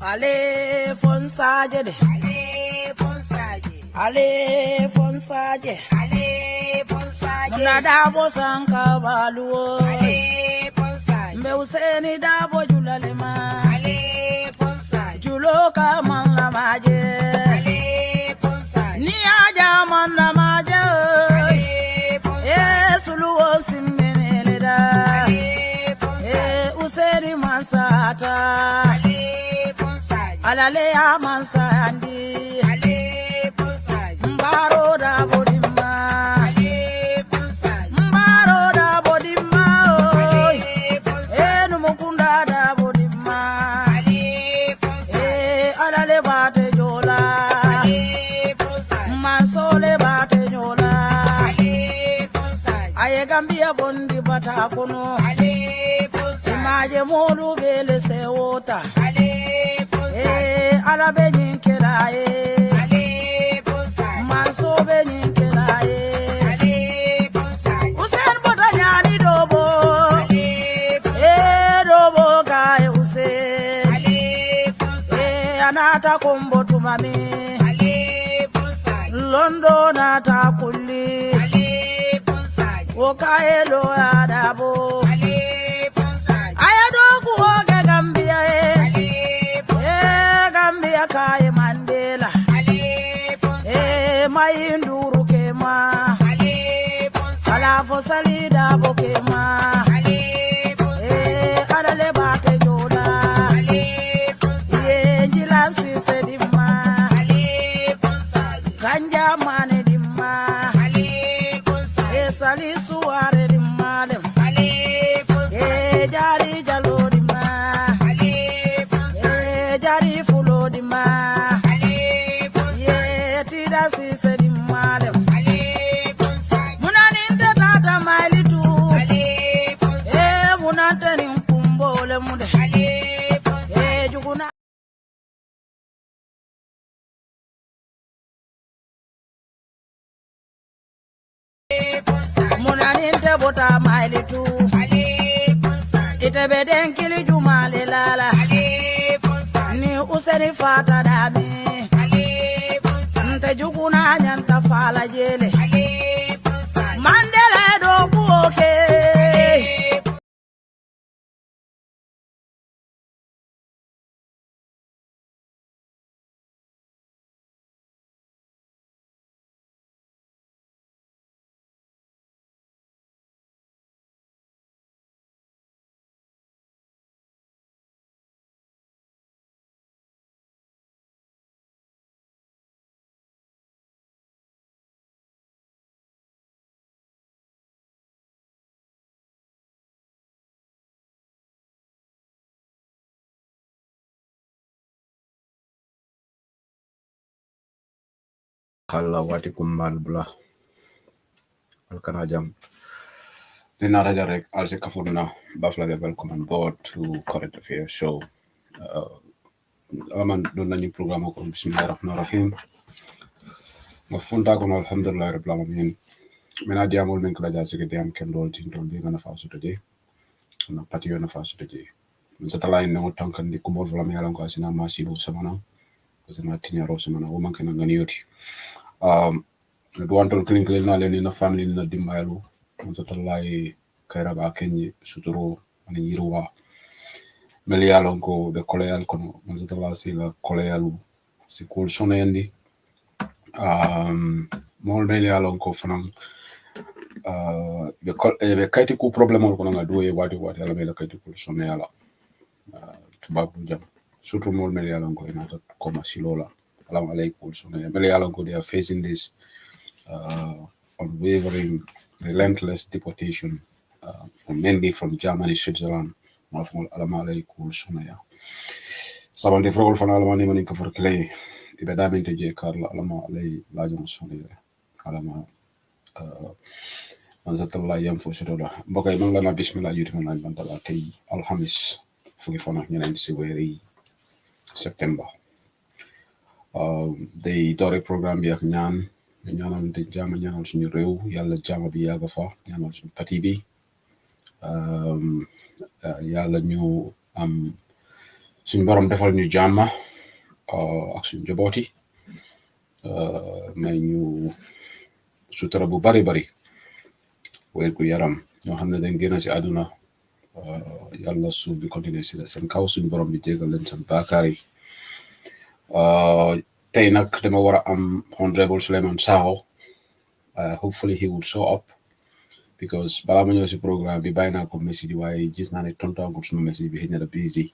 Ale fonsaje de. Ale fonsaje. Ale fonsaje. Ale fonsaje. Muna dabo sanka baluo. Ale fonsaje. Mbe useni dabo julalema. Ale fonsaje. Julo ka man la maje. Ale fonsaje. Ni aja man la maje. Ale fonsaje. Suluo simmene da. Ale fonsaje. Useni masata. Ale fonsaje. Alale ya mansandi. Ale fonsaje. Mbaro da bodima. Ale fonsaje. Mbaro da bodima. Ale fonsaje. Numukunda da bodima. Ale fonsaje. Alale bate jola. Ale fonsaje. Masole bate jola. Ale fonsaje. Aye Gambia bondi bata kono. Ale fonsaje. Maje molu bele se wota. Ale fonsaje. Alabe nyinkela Ale fonsaje. Manso be nyinkela Ale fonsaje. Usen bota nyani dobo. Ale fonsaje. Dobo gaye usen. Ale fonsaje. Anata kombo tumami. Ale fonsaje. Londo nata kulli. Ale fonsaje. Okaye lo adabo. Ale fonsaje. Ayado kuoge Gambia Ale fonsaje. Gambia kaye Mandela. Ale fonsaje. Mayinduru kema. Ale fonsaje. Alafo salida bokema. Ale fonsaje. Alale bate jola. Ale fonsaje. Jilasi sedima. Ale fonsaje. Ganja mane dimma. Ale fonsaje. Sali suare dimmalem. Ale fonsaje. Jari jalo dimma. Ale fonsaje. Jari fulo dimma. Ale fonsaje. Tida si sedimmalem. Ale fonsaje. Munaninte tata mailitu. Ale fonsaje. Munante nimpumbole mude. Ale fonsaje. Juguna. Munaninte bota mailitu. Ale fonsaje. Itebe denkili jumale lala. Ale fonsaje. Ni useni fata dami. Ale fonsaje. Nte juguna nyanta fala jele. Ale fonsaje. Mandela do kuoke. Kala wati kumbal bula alkana jam dina rajarek alse kafurna bafla welcome on board to current affairs show aman don nañu programme ko bismillahir rahmanir rahim mafunda ko alhamdulillah rabbil alamin mena diamol men kala jase ke diam ken dol tin dol be na fasu toje na patio na fasu toje zatala no tankan di kumol vla mi alan ko asina masibo samana na tinyaro samana o manke na ngani yoti duwantol klinkle na len na family na dimbayalu zatala kaira ba kenyi suturo ani yirwa melialon ko de koleal kono zatala sila kolealu sikul sonendi mol melialon ko fanam be kayti ku problème ko nga doye wadi ala mela kayti ku sonela tubabu jam surtout mol melialon ko ina ko masilola alam alaykum sonela melialon ko they are facing this unwavering relentless deportation mainly from Germany, Switzerland, alam alaykum sonela sabande frogol fana alamani mani ko forkle ibadamente je karla alama alay lajon sonela alama manzatalla yam fo sotola mbokay man la bismillah yuti man bandala tay alhamis fugi fana ñeneen ci wéri september day doore programme bi ak ñaanal te jama ñaanal suñu réew yalla jama bi yaga fa ñaanal suñu parti bi yalla ñu am suñ borom defal ñu jàmm ak suñ njabooti may ñu sutura bu bari wér gu yaram ñoo xam ne dañ génn si àdduna yàlla suuf bi continuer si la seen kaw suñ borom bi jégal leen seen baakaar yi tey nag dama war a am Honorable Suleiman Saho. Hopefully he would show up because balaa ma ñëw si programme bi bàyyi naa ko message waaye gis naa ne tontuwul suma message bi xëy na busy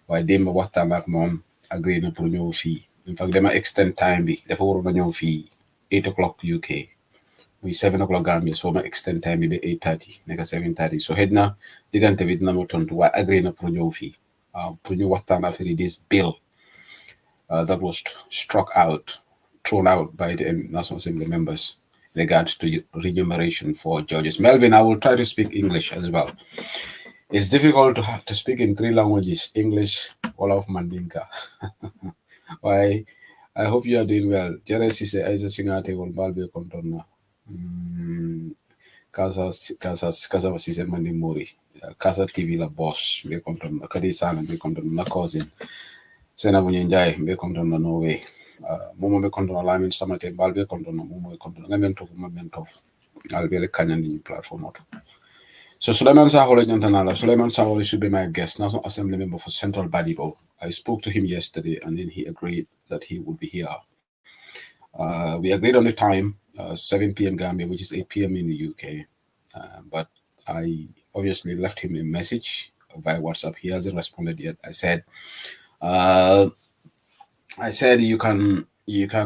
waaye démb waxtaan ak moom agree na pour ñëw fii in fact dama extend time bi dafa waroon a ñëw fii 8 o'clock UK muy 7 o'clock Gambia so ma extend time bi ba 8:30 nekk 7:30 so xëy na diggante bi dina ma tontu waaye agree na pour ñëw fii pour ñu waxtaan affaire this bill that was thrown out by the National Assembly members in regards to remuneration for judges. Melvin, I will try to speak English as well. It's difficult to speak in 3 languages, English, Wolof, Mandinka. Why? I hope you are doing well. Jere Sise Aiza Singate will balbe kontona. Casa Sise Mandi Mori. Casa TV la boss be kontona. Kadi sana be kontona na cousin. Sena Bunyanjai be kontona no way. Momo be kontona Lamin Samate balbe kontona momo be kontona ngamen tofu I'll be kanyan in platform. So Suleiman Saho Suleiman Saho should be my guest, National Assembly member for Central Badibo. I spoke to him yesterday and then he agreed that he would be here. We agreed on the time, 7 p.m. Gambia, which is 8 p.m. in the UK. But I obviously left him a message via WhatsApp. He hasn't responded yet. I said you can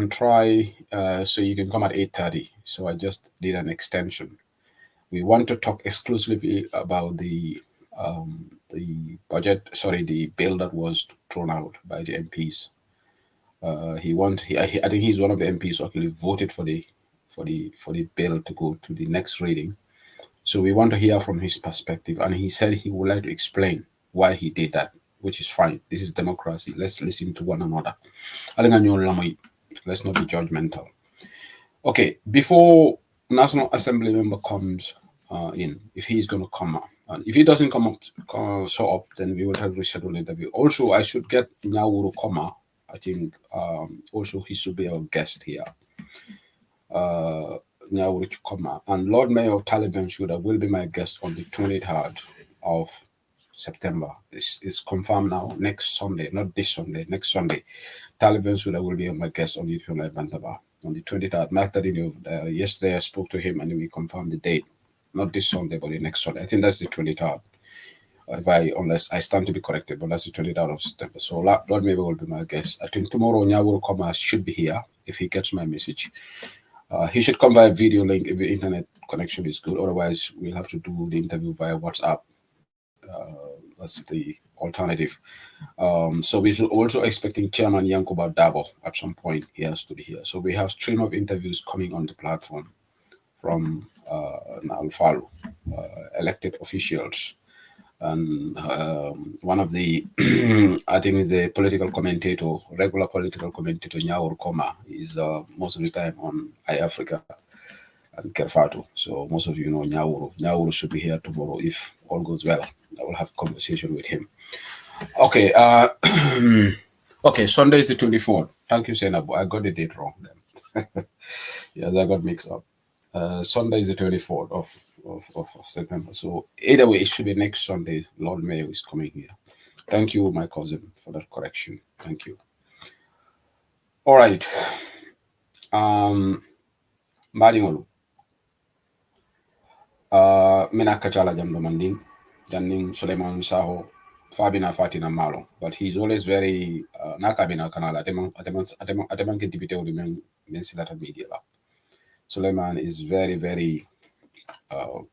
try, so you can come at 8:30. So I just did an extension. We want to talk exclusively about the bill that was thrown out by the MPs. I think he's one of the MPs who actually voted for the bill to go to the next reading. So we want to hear from his perspective, and he said he would like to explain why he did that, which is fine. This is democracy. Let's listen to one another. Let's not be judgmental. Okay, before National Assembly member comes in, if he's going to come up, and if he doesn't show up, then we will have to reschedule the interview. Also, I should get Nyawuru Koma. I think also he should be our guest here. Nyawuru Koma and Lord Mayor of Taliban Shuda will be my guest on the 23rd of September. It's confirmed now. Next Sunday, not this Sunday, next Sunday. Taliban Shuda will be my guest on the 23rd. Yesterday I spoke to him and we confirmed the date. Not this Sunday, but the next Sunday. I think that's the 23rd. Unless I stand to be corrected, but that's the 23rd of September. So Lord Mayor will be my guest. I think tomorrow Nyawuru Koma should be here if he gets my message. He should come via video link if the internet connection is good. Otherwise, we'll have to do the interview via WhatsApp. That's the alternative. So we're also expecting Chairman Yankuba Dabo at some point. He has to be here. So we have stream of interviews coming on the platform from Nalfalu, elected officials. And one of the, I think is the regular political commentator, Nyawuru Koma, is most of the time on iAfrica and Kerfatu. So most of you know Nyawuru. Nyawuru should be here tomorrow if all goes well. I will have a conversation with him. Okay. Okay, Sunday is the 24th. Thank you, Senabu. I got the date wrong then. Yes, I got mixed up. Sunday is the 24th of September. So either way, it should be next Sunday. Lord Mayor is coming here. Thank you, my cousin, for that correction. Thank you. All right. Mbadingolu. Mina kachala jamdo manding. Janning Suleiman Saho. Fabina Fatina Malo. But he's always very nakabina kanala. Ateman ke dibite uri men silata media la. Suleiman is very, very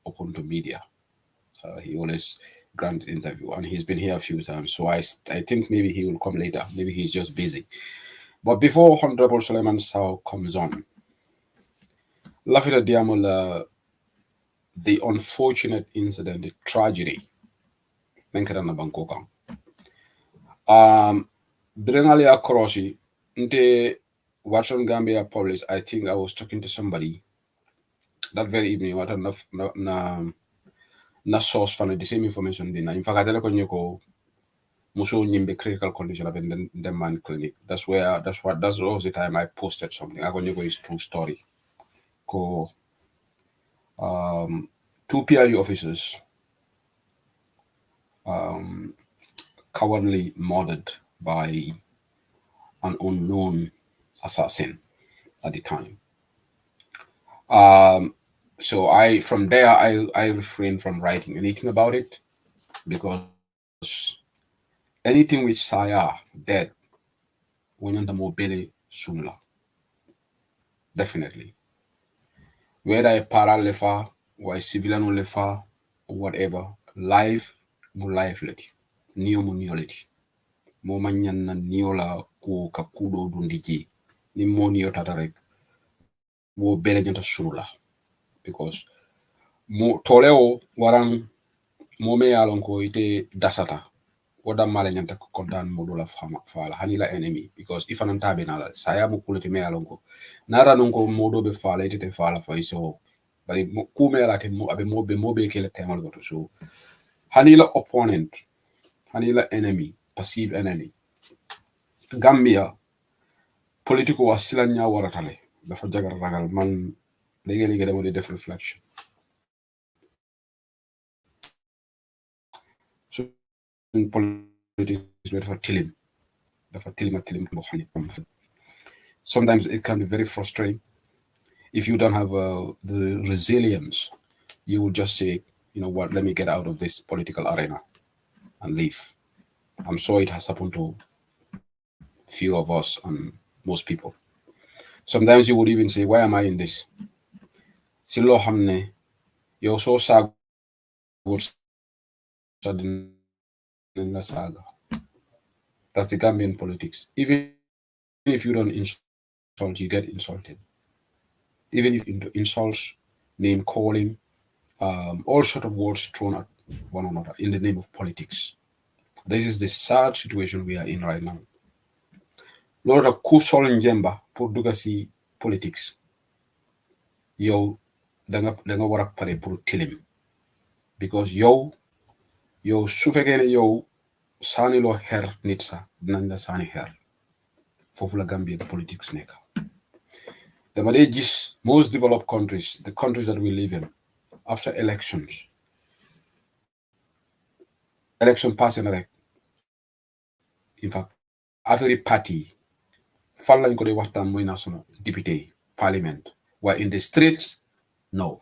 open to media. He always grants interview, and he's been here a few times. So I think maybe he will come later. Maybe he's just busy. But before Honorable Suleiman Saho comes on, Lafita Diamola, the unfortunate incident, the tragedy, Nenkarana Bangkokang. Brenali Akoroshi, Nte Watson Gambia Police, I think I was talking to somebody that very evening. What enough na source for the same information. In fact, I tell you, muso nyimbe critical condition of the man clinic. That's was the time I posted something. I go is true story. Ko two PIU officers cowardly murdered by an unknown assassin at the time. So from there I refrain from writing anything about it because anything which saya dead when the mobile sooner definitely whether a para lefa or a civilian lefa or whatever life mu life leti niyo mu niyo leti mo manyan na niyo la ko kakudo dundiji ni mo niyo tatarek wo bele nyanta sula because mo toleo waran mo me yalon ko ite dasata wada mala nyanta ko kontan mo dola fala hanila enemy because if anan tabe nala saya mo kulati me yalon ko nara non ko modo be fala ite te fala fa iso bari ku me yala te mo abe mo be kele temal goto so hanila opponent hanila enemy perceived enemy Gambia political wasilanya waratale dafa jagar ragal man legi dama di def reflection so in politics dafa tilim bo xani sometimes it can be very frustrating if you don't have the resilience you will just say you know what let me get out of this political arena and leave. I'm sure it has happened to few of us and most people. Sometimes you would even say why am I in this si lo xamne yow so saga that's the Gambian politics. Even if you don't insult, you get insulted. Even if into insults, name calling, all sort of words thrown at one another in the name of politics. This is the sad situation we are in right now. Lord of kusol njemba pour dugasi politics. Yo danga wara pare pour tilim. Because yo sufekene yo sani lo her nitsa nanda sani her. Fofu la Gambian politics neka. The Madejis, most developed countries, the countries that we live in, after elections, election passing elect. In fact, every party, fall ko de waxtan moy national député, parliament, while in the streets, no.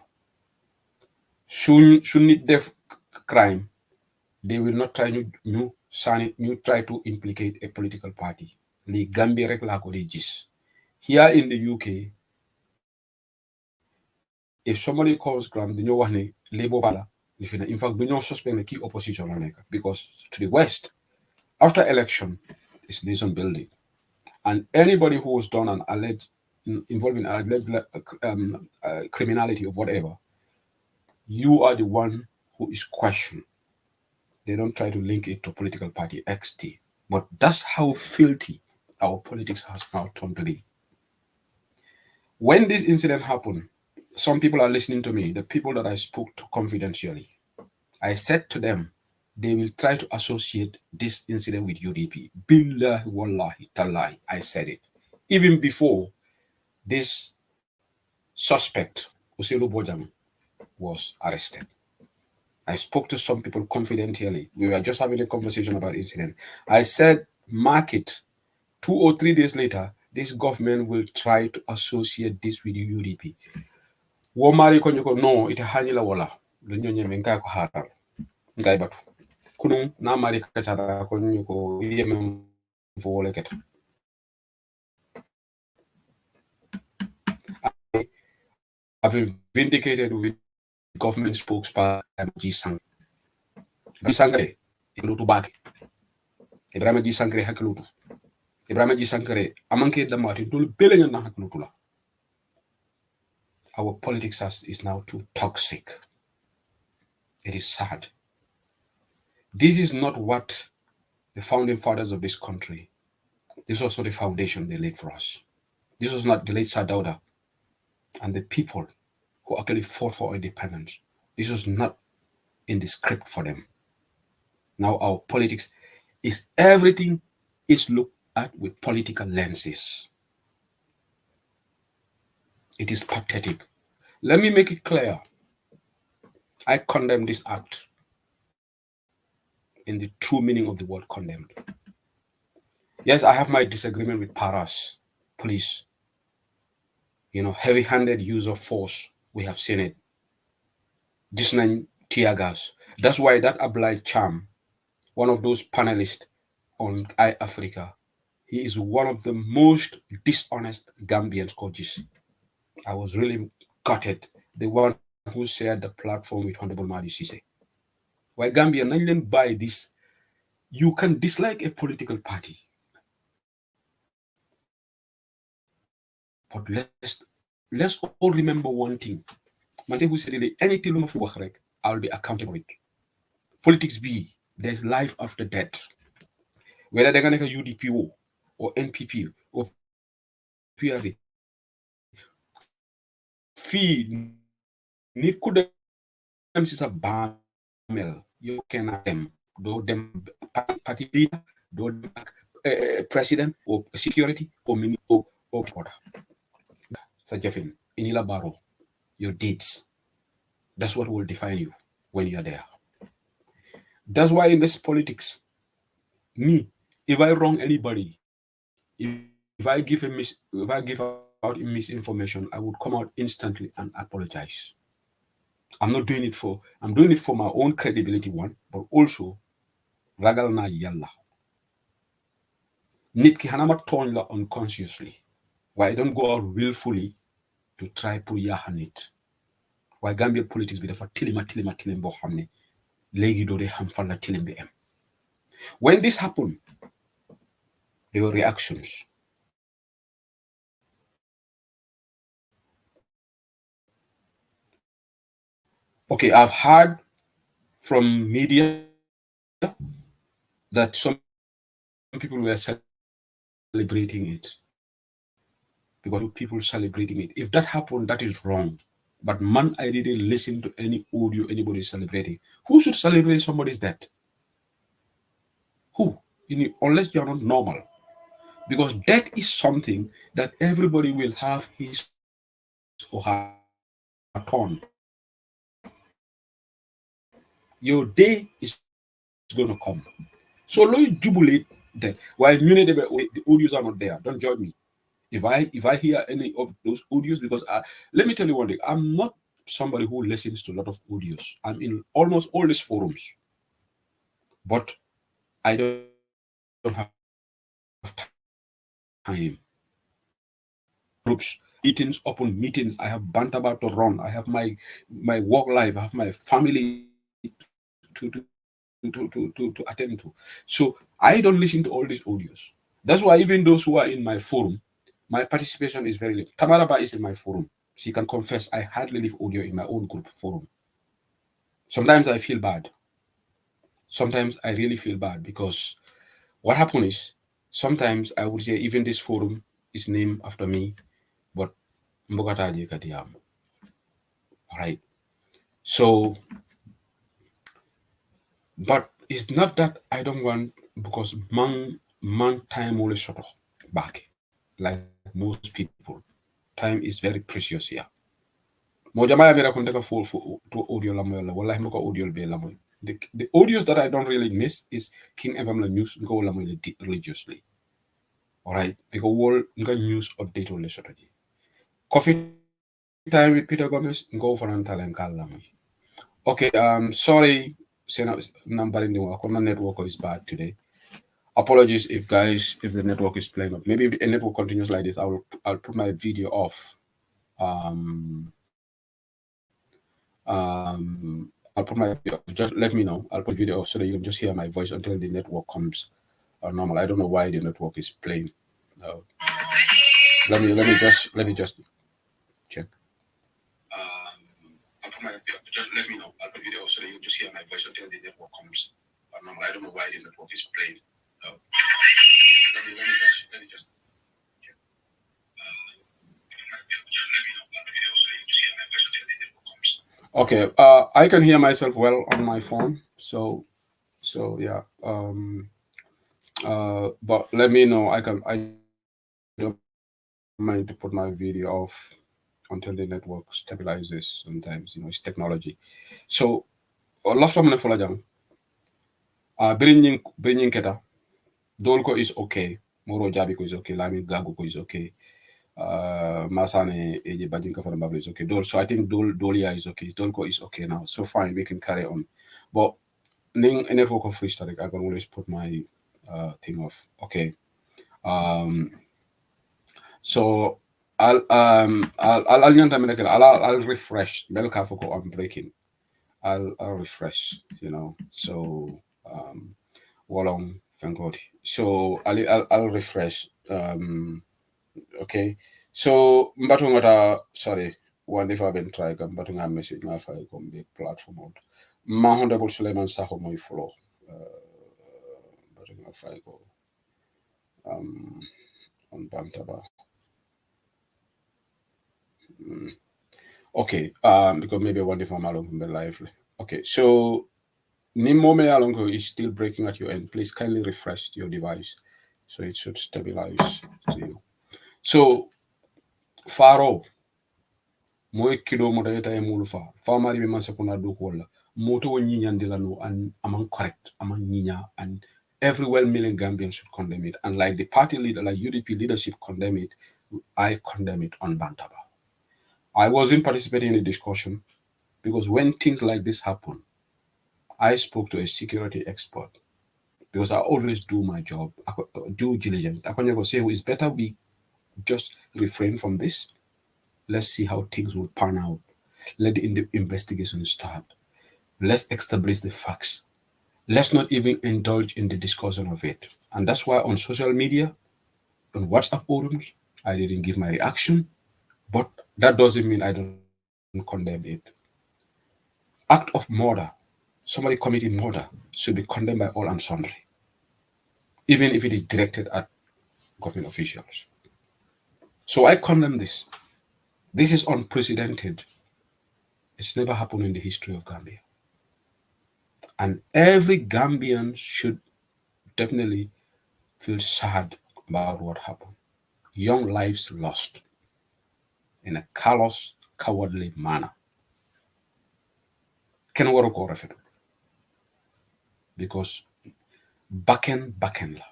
Should nit def crime, they will not try to try to implicate a political party. Li Gambia rek la ko de gis. Here in the UK, if somebody calls crime, they know what Labour Party. In fact, we don't suspend the key opposition because to the west, after election, is nation building, and anybody who was done an alleged involving alleged criminality or whatever, you are the one who is questioned. They don't try to link it to political party XT, but that's how filthy our politics has now turned to be. When this incident happened, some people are listening to me, the people that I spoke to confidentially. I said to them, they will try to associate this incident with UDP. Billahi wallahi tallahi, I said it. Even before this suspect, Usiru Bojam, was arrested. I spoke to some people confidentially. We were just having a conversation about incident. I said, mark it. 2 or 3 days later, this government will try to associate this with UDP. Womari konyoko no, it hanyila wala. Lenyo nyemenga ko haral. Ngai batu. Kunung na mari kachara konyoko yemen vole keta. I've been vindicated with government spokesperson G. Sangre, Ilutu Baki. Ibrahim G. Sangre Hakilutu. Ibrahim G. Sangre, Amanke Damati, Dul Billion Hakulutula. Our politics is now too toxic. It is sad. This is not what the founding fathers of this country, this was not the foundation they laid for us. This was not the late Sadauda and the people who actually fought for independence. This was not in the script for them. Now our politics, is everything is looked at with political lenses. It is pathetic. Let me make it clear. I condemn this act in the true meaning of the word condemned. Yes, I have my disagreement with paras, police, heavy-handed use of force. We have seen it. This nine tear gas. That's why that Ablai Cham, one of those panelists on iAfrica, he is one of the most dishonest Gambian coaches. I was really gutted. The one who shared the platform with Honorable Madi Sise. Why Gambia nañ buy this? You can dislike a political party, but let's all remember one thing. Man who said anything lu ma fi wax rek, I'll be accountable for it. Politics be there's life after death. Whether they're gonna UDPO or NPP or PRD, fee nit ku dem si sa bamel you can them do them party leader do them president or security or mini or reporter. Sa jafin inila baro your deeds. That's what will define you when you're there. That's why in this politics, me, if I wrong anybody, if I give out misinformation, I would come out instantly and apologize. I'm doing it for my own credibility, one, but also ragal na yalla. Nit ki hanama tone la unconsciously. Why I don't go out willfully to try to yahan it. Why Gambia politics be for tilim bo hamne. Legi do de ham falla tilim be em. When this happened, there were reactions. Okay, I've heard from media that some people were celebrating it because people celebrating it. If that happened, that is wrong. But man, I didn't listen to any audio anybody celebrating. Who should celebrate somebody's death? Who? Unless you're not normal. Because death is something that everybody will have his or her turn. Your day is going to come. So don't jubilate that. While the audios are not there, don't join me. If I hear any of those audios, because let me tell you one thing, I'm not somebody who listens to a lot of audios. I'm in almost all these forums, but I don't have time. Groups, meetings, open meetings. I have band about to run. I have my work life. I have my family to attend to. So I don't listen to all these audios. That's why even those who are in my forum, my participation is very limited. Tamaraba is in my forum. She can confess I hardly leave audio in my own group forum. Sometimes I feel bad. Sometimes I really feel bad because what happened is sometimes I would say even this forum is named after me, but Mbokataji Kadiam. All right. So, but it's not that I don't want, because man time only short back, like most people. Time is very precious here. Mojamaya mera konteka for to audio lamoy wallahi mako audio be lamoy. The audios that I don't really miss is King FM la news go lamoy religiously. All right, because all news update on the strategy. Coffee time with Peter Gomez go for an talent lamoy. Okay, sorry, number in the network is bad today. Apologies if the network is playing up. Maybe if the network continues like this, I'll put my video off. I'll put my video. Just let me know. I'll put video off so that you can just hear my voice until the network comes normal. I don't know why the network is playing. Let me just check. I'll put my video. Just let me know. I'll put video off so that you can just hear my voice until the network comes normal. I don't know why the network is playing. Let me just check. Okay, I can hear myself well on my phone, so yeah. But let me know. I don't mind to put my video off until the network stabilizes. Sometimes it's technology. So last time I follow jam. Bringing keta. Dolko is okay. Moro Jabiko is okay. Lami Gaguko is okay. Masane Eje Bajinka for the Bible is okay. So I think Dolia is okay. Dolko is okay now. So fine, we can carry on. But Ning a network of freestyle, I can always put my thing off. Okay. Um so I'll refresh. Melka Foko I'm breaking. I'll refresh, So Wolong, thank God. So I'll refresh. Okay. So mbatungata sorry, one if I've been trying mbatunga message my file come the platform out. Ma honorable Suleiman Saho my floor. Mbatunga file go on Bantaba. Okay. Because maybe one if I'm along from the lively. Okay, so Nimome Alongo is still breaking at your end. Please kindly refresh your device so it should stabilize to you. So Faro moy kido mo dayta e mulu fa mari be mansa kuna do ko la moto wo nyinyandila no and among correct among nyinya and every well-meaning Gambian should condemn it, and like the party leader, like UDP leadership condemn it, I condemn it on Bantaba. I wasn't participating in the discussion because when things like this happen, I spoke to a security expert because I always do my job, due diligence. I can say it's better we just refrain from this. Let's see how things will pan out. Let the investigation start. Let's establish the facts. Let's not even indulge in the discussion of it. And that's why on social media, on WhatsApp forums, I didn't give my reaction, but that doesn't mean I don't condemn it. Act of murder, somebody committing murder, should be condemned by all and sundry, even if it is directed at government officials. So I condemn this. This is unprecedented. It's never happened in the history of Gambia. And every Gambian should definitely feel sad about what happened. Young lives lost in a callous, cowardly manner. Ken waru ko rafetu because backen la.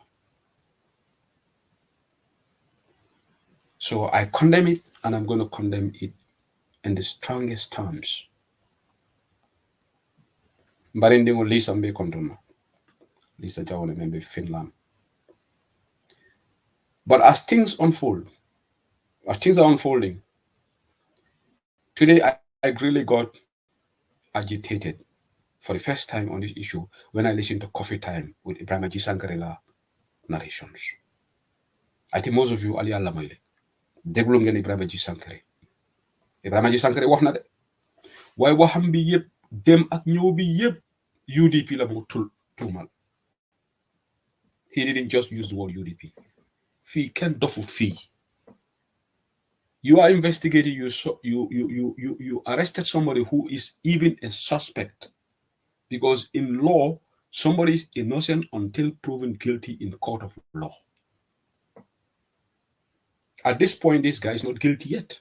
So I condemn it, and I'm going to condemn it in the strongest terms. Mbarindingo Lisa mbe kontona. Lisa Jawole membe Finland. But as things unfold, as things are unfolding, today I really got agitated for the first time on this issue when I listened to Coffee Time with Ibrahim Sankarela narrations. I think most of you ali Allah mayle. Déglu ngeen Ibrahima Ji Sankare. Ibrahima Ji Sankare wax na de. Waaye waxam bi yëpp dem ak ñëw bi yëpp UDP la mo tuumal. He didn't just use the word UDP. Fii kenn dofut fii. You are investigating, you arrested somebody who is even a suspect. Because in law, somebody is innocent until proven guilty in court of law. At this point, this guy is not guilty yet.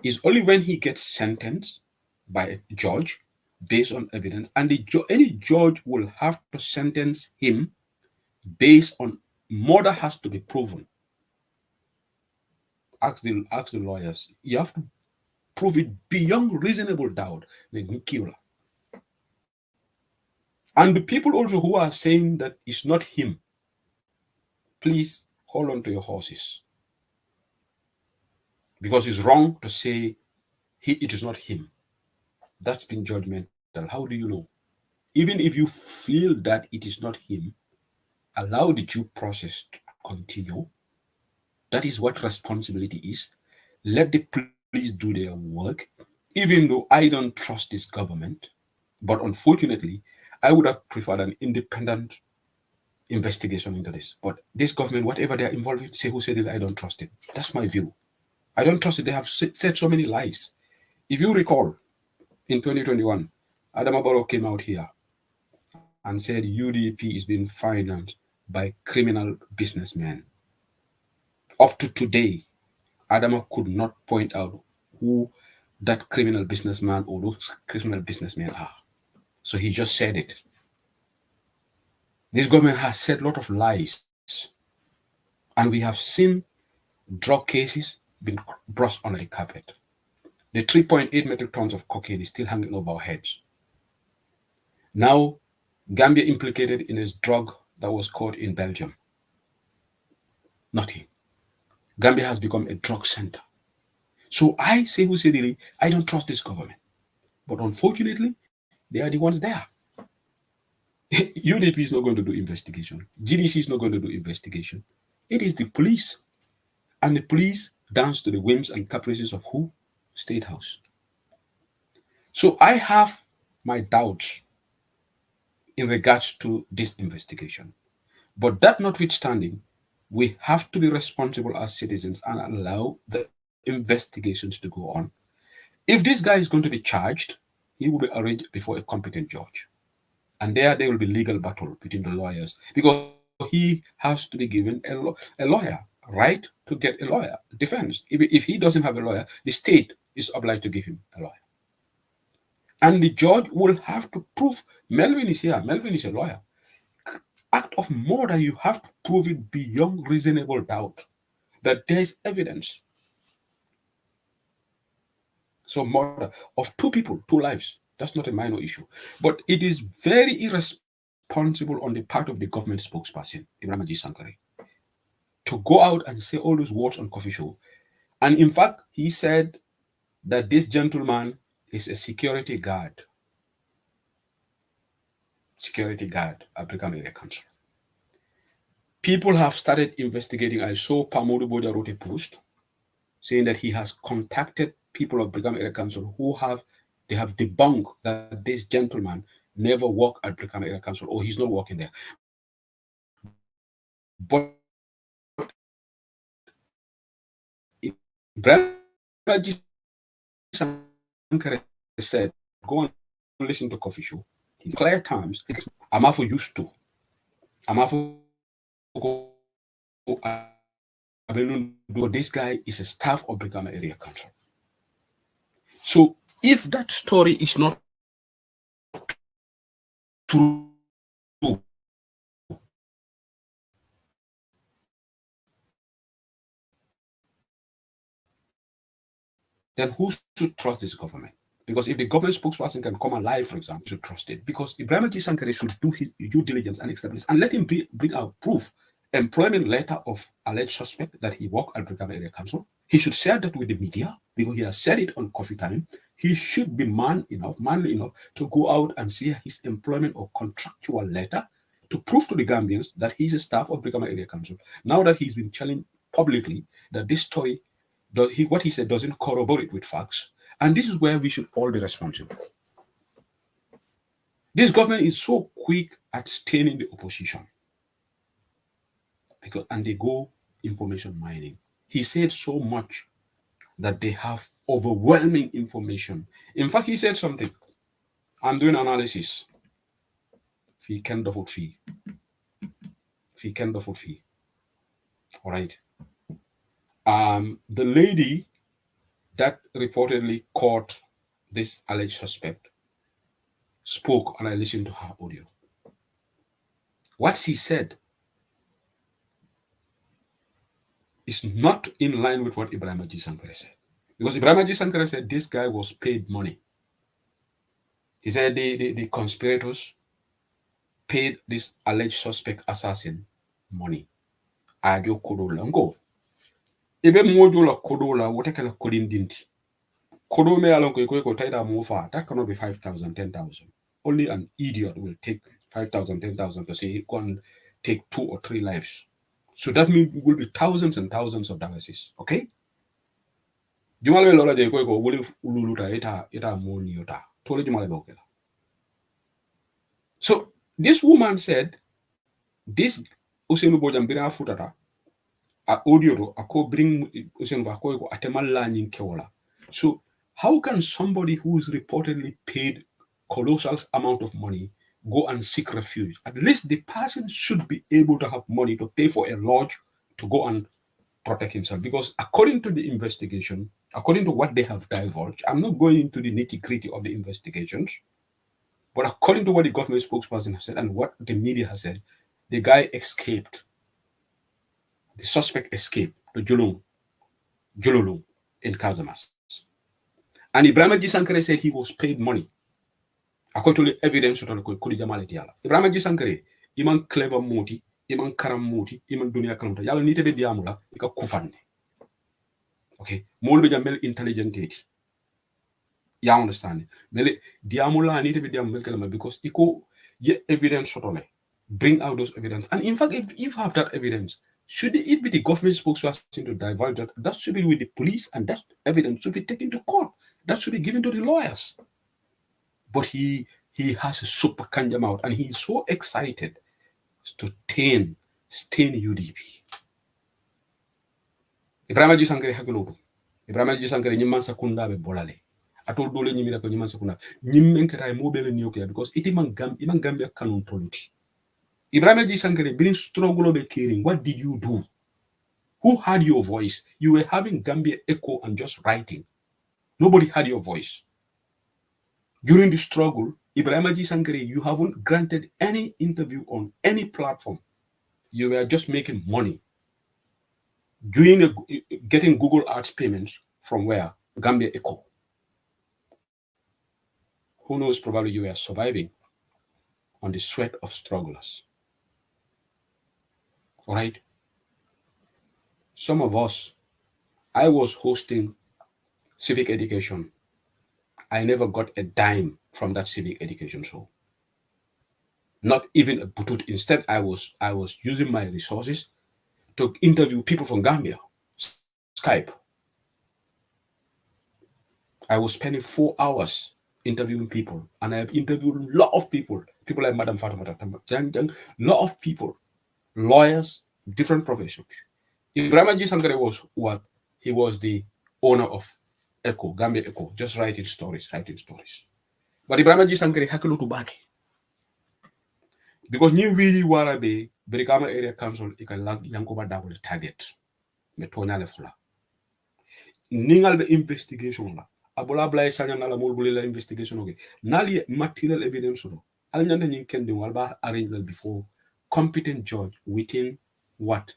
It's only when he gets sentenced by a judge based on evidence, and any judge will have to sentence him based on murder has to be proven. Ask the lawyers. You have to prove it beyond reasonable doubt. And the people also who are saying that it's not him, please hold on to your horses. Because it's wrong to say it is not him. That's been judgmental. How do you know? Even if you feel that it is not him, allow the due process to continue. That is what responsibility is. Let the police do their work, even though I don't trust this government. But unfortunately, I would have preferred an independent investigation into this. But this government, whatever they are involved in, say who said it, I don't trust it. That's my view. I don't trust it. They have said so many lies. If you recall, in 2021, Adama Barrow came out here and said UDP is being financed by criminal businessmen. Up to today, Adama could not point out who that criminal businessman or those criminal businessmen are. So he just said it. This government has said a lot of lies. And we have seen drug cases being brushed under the carpet. The 3.8 metric tons of cocaine is still hanging over our heads. Now, Gambia implicated in a drug that was caught in Belgium. Nothing. Gambia has become a drug center. So I say, Husedili, I don't trust this government. But unfortunately, they are the ones there. UDP is not going to do investigation. GDC is not going to do investigation. It is the police. And the police dance to the whims and caprices of who? State House. So I have my doubts in regards to this investigation. But that notwithstanding, we have to be responsible as citizens and allow the investigations to go on. If this guy is going to be charged, he will be arraigned before a competent judge. And there will be legal battle between the lawyers because he has to be given a lawyer, right to get a lawyer, defense. If he doesn't have a lawyer, the state is obliged to give him a lawyer. And the judge will have to prove, Melvin is here, Melvin is a lawyer. Act of murder, you have to prove it beyond reasonable doubt that there is evidence. So murder of two people, two lives, that's not a minor issue. But it is very irresponsible on the part of the government spokesperson, Ibrahim Sankare, to go out and say all those words on coffee show. And in fact, he said that this gentleman is a security guard at Brikama Area Council. People have started investigating. I saw Pamodu Boja wrote a post saying that he has contacted people of Brikama Area Council who have debunked that this gentleman never worked at Brikama Area Council or he's not working there. But Ibrahim Sankare said, go and listen to coffee show. In clear terms, Amafo used to. Amafo, this guy is a staff of Brikama Area Council. So if that story is not true, then who should trust this government? Because if the government spokesperson can come alive, for example, should trust it. Because Ibrahim Sankare should do his due diligence and establish, and let him bring out proof, employment letter of alleged suspect that he worked at Brikama Area Council. He should share that with the media because he has said it on Coffee Time. He should be manly enough to go out and share his employment or contractual letter to prove to the Gambians that he's a staff of Brikama Area Council. Now that he's been challenged publicly that this story, what he said doesn't corroborate with facts, and this is where we should all be responsible. This government is so quick at staining the opposition and they go information mining. He said so much that they have overwhelming information. In fact, he said something. I'm doing analysis. Fee can the food fee. All right. The lady that reportedly caught this alleged suspect spoke, and I listened to her audio. What she said is not in line with what Ibrahim Sankare said. Because Ibrahim Sankare said this guy was paid money. He said the conspirators paid this alleged suspect assassin money. Agyo kodola ngo. Ibe mojola kodola wotekela kodindinti. Kodo me alonko iko taida mofa. That cannot be 5,000, 10,000. Only an idiot will take 5,000, 10,000 to say he can take 2 or 3 lives. So that means it will be thousands and thousands of dollars. Okay? Jumale lola je ko wuli ululuta eta moni yota. Tole jumale bokela. So this woman said, this Usenu Bojambira futata a audio to ako bring Usenu Vakoiko atemala keola. So how can somebody who is reportedly paid colossal amount of money go and seek refuge. At least the person should be able to have money to pay for a lodge to go and protect himself. Because according to the investigation, according to what they have divulged, I'm not going into the nitty-gritty of the investigations, but according to what the government spokesperson has said and what the media has said, the guy escaped. The suspect escaped to Jululung in Casamas. And Ibrahim Gisankare said he was paid money. According to the evidence, Ibrahim Gisankare, iman clever moti, iman karam moti, iman dunia kalamta. Yala nite be diamula, ika kufande. Okay, mol be jamel intelligent. You understand? Mele diamula nite be diamel kalama because iko ye evidence sotole. Bring out those evidence. And in fact, if you have that evidence, should it be the government spokesperson to divulge that? That should be with the police, and that evidence should be taken to court. That should be given to the lawyers. But he has a super kanjam out, and he's so excited to stain UDP. Ibrahim Jisankare hakulodu. Ibrahim Jisankare nyimman sakunda be bolale. Atol dole nyimira ko nyimman sakunda. Nyimmen kata mobile nyokia because iman Gambia kanun toluti. Ibrahim Jisankare being struggle be caring. What did you do? Who heard your voice? You were having Gambia echo and just writing. Nobody heard your voice. During the struggle, Ibrahim Jisankare, you haven't granted any interview on any platform. You were just making money. Getting Google Ads payments from where? Gambia Echo. Who knows, probably you were surviving on the sweat of strugglers. All right? Some of us, I was hosting civic education. I never got a dime from that civic education show. Not even a butut. Instead, I was using my resources to interview people from Gambia. Skype. I was spending 4 hours interviewing people, and I have interviewed a lot of people like Madam Fatima, lot of people, lawyers, different professions. Ibrahim Jisankare was what? He was the owner of Echo, Gambia Echo, just writing stories. But Ibrahim Jisankare hakulu to back. Because new really wara be Brikama Area Council ikalag Yankoba double target. Metonya lefula. Ningal be investigation la. Abola blay sanya nala mulbuli la investigation okay. Nali material evidence no. Alnyanda nyin kendi walba arrange before competent judge within what?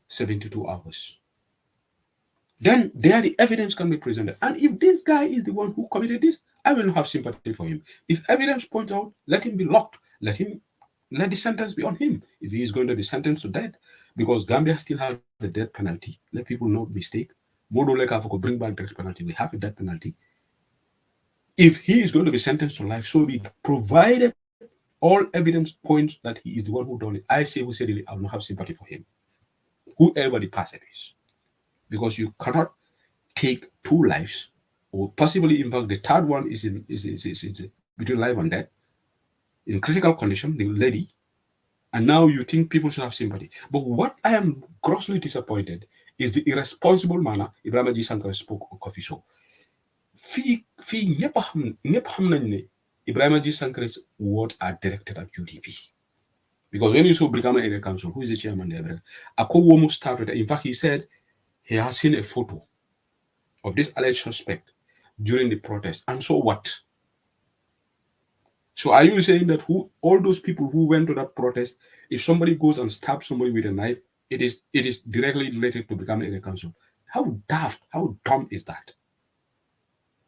72 hours. Then there the evidence can be presented. And if this guy is the one who committed this, I will not have sympathy for him. If evidence points out, let him be locked. Let the sentence be on him. If he is going to be sentenced to death, because Gambia still has the death penalty. Let people not mistake. Modo Lekafoko bring back death penalty. We have a death penalty. If he is going to be sentenced to life, so be it. Provided all evidence points that he is the one who done it. I say who said it, I will not have sympathy for him. Whoever the person is. Because you cannot take 2 lives, or possibly, in fact, the third one is between life and death, in critical condition, the lady, and now you think people should have sympathy. But what I am grossly disappointed is the irresponsible manner Ibrahim Jisankare spoke on coffee show. Ibrahim Jisankare's words are directed at UDP. Because when you saw Brikama Area Council, who is the chairman there, Akowomu started. In fact, he said he has seen a photo of this alleged suspect during the protest. And so what? So are you saying that all those people who went to that protest, if somebody goes and stabs somebody with a knife, it is directly related to Brikama Area Council? How daft, how dumb is that?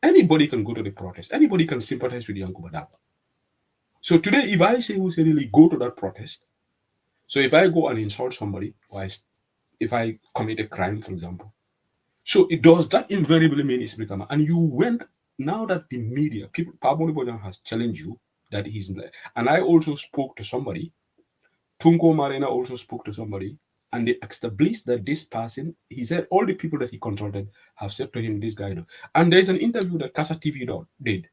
Anybody can go to the protest. Anybody can sympathize with Yankuba Dawa. So today, if I say who said really go to that protest, so if I go and insult somebody, or if I commit a crime, for example, so it does that invariably mean it's Brikama? And you went, now that the media, people, Pablo Bojan has challenged you that he's black. And I also spoke to somebody, Tunko Marina also spoke to somebody, and they established that this person, he said all the people that he consulted have said to him, this guy. And there's an interview that Casa TV did.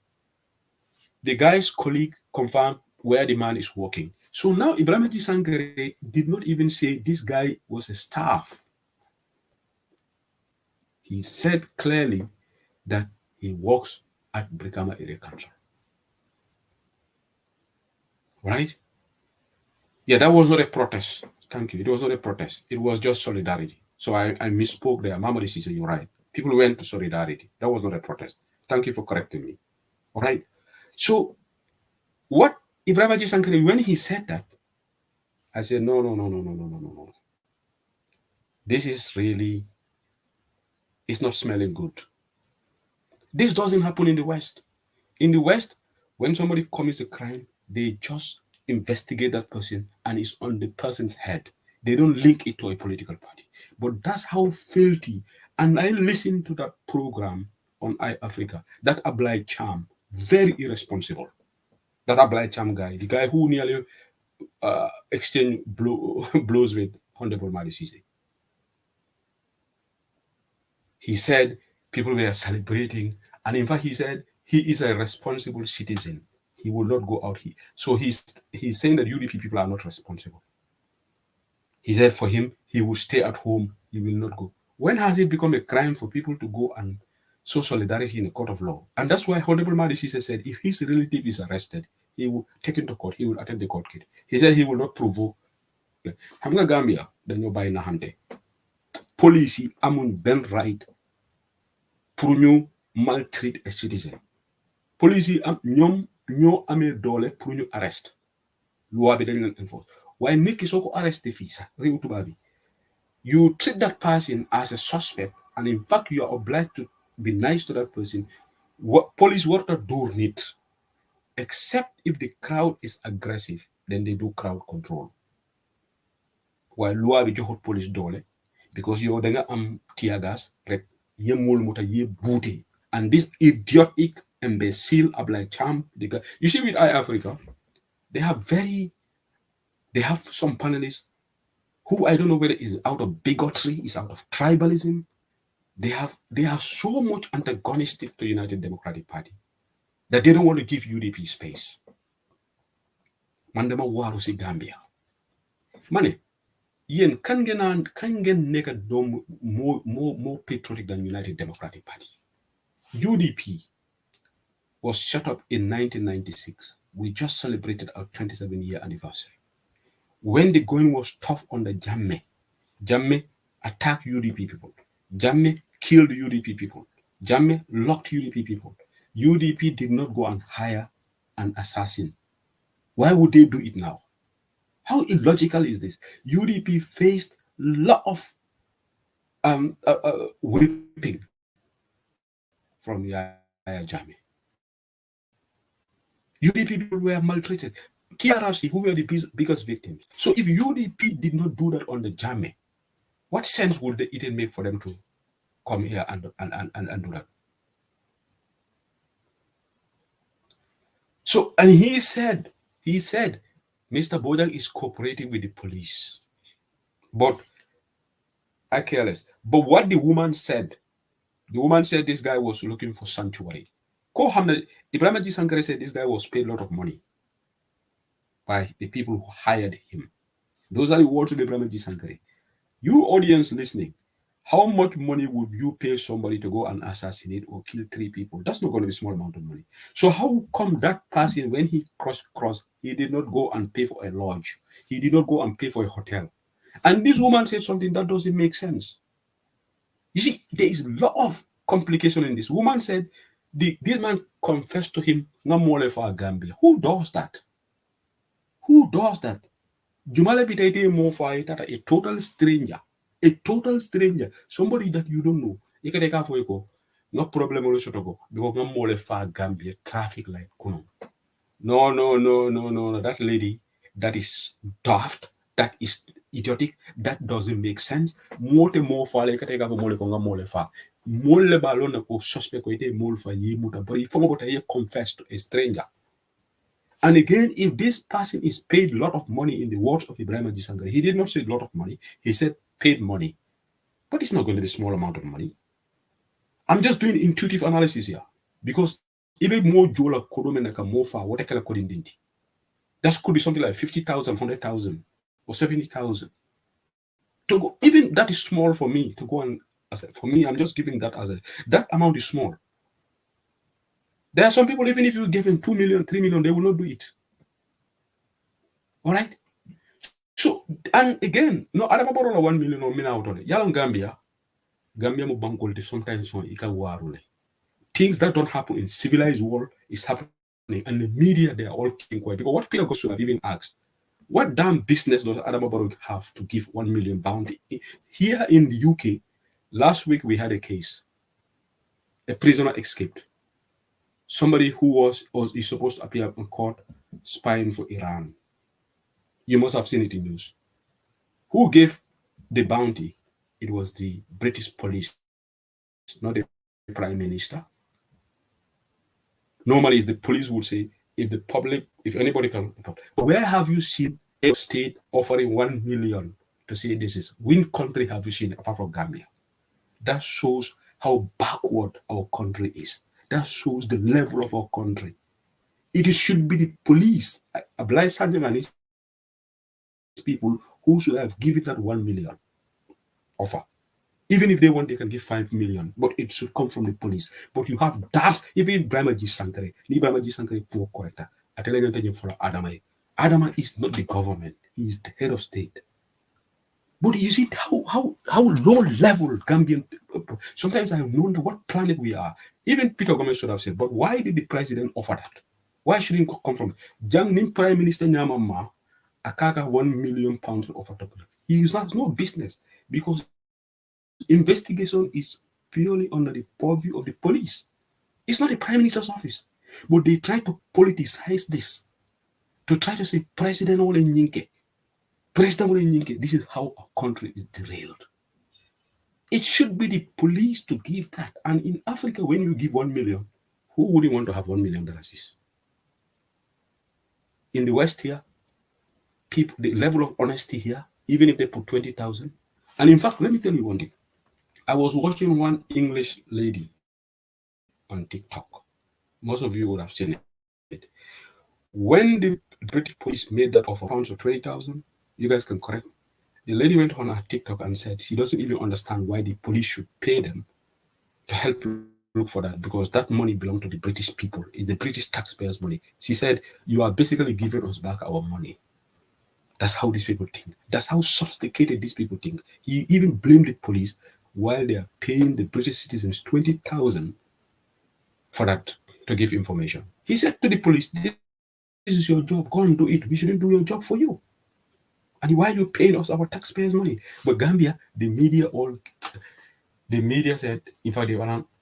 The guy's colleague confirmed where the man is working. So now Ibrahim Jisankare did not even say this guy was a staff. He said clearly that he works at Brikama Area Council. right? Yeah, that was not a protest. Thank you. It was not a protest. It was just solidarity. So I misspoke there. Mamadi Sise, you're right. People went to solidarity. That was not a protest. Thank you for correcting me. All right. So what Ibrahim Sankari, when he said that, I said, no, no, no, no, no, no, no, no, no. This is really, it's not smelling good. This doesn't happen in the West. In the West, when somebody commits a crime, they just investigate that person and it's on the person's head. They don't link it to a political party. But that's how filthy. And I listened to that program on iAfrica, that Ablai Cham, very irresponsible. That Ablai Cham guy, the guy who nearly exchanged blows with Honorable Madi Sise. He said people were celebrating, and in fact, he said he is a responsible citizen. He will not go out here. So he's saying that UDP people are not responsible. He said for him, he will stay at home. He will not go. When has it become a crime for people to go and show solidarity in a court of law? And that's why Honorable Madi Sise said if his relative is arrested, he will take him to court. He will attend the court case. He said he will not provoke. Hamga Gambia, dañoo bàyyi naxante. Police yi amuñ benn right pour ñu maltreat a citizen. Police yi am ñoom ñoo amee doole pour ñu arrest. Loi bi dañ leen enforce. Waaye nit ki soo ko arresté fii sax réew tubaab bi, you treat that person as a suspect, and in fact you are obliged to be nice to that person. Police warta dóor nit, except if the crowd is aggressive, then they do crowd control. Waaye loi bi joxut police doole, because yow da nga am tear gas rek yemul muta ye booty, and this idiotic imbecile Ablai Cham, the guy. You see with iAfrica, they have some panelists who I don't know whether it's out of bigotry, it's out of tribalism. They are so much antagonistic to United Democratic Party that they don't want to give UDP space. Mandema waru si Gambia. Mane, yen kan ngeen nekk doom more patriotic than United Democratic Party. UDP was set up in 1996. We just celebrated our 27-year anniversary. When the going was tough under Jammeh attacked UDP people. Jammeh killed UDP people. Jammeh locked UDP people. UDP did not go and hire an assassin. Why would they do it now? How illogical is this? UDP faced a lot of whipping from Yahya Jammeh. UDP people were maltreated. TRRC, who were the biggest victims. So if UDP did not do that on the Jammeh, what sense would it even make for them to come here and do that? So, and he said, Mr. Bojang is cooperating with the police. But I care less. But what the woman said this guy was looking for sanctuary. Ibrahim Sankare said this guy was paid a lot of money by the people who hired him. Those are the words of Ibrahim Sankare. You audience listening, how much money would you pay somebody to go and assassinate or kill 3 people? That's not going to be a small amount of money. So how come that person, when he crossed, he did not go and pay for a lodge? He did not go and pay for a hotel. And this woman said something that doesn't make sense. You see, there is a lot of complication in this. Woman said, this man confessed to him, Ngamole for Gambia. Who does that? Who does that? Jumale Bitaite more for a total stranger. A total stranger. Somebody that you don't know. You can take off for you. No problem with Shotogo. Because Ngamole for Gambia traffic light. No. That lady, that is daft. That is idiotic. That doesn't make sense. More for like take off mole for. Mole balona ko suspect ko ite mole for ye muta. But if you confess to a stranger. And again, if this person is paid a lot of money, in the words of Ibrahim Sangare, he did not say a lot of money. He said paid money. But it's not going to be a small amount of money. I'm just doing intuitive analysis here. Because even more jola kodomenaka more far, what I call kodindinti. That could be something like 50,000, 100,000, or 70,000. To go, even that is small for me to go and, for me, I'm just giving that as that amount is small. There are some people, even if you give them 2 million, 3 million, they will not do it. All right. So and again, no, Adama Barola 1 million or mina out on it. Yalan Gambia mo bangol sometimes from ika warule. Things that don't happen in civilized world is happening, and the media they are all keeping quiet. Because what Peter Gosu have even asked, what damn business does Adama Barrow have to give 1 million bounty? Here in the UK, last week we had a case. A prisoner escaped. Somebody who is supposed to appear in court spying for Iran. You must have seen it in news. Who gave the bounty? It was the British police, not the Prime Minister. Normally, the police would say, if anybody can, where have you seen a state offering 1 million to say this is? Which country have you seen apart from Gambia? That shows how backward our country is. That shows the level of our country. It should be the police, Ablai Sanjay and his people, who should have given that 1 million offer. Even if they want, they can give 5 million, but it should come from the police. But you have that, even Brahmaji Sankare, ni Brahmaji Sankare poor corrector. I tell you, follow Adama. Adama is not the government, he is the head of state. But you see how low level Gambian. Sometimes I have known what planet we are. Even Peter Gomez should have said, but why did the president offer that? Why shouldn't it come from Jang Nim Prime Minister Nyamama Akaka £1 million offer? He has no business, because investigation is purely under the purview of the police. It's not the Prime Minister's office. But they try to politicize this, to try to say President Ole Nyinke. President Ole Nyinke, this is how our country is derailed. It should be the police to give that. And in Africa, when you give 1 million, who wouldn't want to have $1 million? In the West here, people, the level of honesty here, even if they put 20,000. And in fact, let me tell you one thing. I was watching one English lady on TikTok. Most of you would have seen it. When the British police made that offer, pounds or 20,000, you guys can correct me. The lady went on her TikTok and said she doesn't even understand why the police should pay them to help look for that, because that money belongs to the British people. It's the British taxpayers' money. She said, you are basically giving us back our money. That's how these people think. That's how sophisticated these people think. He even blamed the police while they are paying the British citizens 20,000 for that, to give information. He said to the police, this is your job, go and do it. We shouldn't do your job for you. And why are you paying us our taxpayers' money? But Gambia, the media said, in fact,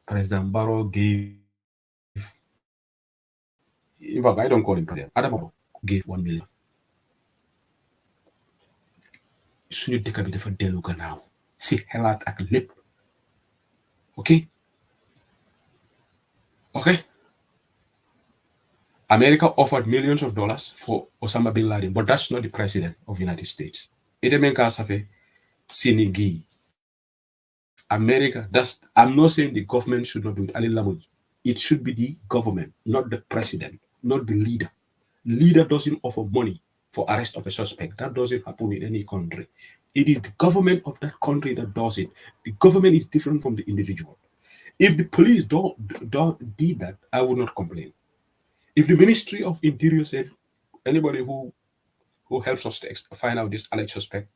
President Barrow gave, in fact, I don't call him president, Adam gave 1 million. Suñu dëkk bi dafa dellu gannaaw si xelaat ak lépp. Okay. America offered millions of dollars for Osama bin Laden, but that's not the president of the United States. Itemenka Safe, Sinigi. America, I'm not saying the government should not do it. It should be the government, not the president, not the leader. Leader doesn't offer money for arrest of a suspect. That doesn't happen in any country. It is the government of that country that does it. The government is different from the individual. If the police did that, I would not complain. If the Ministry of Interior said, anybody who helps us to find out this alleged suspect,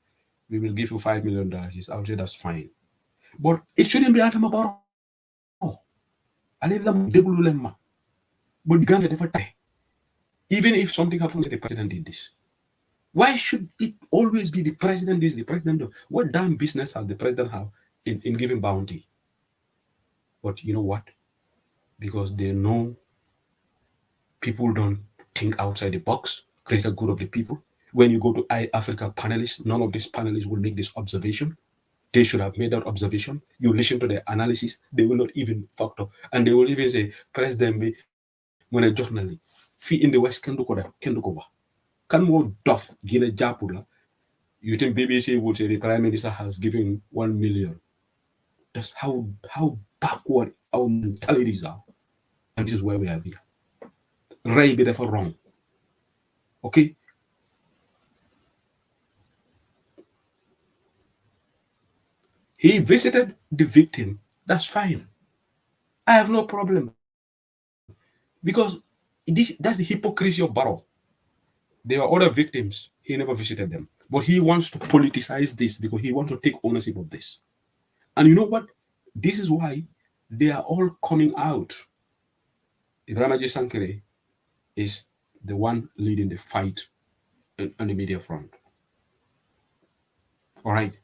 we will give you $5 million, I would say that's fine. But it shouldn't be Adama Barrow. But Ghana never die. Even if something happens, the president did this. Why should it always be the president this, the president do? What damn business has the president have in giving bounty? But you know what? Because they know people don't think outside the box, greater good of the people. When you go to Africa panelists, none of these panelists will make this observation. They should have made that observation. You listen to their analysis, they will not even factor. And they will even say, President, when a journalist, fee in the West, can do go. Can more doff, Guinea Japula. You think BBC would say the Prime Minister has given 1 million? That's how backward our mentalities are. And this is where we are here. Ray be therefore wrong. Okay? He visited the victim. That's fine. I have no problem. Because that's the hypocrisy of Barrow. There were other victims. He never visited them. But he wants to politicize this because he wants to take ownership of this. And you know what? This is why they are all coming out. Ibrahim Sankere is the one leading the fight on the media front. All right.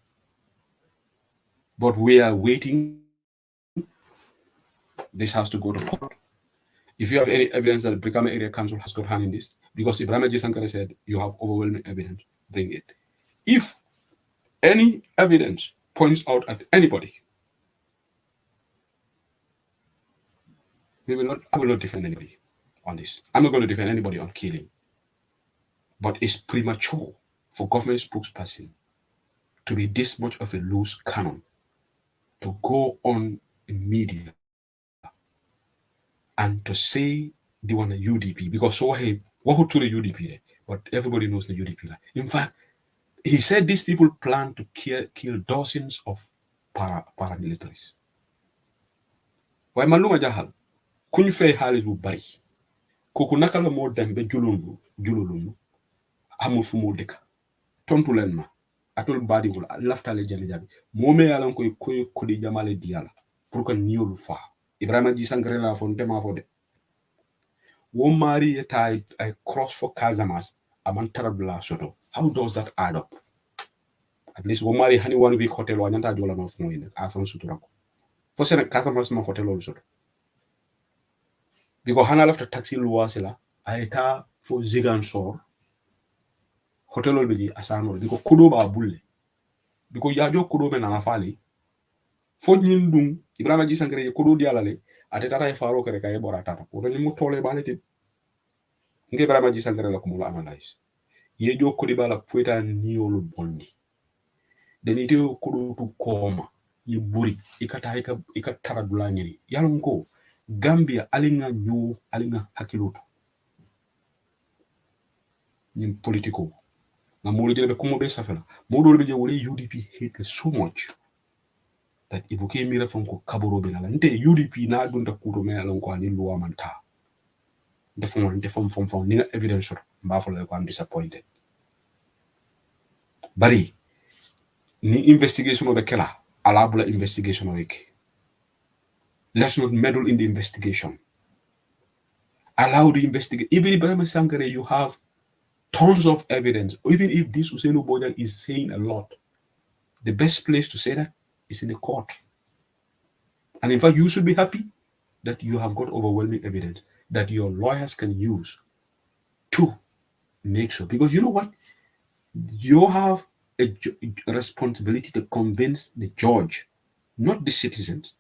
But we are waiting. This has to go to court. If you have any evidence that the Brikama Area Council has got hand in this, because Ibrahim Sankere said you have overwhelming evidence, bring it. If any evidence points out at anybody, I will not defend anybody on this. I'm not going to defend anybody on killing. But it's premature for government spokesperson to be this much of a loose cannon, to go on in media and to say they want a UDP, because so hey, what to the UDP, but everybody knows the UDP. In fact, he said these people plan to kill dozens of paramilitaries. Why Maluma Jahal? Kuñ fay xaalis bu bari kooku naka la moo dem ba jululundu amul fu mu dëkk tontu leen ma atul baadiwul laftale jani jabi moome yalan koy kodi jamale diyala pour que niolu fa Ibrahima G Sankare la fon tema fo de wo mari eta ay cross for Casamance aman tarabla soto. How does that add up? At least wo mari hani 1 week hotel wa nyanta jola no fu moy a fon sutura ko fo sene Casamance ma hotel lo soto because hana lafta taxi luwasila ayta fo Ziguinchor hotel ol beji asano because kudo ba bulle because yajo kudo men na fali fo nyindum Ibrahima G Sankare kudo dialale ateta e faro kere kay borata ko ni mu tole balete nge Ibrahima G Sankare la ko mu analyze yejo ko di bala fueta niolu bondi deni te kudo tu koma ye buri ikatara dulanyiri yalon ko Gambia alinga nyu alinga hakilutu nim politiko na molo jele be kumo be safela modo be je wole UDP hate so much that ibuke mira fonko kaboro be nala nte UDP na dunda kuto me alon ko ani luwa manta defon fom ni evidence mba fo le ko am disappointed bari ni investigation be kala ala bula investigation weke. Let's not meddle in the investigation. Allow the investigation. Even Ibrahim Sankare, you have tons of evidence. Even if this Usainu Bojan is saying a lot, the best place to say that is in the court. And in fact, you should be happy that you have got overwhelming evidence that your lawyers can use to make sure. Because you know what? You have a responsibility to convince the judge, not the citizens.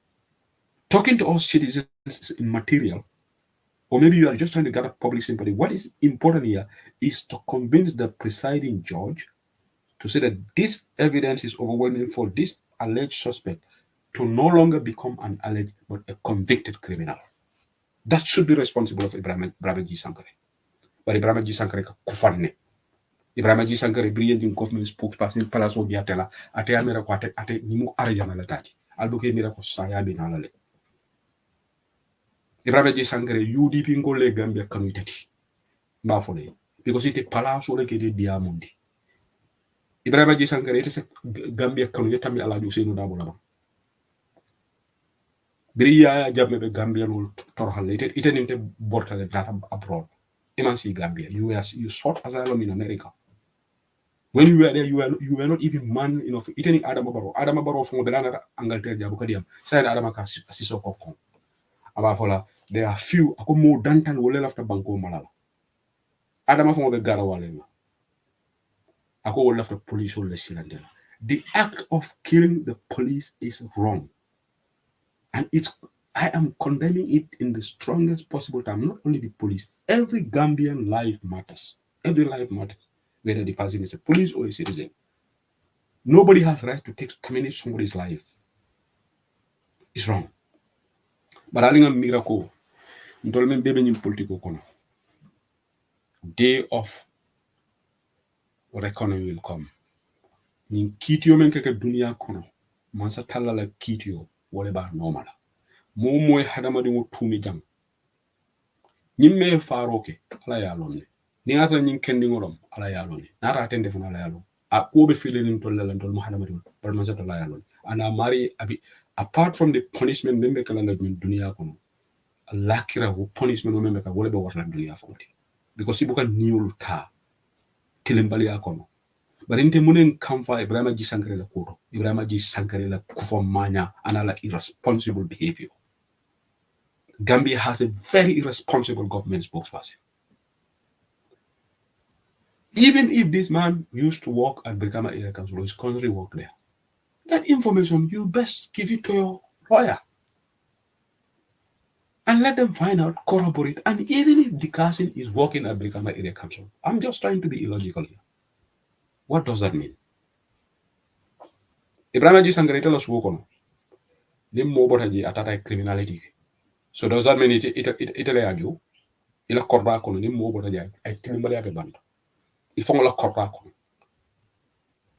Talking to us citizens is immaterial, or maybe you are just trying to gather public sympathy. What is important here is to convince the presiding judge to say that this evidence is overwhelming for this alleged suspect to no longer become an alleged but a convicted criminal. That should be responsible of Ibrahim G Sankare. But Ibrahim G Sankare kufanne. Ibrahim G Sankare brilliant government spokesperson palaso diatela ate amera ko ate nimu arjana la tati. Albuke mira ko saya binala le. Ibrahima G Sankare UDP ngole Gambia kanu itati mbafole because ite palaso le kede diamondi Ibrahima G Sankare ite se Gambia kanu yetami ala Usainu Dabo la biri ya jamme be Gambia no torhal ite ninte bortale data abroad imansi Gambia you sought asylum in America. When you were there, you were not even man enough. Ite ni Adama Barrow from Belana Angleterre jabu kadiam say Adama ka siso kokon abafola there are few ako mo dantan wole lafta banko malala Adama fo be gara wale ako wole lafta police wole silandela. The act of killing the police is wrong, and I am condemning it in the strongest possible term. Not only the police, every Gambian life matters. Every life matters, whether the person is a police or a citizen. Nobody has right to terminate somebody's life. It's wrong. But alinga miracle ntolmen bebe nyim politiko kono. Day of reckoning will come. Nin kitio men keke dunia kono mansa talala kitio wole ba normal. Mo moy hadama de mo tumi jam. Nyimme faroke ala ya lonne. ni ata nyin kendi ngolom ala yalo ni nara atende funa ala yalo a ko be feeling to la ndol muhammad mariul par ma zata ala yalo ana mari abi apart from the punishment membe kala la dunia kono lakira wo punishment membe ka wala be warla dunia foti because ibuka niul ta tilembali akono barinte munen kamfa ibrahima ji sankare la koto ibrahima ji sankare la kufo manya ana la irresponsible behavior. Gambia has a very irresponsible government spokesperson. Even if this man used to work at Brikama Area Council or his country work there, that information you best give it to your lawyer and let them find out, corroborate. And even if the person is working at Brikama Area Council, I'm just trying to be illogical here. What does that mean? Ibrahim Ji Sangarita los wokono. Lim mo botaji atata criminality. So does that mean it aju? Ila korba kono lim mo botaji ay tilimbali abe banda. Ifong la korba kono.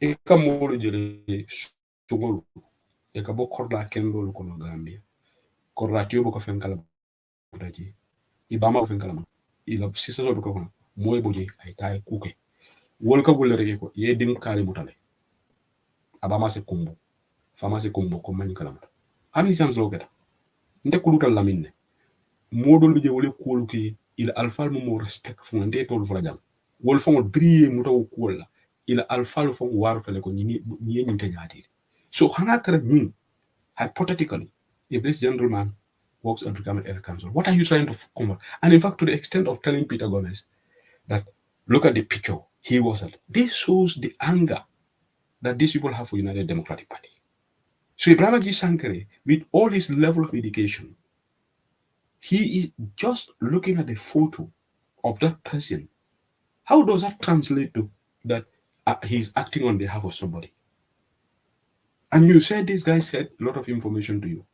Ika molo jele sungolu. Ika bo korda kendo kono Gambia. Korda tiyo bo ko fenkala botaji. Ibama ko fenkala. Ila sisa so ko kono. Moy boje ay tay kuke. Wol ka wol rege ko ye dim kali mutale. Abama se kumbu. Fama se kumbu ko mani kala mutale. How many times lo keta? Nde kulutal laminne. Modol bi je wole kuolu ki ila alfal mo respect fu nde tol fu la jam. Wol fo briye mutaw kuola. Ila alfal fo waru tale ko ni nyinte nyaati. So hanatara nyin hypothetically if this gentleman works at Brikama Area Council, what are you trying to combat? And in fact, to the extent of telling Peter Gomez that look at the picture he was at, this shows the anger that these people have for United Democratic Party. So Ibrahim G. Sankare, with all his level of education, he is just looking at the photo of that person. How does that translate to that he's acting on behalf of somebody? And you said this guy said a lot of information to you.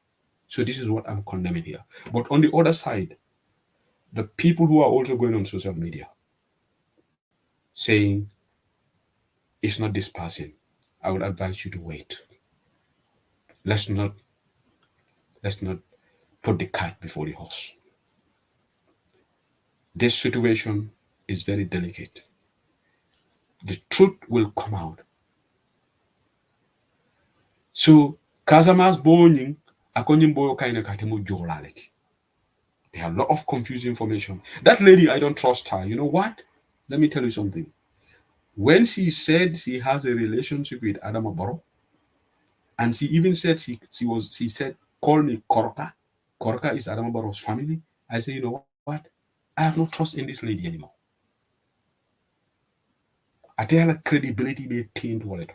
So this is what I'm condemning here. But on the other side, the people who are also going on social media saying, it's not this person, I would advise you to wait. Let's not put the cart before the horse. This situation is very delicate. The truth will come out. So, Kazamas boning, akonyin boyo kaina katemu jolalek. They have a lot of confusing information. That lady, I don't trust her. You know what? Let me tell you something. When she said she has a relationship with Adam Abaro, and she even said she said, call me Korka. Korka is Adam Abaro's family. I say, you know what? I have no trust in this lady anymore. I tell her credibility be tainted wallet.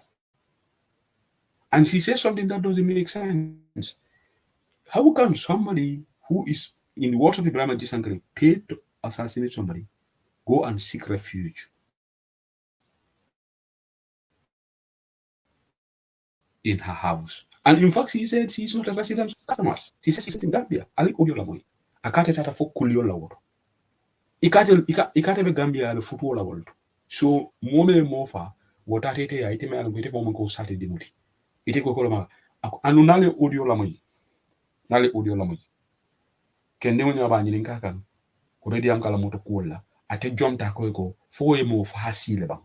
And she says something that doesn't make sense. How can somebody who is, in the words of Ibrahim Jisankari, paid to assassinate somebody, go and seek refuge in her house? And in fact, she said she's not a resident of customers. She says she's in Gambia. Ali Odiola Moy. Akate tata fo kuliola woto. Ikate be Gambia ale futuola woto. So mome mofa wota tete ya iteme ala ngete mo ko sate dimuti. Ite ko koloma anu nale Odiola Moy. Nale Odiola Moy. Kende mo nyaba nyinin kakan. Ko be diam kala moto kuola. Ate jomta ko fo e mo fa hasile bang.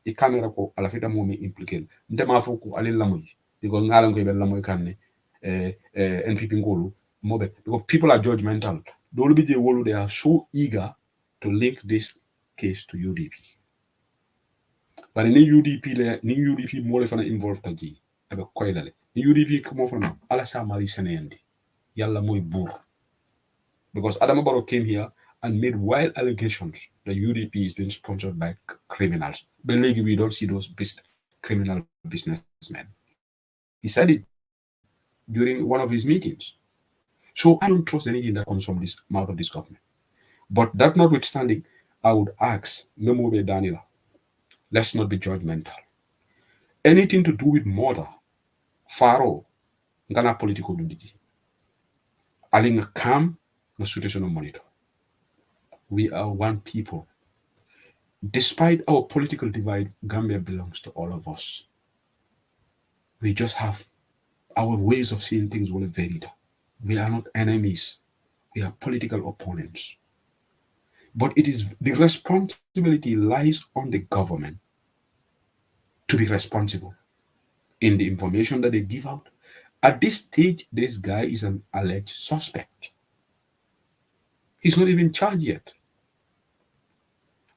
E camera ko ala fita mo me impliqué. Ndema fo ko ale lamoy. Because ngalan ko be lamoy kanne NPP ngolu mobe because people are judgmental. They are so eager to link this case to UDP. But in UDP more fana involved taji abe koylale. Ni UDP ko fana ala sa mari senendi. Yalla moy bour. Because Adam Barrow came here and made wild allegations that UDP is being sponsored by criminals. But lately we don't see those criminal businessmen. He said it during one of his meetings. So I don't trust anything that comes from this mouth of this government. But that notwithstanding, I would ask Memobe Daniela, let's not be judgmental. Anything to do with murder, Faro, Ghana political duty. Aling a calm, no situation of monitor. We are one people. Despite our political divide, Gambia belongs to all of us. We just have our ways of seeing things will vary. We are not enemies. We are political opponents. But it is the responsibility lies on the government to be responsible in the information that they give out. At this stage, this guy is an alleged suspect. He's not even charged yet.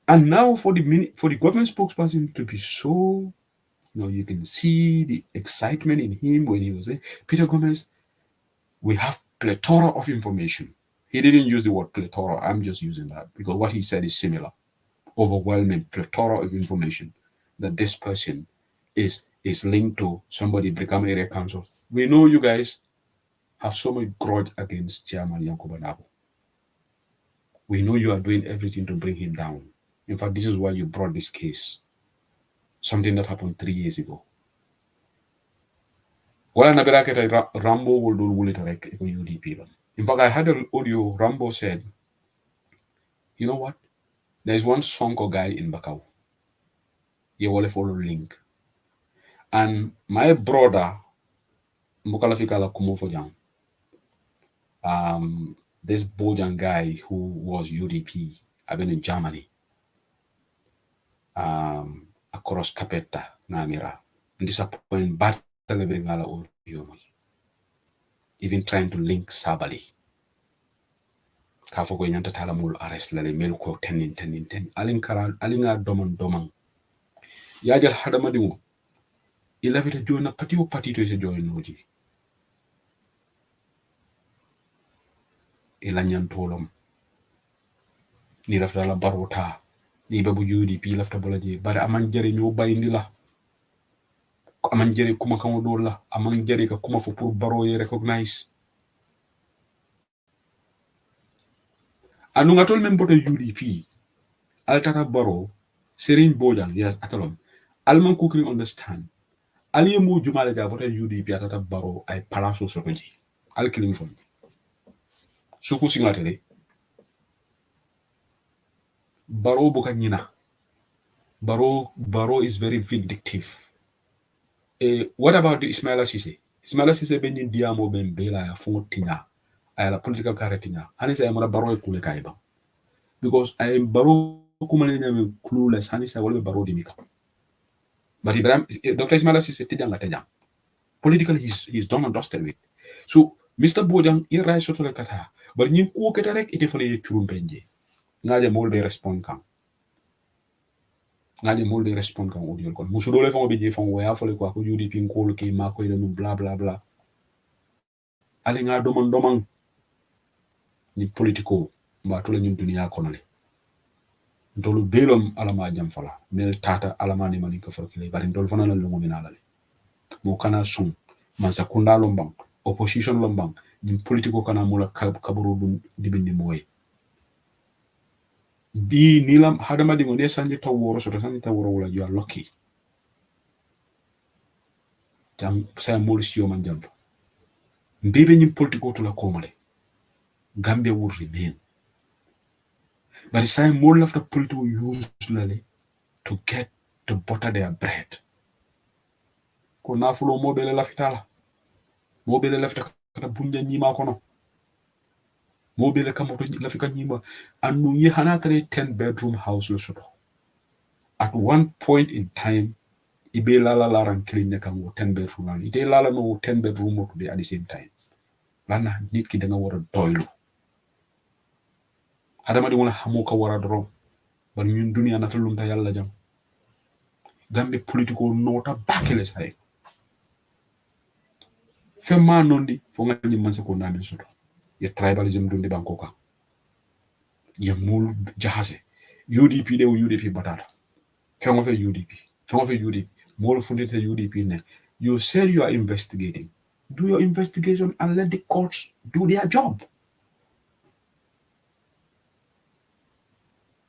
And now for the government spokesperson to be so, you can see the excitement in him when he was saying, Peter Gomez, we have plethora of information. He didn't use the word plethora. I'm just using that because what he said is similar. Overwhelming plethora of information that this person is linked to somebody become area council. We know you guys have so much grudge against Chairman Yankuba Nabo. We know you are doing everything to bring him down. In fact, this is why you brought this case. Something that happened 3 years ago. Wala nabira keta Rambo will do wulitarek eko UDP. In fact, I had an audio. Rambo said, you know what? There is one Sonko guy in Bakau. You will follow link. And my brother, Mbukala Fikala Kumofojang, this Bojang guy who was UDP, I've been in Germany, across Capetta, Namira, and disappoint battle even trying to link Sabali. Kafoko nyanta talamul arrest lale melu ko 10 alinga domang yajal hadama dimo ilavita jona patio patito ise join noji ila nyantolom ni lafta la barota ni babu UDP lafta bolaje bare aman jere nyo bayndi la aman jere kuma kamo do la aman jere ka kuma fo pour baro ye recognize anu ngatol men boto UDP altata baro Serine Bojang yes atalom alman kukri understand ali mu jumale ga boto UDP atata baro ay palaso sotoji al kilim fon suku singatele baro buka nyina baro is very vindictive. What about the Ismaila Sise? Ismaila Sise benin diamo ben bela ya fongo tinya ay la political career tinya hani sa amara baro e kule kaiba because I am baro kumane nyame clueless hani sa wala baro dimika but Ibrahim Dr. Ismaila Sise tijanga politically he's done and dusted with. So Mr. Bojang ira soto le kata but nyin ko keta rek ite fane churum penje ngaje molde respond kan ngaje molde respond kan audio kon musudo le fongo beje fongo ya fole ko UDP ko ke ma ko ida bla bla bla ali nga domang ni politiko mba to la ñun dunia konale ndolu belom alama jam fala mel tata alama ni mani ko fakile bari ndolu fana la lungu minala le mo kana sun man sakunda lombang opposition lombang ni politiko kana mula kaburu dum dibindi moy bi nilam hadama di ngone sanje taworo so sanje taworo wala you are lucky jam sa molisio man jam mbebe ni politiko to la komale Gambia will remain. But it's time more left the political usually to get to butter their bread. Kona fulo mobile la fitala. Mobile left kata bunja nyima kono. Mobile kamoto la fika nyima. Anu ye hanatare 10-bedroom house lo soto. At one point in time, ibe lala laran killing kango 10-bedroom lan. Ite lala no 10-bedroom mo today at the same time. Lana nit ki danga wara doylu. Hadama di wala hamuka wara drom bar ñun dunia natalunta yalla jam gambe politiko nota bakele say femma nondi fo ngani man se ko namen soto ye tribalism dundi bankoka ye mul jahase UDP de UDP batata fengo fe UDP mol fundite UDP ne you said you are investigating do your investigation and let the courts do their job.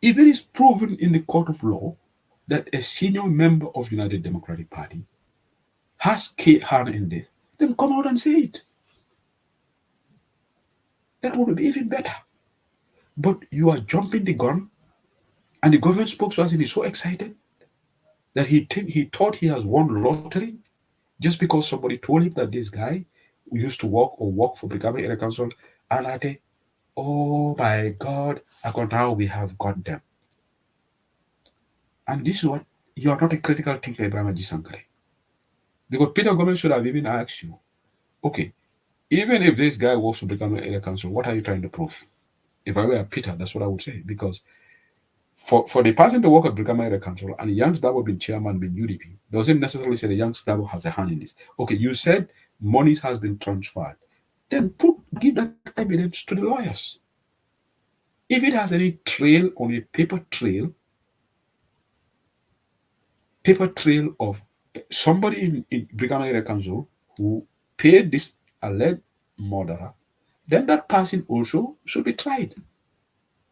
If it is proven in the court of law that a senior member of United Democratic Party has key hand in this, then come out and say it. That would be even better. But you are jumping the gun, and the government spokesperson is so excited that he thought he has won lottery just because somebody told him that this guy who used to work for becoming a council, Alate, Oh my God, now we have got them. And this is what you are not a critical thinker, Ibrahim Sankare. Because Peter Gomez should have even asked you, okay, even if this guy wants to become an area council, what are you trying to prove? If I were Peter, that's what I would say. Because for the person to work at become area council and Young Dabo being chairman being UDP, doesn't necessarily say the Young Dabo has a hand in this. Okay, you said monies has been transferred. Then give that evidence to the lawyers. If it has any trail on a paper trail of somebody in Brigadier Area Council who paid this alleged murderer, then that person also should be tried.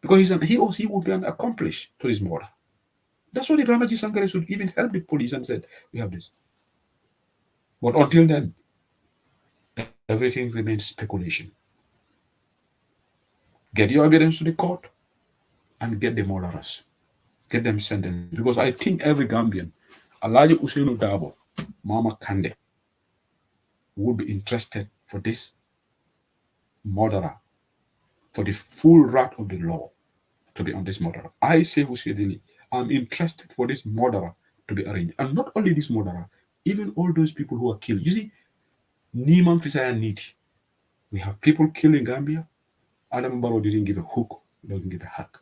Because he or she would be an accomplice to this murder. That's why the Brahmaji Sankare should even help the police and said, we have this. But until then, everything remains speculation. Get your evidence to the court and get the murderers. Get them sentenced. Because I think every Gambian, Alaji Usainu Dabo, Mama Kande, would be interested for this murderer, for the full wrath of the law to be on this murderer. I say Hushedili, I'm interested for this murderer to be arraigned. And not only this murderer, even all those people who are killed. You see, Niman Fisaya Niti. We have people killed in Gambia. Adam Barrow didn't give a hook, doesn't give a hack.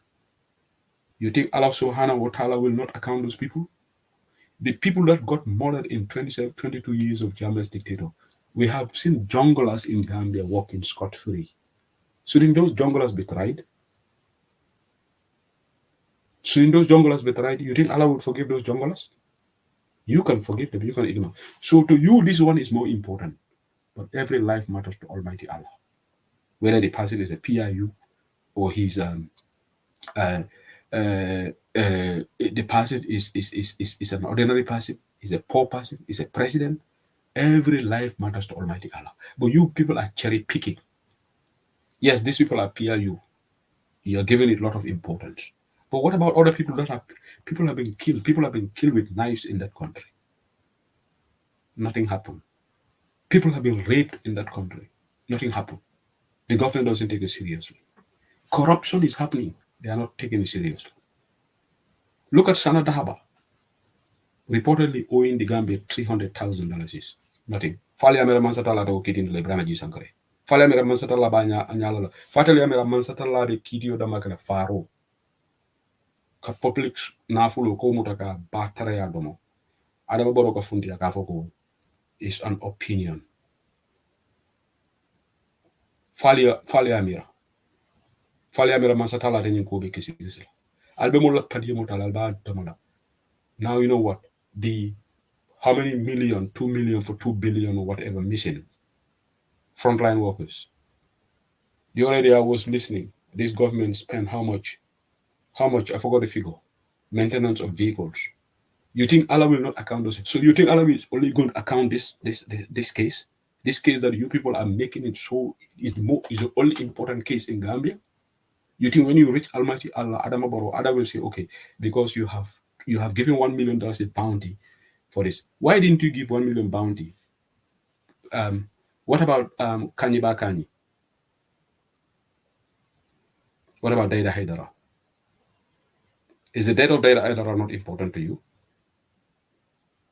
You think Allah Subhanahu wa Ta'ala will not account those people? The people that got murdered in 22 years of Jammeh's dictator. We have seen junglers in Gambia walking scot-free. Shouldn't those junglers be tried? Shouldn't those junglers be tried? You think Allah would forgive those junglers? You can forgive them, you can ignore. So to you, this one is more important. But every life matters to Almighty Allah. Whether the person is a PIU or he's the person is an ordinary person, is a poor person, is a president. Every life matters to Almighty Allah. But you people are cherry picking. Yes, these people are PIU. You are giving it a lot of importance. But what about other people that have been killed? People have been killed with knives in that country. Nothing happened. People have been raped in that country. Nothing happened. The government doesn't take it seriously. Corruption is happening. They are not taking it seriously. Look at Sana Dahaba, reportedly owing the Gambia $300,000. Nothing. Fali amera mansatala do kitin le brana ji sankare. Fali amera mansatala ba nyala. Fatali amera mansatala be kidio da makana faro. Ka public nafulo ko mutaka batara ya domo. Adama boro ka fundi ka foko is an opinion. Fali amera mansatala de ko be kisi kisi. Albe mo lakpat yemo talal ba tamala. Now you know what? How many million, 2 million for 2 billion or whatever missing frontline workers. The other day I was listening. This government spent how much? I forgot the figure. Maintenance of vehicles. You think Allah will not account those? So you think Allah is only going to account this case? This case that you people are making it so is the only important case in Gambia? You think when you reach Almighty Allah, Adama Baro, Allah will say, okay, because you have given $1 million a bounty for this. Why didn't you give $1 million bounty? What about Kanyi Bakani? What about Daida Haidara? Is the death of Daida Haidara not important to you?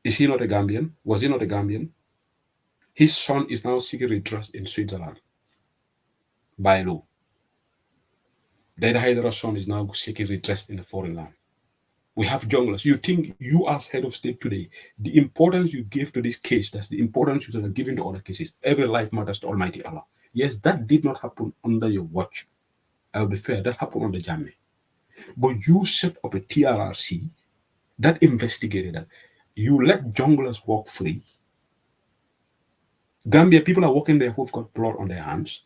Is he not a Gambian? Was he not a Gambian? His son is now seeking redress in Switzerland by law. Daida Haidara's son is now seeking redress in a foreign land. We have junglers. You think you as head of state today, the importance you give to this case, that's the importance you should have given to other cases. Every life matters to Almighty Allah. Yes, that did not happen under your watch. I will be fair, that happened under Jammeh. But you set up a TRRC that investigated that. You let junglers walk free. Gambia, people are walking there who've got blood on their hands.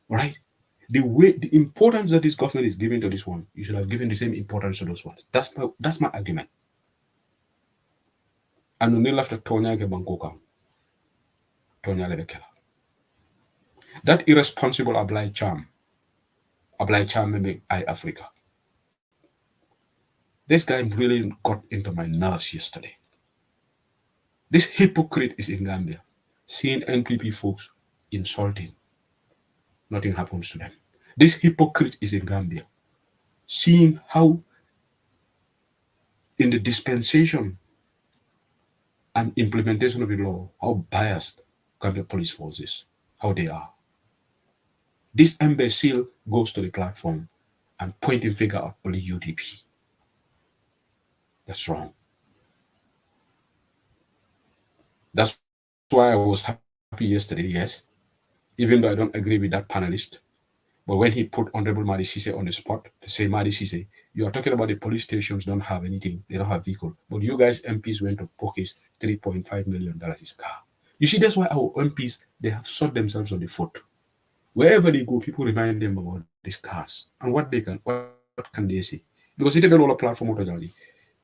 Right? The importance that this government is giving to this one, you should have given the same importance to those ones. That's my argument. And we need to Tonya Gebankoka. Tonya Lebekela. That irresponsible Ablai Cham maybe Africa. This guy really got into my nerves yesterday. This hypocrite is in Gambia, seeing NPP folks insulting. Nothing happens to them. This hypocrite is in Gambia, seeing how in the dispensation and implementation of the law, how biased Gambia police force is, how they are. This imbecile goes to the platform and pointing finger at only UDP. That's wrong. That's why I was happy yesterday, yes, even though I don't agree with that panelist. But when he put Honorable Madi Sise on the spot to say, Madi Sise, you are talking about the police stations don't have anything, they don't have vehicle. But you guys MPs went to pocket $3.5 million his car. You see, that's why our MPs, they have shot themselves on the foot. Wherever they go, people remind them about these cars and what can they say? Because it depends on a platform motor jali.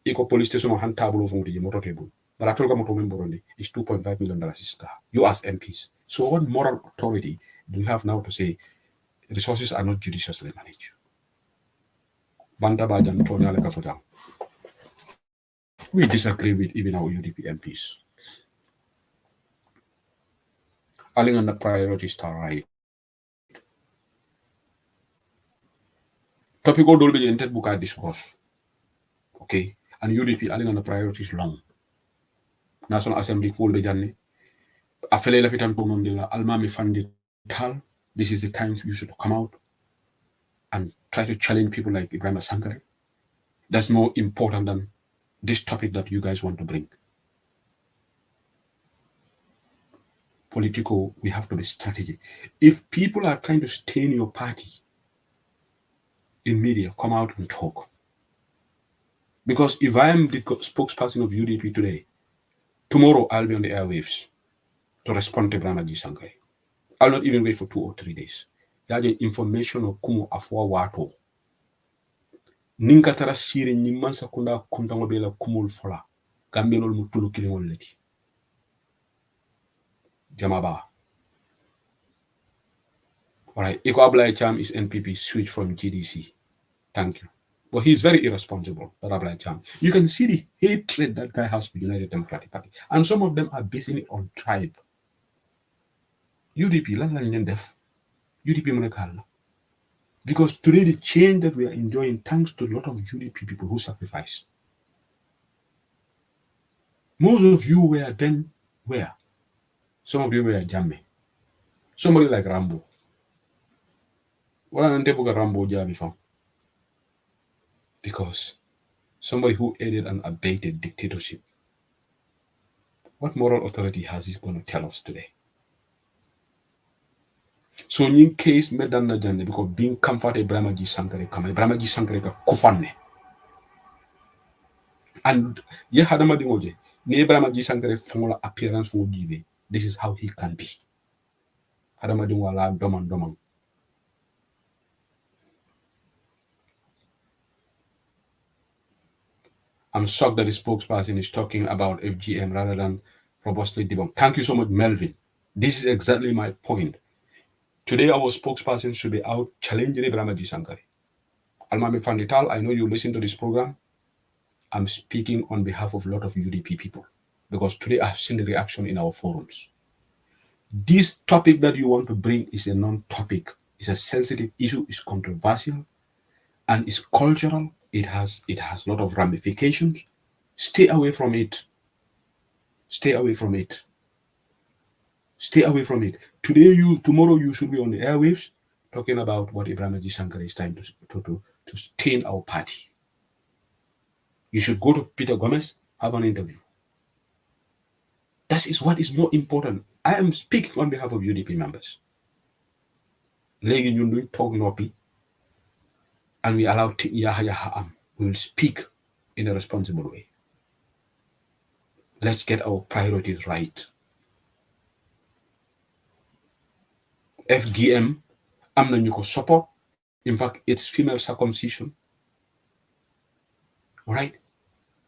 Eco police station or hand table of motor table. But I told them motor member only is $2.5 million his car. You as MPs. So what moral authority do you have now to say resources are not judiciously managed? Banda Bajan Tonya Lekafodang. We disagree with even our UDP MPs. Aling on the priorities are right. Topic all will be entered book I discuss. Okay. And UDP aling on the priorities long. National Assembly full be janne. Afele la fitan tonondila almami fandi tal. This is the time you should come out and try to challenge people like Ibrahim Sankare. That's more important than this topic that you guys want to bring. Political, we have to be strategic. If people are trying to stain your party in media, come out and talk. Because if I am the spokesperson of UDP today, tomorrow I'll be on the airwaves to respond to Ibrahim Sankare. I'll not even wait for 2 or 3 days. Yaje information o kumo afwa wato. Ninka tara sire nyimman sakunda kuntango bela kumul fola. Gambelol mutulu kilingol leti. Jamaba. Alright, Iko Ablai Cham is NPP switch from GDC. Thank you. But he's very irresponsible, that Ablai Cham. You can see the hatred that guy has for United Democratic Party. And some of them are basing it on tribe. UDP, lan lañ def. UDP Munekala. Because today the change that we are enjoying thanks to a lot of UDP people who sacrificed. Most of you were then where? Some of you were Jamme. Somebody like Rambo. What an Rambo Jabi from? Because somebody who aided and abated dictatorship. What moral authority has he going to tell us today? So in case Medanna Jande, because being comforted Ibrahim Sankare kama Ibrahim Sankare ka kufane. And ye hadama dingoje, ni Ibrahim Sankare fongola appearance wo give. This is how he can be. Hadama dingwala domang. I'm shocked that the spokesperson is talking about FGM rather than robustly debunked. Thank you so much, Melvin. This is exactly my point. Today, our spokesperson should be out challenging Ibrahim Sankare. Almami Fandital, I know you listen to this program. I'm speaking on behalf of a lot of UDP people because today I've seen the reaction in our forums. This topic that you want to bring is a non-topic. It's a sensitive issue. It's controversial, and it's cultural. It has a lot of ramifications. Stay away from it. Stay away from it. Stay away from it. Tomorrow you should be on the airwaves talking about what Ibrahim Sankare is trying to stain our party. You should go to Peter Gomez, have an interview. That is what is more important. I am speaking on behalf of UDP members. Legi ñun talk nopi, and we allow Yaha we will speak in a responsible way. Let's get our priorities right. FGM, amna ñuko support. In fact, it's female circumcision. All right?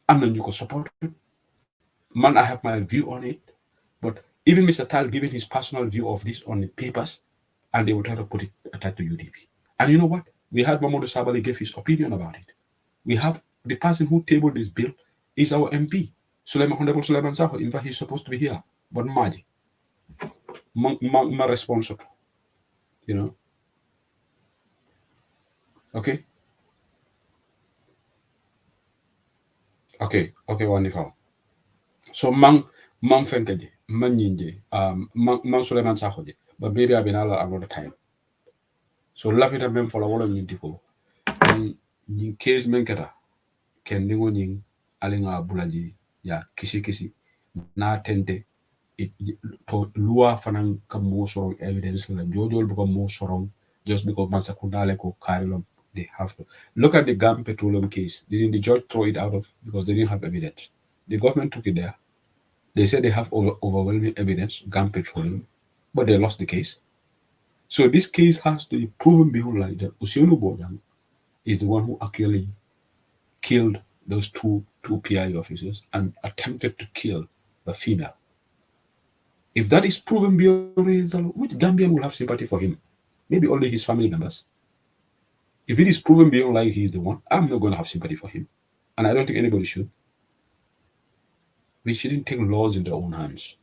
Amna ñuko support. Man, I have my view on it. But even Mr. Tal giving his personal view of this on the papers, and they will try to put it attached to UDP. And you know what? We had Mamadou Sabali give his opinion about it. We have the person who tabled this bill is our MP, Honorable Suleiman Zaho. In fact, he's supposed to be here. But Maji, my responsible, you know. Okay? Okay, wonderful. So mang fenkeje, man nyinje, man Suleiman Sahoje, but maybe I've been another time. So lafita mem for la wala nyinti ko. Nyin case menketa, ken dingo nyin alinga bulaji ya kisi na tente to lua fanan kam mo sorong evidence la jojol bu mo sorong just because man sakundale ko karilom they have to look at the Gam petroleum case. Didn't the judge throw it out of because they didn't have evidence? The government took it there. They said they have overwhelming evidence, Gam petroleum, but they lost the case. So this case has to be proven beyond like that Usionu Bojang is the one who actually killed those two PI officers and attempted to kill the female. If that is proven beyond reason, which Gambian will have sympathy for him? Maybe only his family members. If it is proven beyond like he is the one, I'm not going to have sympathy for him. And I don't think anybody should. We shouldn't take laws in their own hands.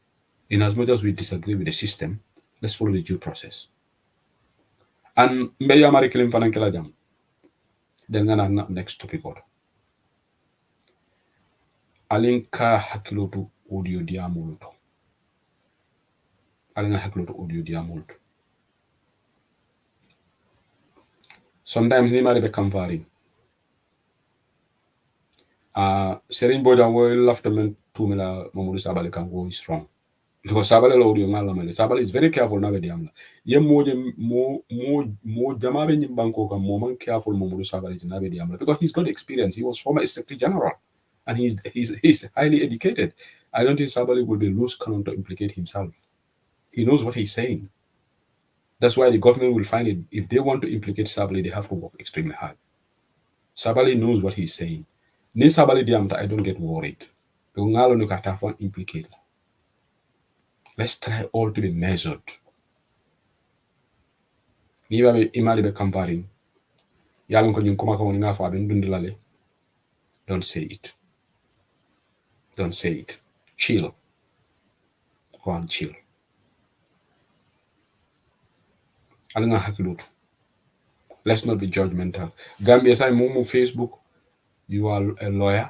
In as much as we disagree with the system, let's follow the due process. And Mbeya Mari Kilim Fanankela Jam. Then gonna next topic order. Alinka hakilotu audio diamuluto. Alinka hakilotu audio diamuluto. Sometimes ni mari be kamfari. Serigne Bojang wo laftamen tumila Mamadou Sabally kan go is wrong. Because Sabally la audio ngala male. Sabally is very careful na be diamla. Ye mo jamabe nyimbanko kan mo man careful Mamadou Sabally na be diamla because he's got experience. He was former Secretary General and he's highly educated. I don't think Sabally will be loose cannon to implicate himself. He knows what he's saying. That's why the government will find it. If they want to implicate Sabally, they have to work extremely hard. Sabally knows what he's saying. Ni Sabally diamta, I don't get worried. Implicate. Let's try all to be measured. Niba be imali be comparing. Yalon ko kuma ko nga fa ben dundilale. Don't say it. Don't say it. Chill. Go and chill. Alanga hakilutu. Let's not be judgmental. Gambia say mumu Facebook. You are a lawyer,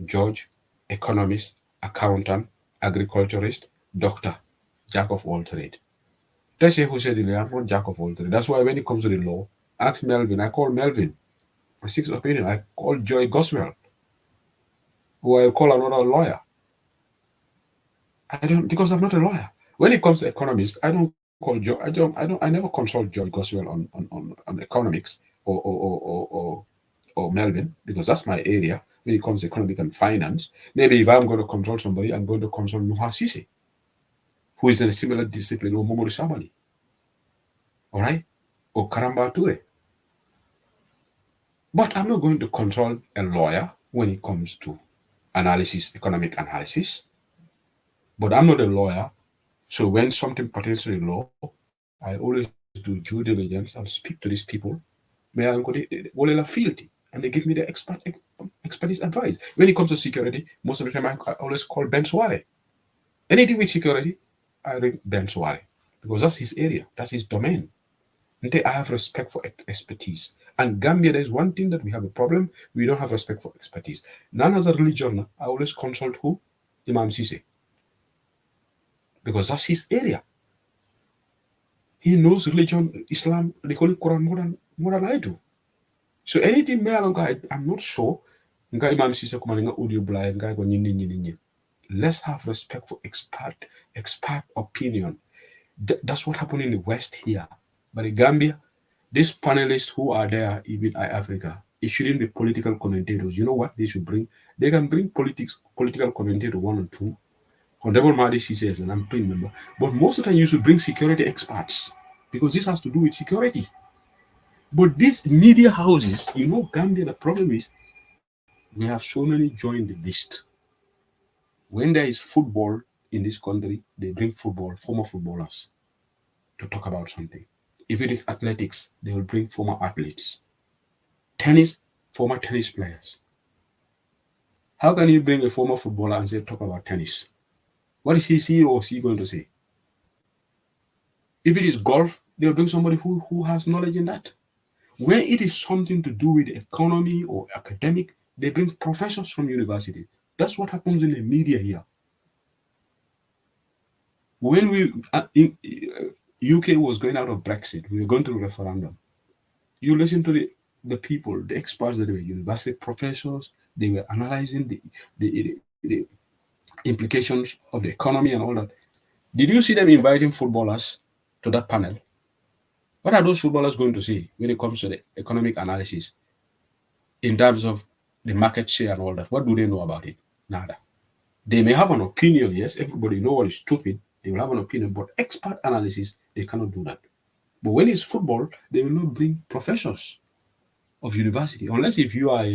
judge, economist, accountant, agriculturist, doctor, jack of all trades. That's who said I'm not jack of all trades. That's why when it comes to the law, ask Melvin. I call Melvin. For sixth opinion, I call Joy Goswell, who I call another lawyer. I don't, because I'm not a lawyer. When it comes to economists, I don't call Joy. I never consult Joy Goswell on economics or Melvin, because that's my area when it comes to economic and finance. Maybe if I'm going to consult somebody, I'm going to consult Nuha Sisi, who is in a similar discipline, or Mamadou Sabally. All right? Or Karamba Ture. But I'm not going to consult a lawyer when it comes to analysis, economic analysis. But I'm not a lawyer. So when something pertains to the law, I always do due diligence. I'll speak to these people. May I go to field, and they give me the expertise advice. When it comes to security, most of the time I always call Ben Suare. Anything with security, I ring Ben Suare because that's his area, that's his domain. And I have respect for expertise. And Gambia, there's one thing that we have a problem: we don't have respect for expertise. None other religion, I always consult who? Imam Sise, because that's his area. He knows religion, Islam, the Holy Quran more than I do. So anything me I'm not sure. Let's have respect for expert opinion. That's what happened in the West here. But in Gambia, these panelists who are there, even in Africa, it shouldn't be political commentators. You know what they should bring? They can bring political commentator 1 or 2. Honorable Mahdi Sise is an MP member. But most of the time you should bring security experts, because this has to do with security. But these media houses, you know, Gambia, the problem is we have so many joined the list. When there is football in this country, they bring former footballers to talk about something. If it is athletics, they will bring former athletes. Tennis, former tennis players. How can you bring a former footballer and say talk about tennis? What is he or she going to say? If it is golf, they'll bring somebody who has knowledge in that. When it is something to do with economy or academic, they bring professors from university. That's what happens in the media here. When UK was going out of Brexit, we were going through referendum. You listen to the people, the experts that were university professors, they were analyzing the implications of the economy and all that. Did you see them inviting footballers to that panel? What are those footballers going to say when it comes to the economic analysis in terms of the market share and all that? What do they know about it? Nada. They may have an opinion, yes, everybody know what is stupid. They will have an opinion, but expert analysis, they cannot do that. But when it's football, they will not bring professors of university, unless if you are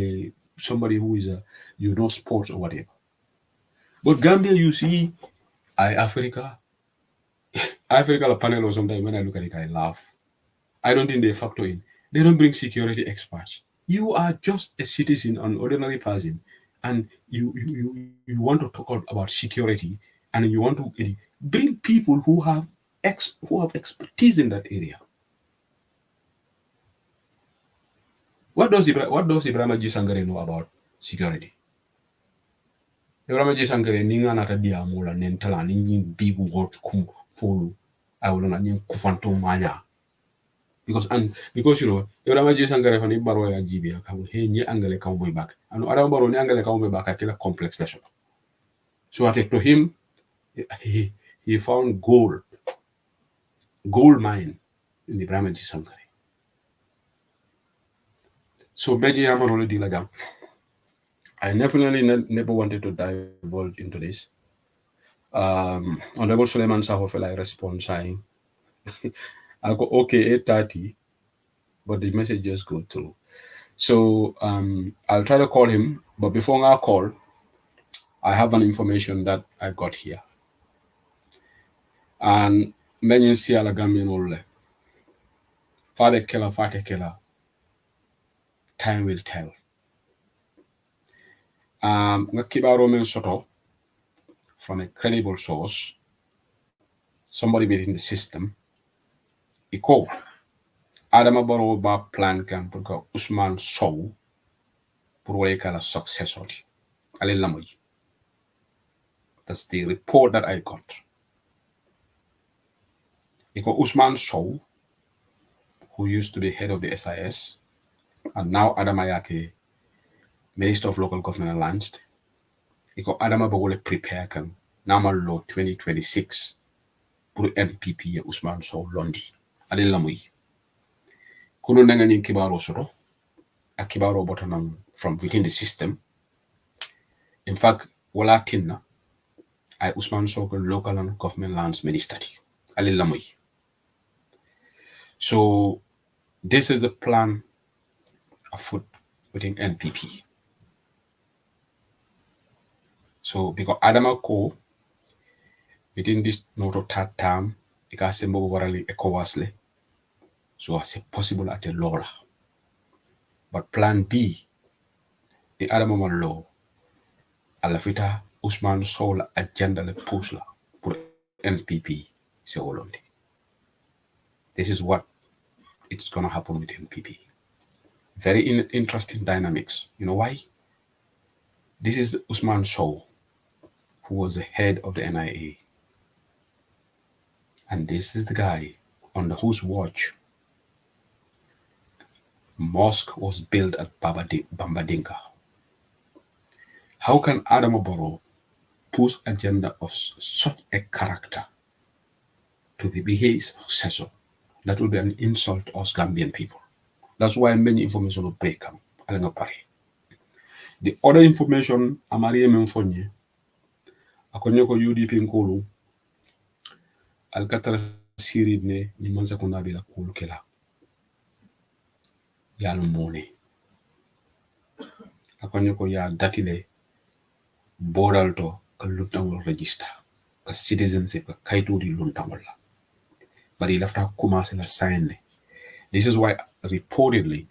somebody who is sports or whatever. But Gambia, you see, Africa panel or sometimes when I look at it, I laugh. I don't think they factor in. They don't bring security experts. You are just a citizen, an ordinary person, and you want to talk about security, and you want to bring people who have expertise in that area. What does Ibrahim Sangare know about security? Ibrahim Sangare ninga nata dia mola nentala ningi big word kum follow. I will not kufanto maya. Because Ibrahim Sangare fani baro ya jibia kamu he nye angale kamu boy back. Anu adam baro ni angale kamu boy back akila complex lesson. So to him, he found gold mine in Ibrahim Sangare. So Beji Amarole Dilagam. I definitely never wanted to divulge into this. Honorable Suleiman Sahofela responds saying, I go okay 8:30, but the message just go through. So I'll try to call him, but before I call, I have an information that I got here. And many see Alagambian Ole. Father Killer, time will tell. Nakibaro Men Soto from a credible source, somebody within the system, Iko Adama Barrow ba plan kan pour que Ousmane Sow pour wale kala successor. Ale lamoy. That's the report that I got. Iko Ousmane Sow, who used to be head of the SIS, and now Adama Yake, Minister of Local Government and Lands, Iko Adama Bagole prepare kan Namal Law 2026 pour NPP ya Ousmane Sow Londi. Ale lamoy. Kuno nanga ni kibaro soto, a kibaro botanam from within the system. In fact, wala tinna, I Ousmane Sow local and government lands minister. Ale lamoy. So this is the plan afoot within NPP. So because Adama Ko within this noto third term, ika sembo warali ECOWAS. So it's possible at the law. But plan B, the Adama law, alafita Ousmane Sow agenda le push la pour NPP se Hollande. This is what it's gonna happen with NPP. Very interesting dynamics. You know why? This is Ousmane Sow, who was the head of the NIA. And this is the guy under whose watch mosque was built at Bambadinka. How can Adama Barrow push agenda of such a character to be his successor? That will be an insult to us Gambian people. That's why many information will break up. The other information, Amarie Memfonye, akonyoko UDP nkulu, alkatara sirid ne nyimanza kunabila kulu kela. Yal mone. Akonyoko ya datile boral to ka luntangol register. Ka citizenship ka kaitu di luntangol la. But he left her kumase la sign. This is why reportedly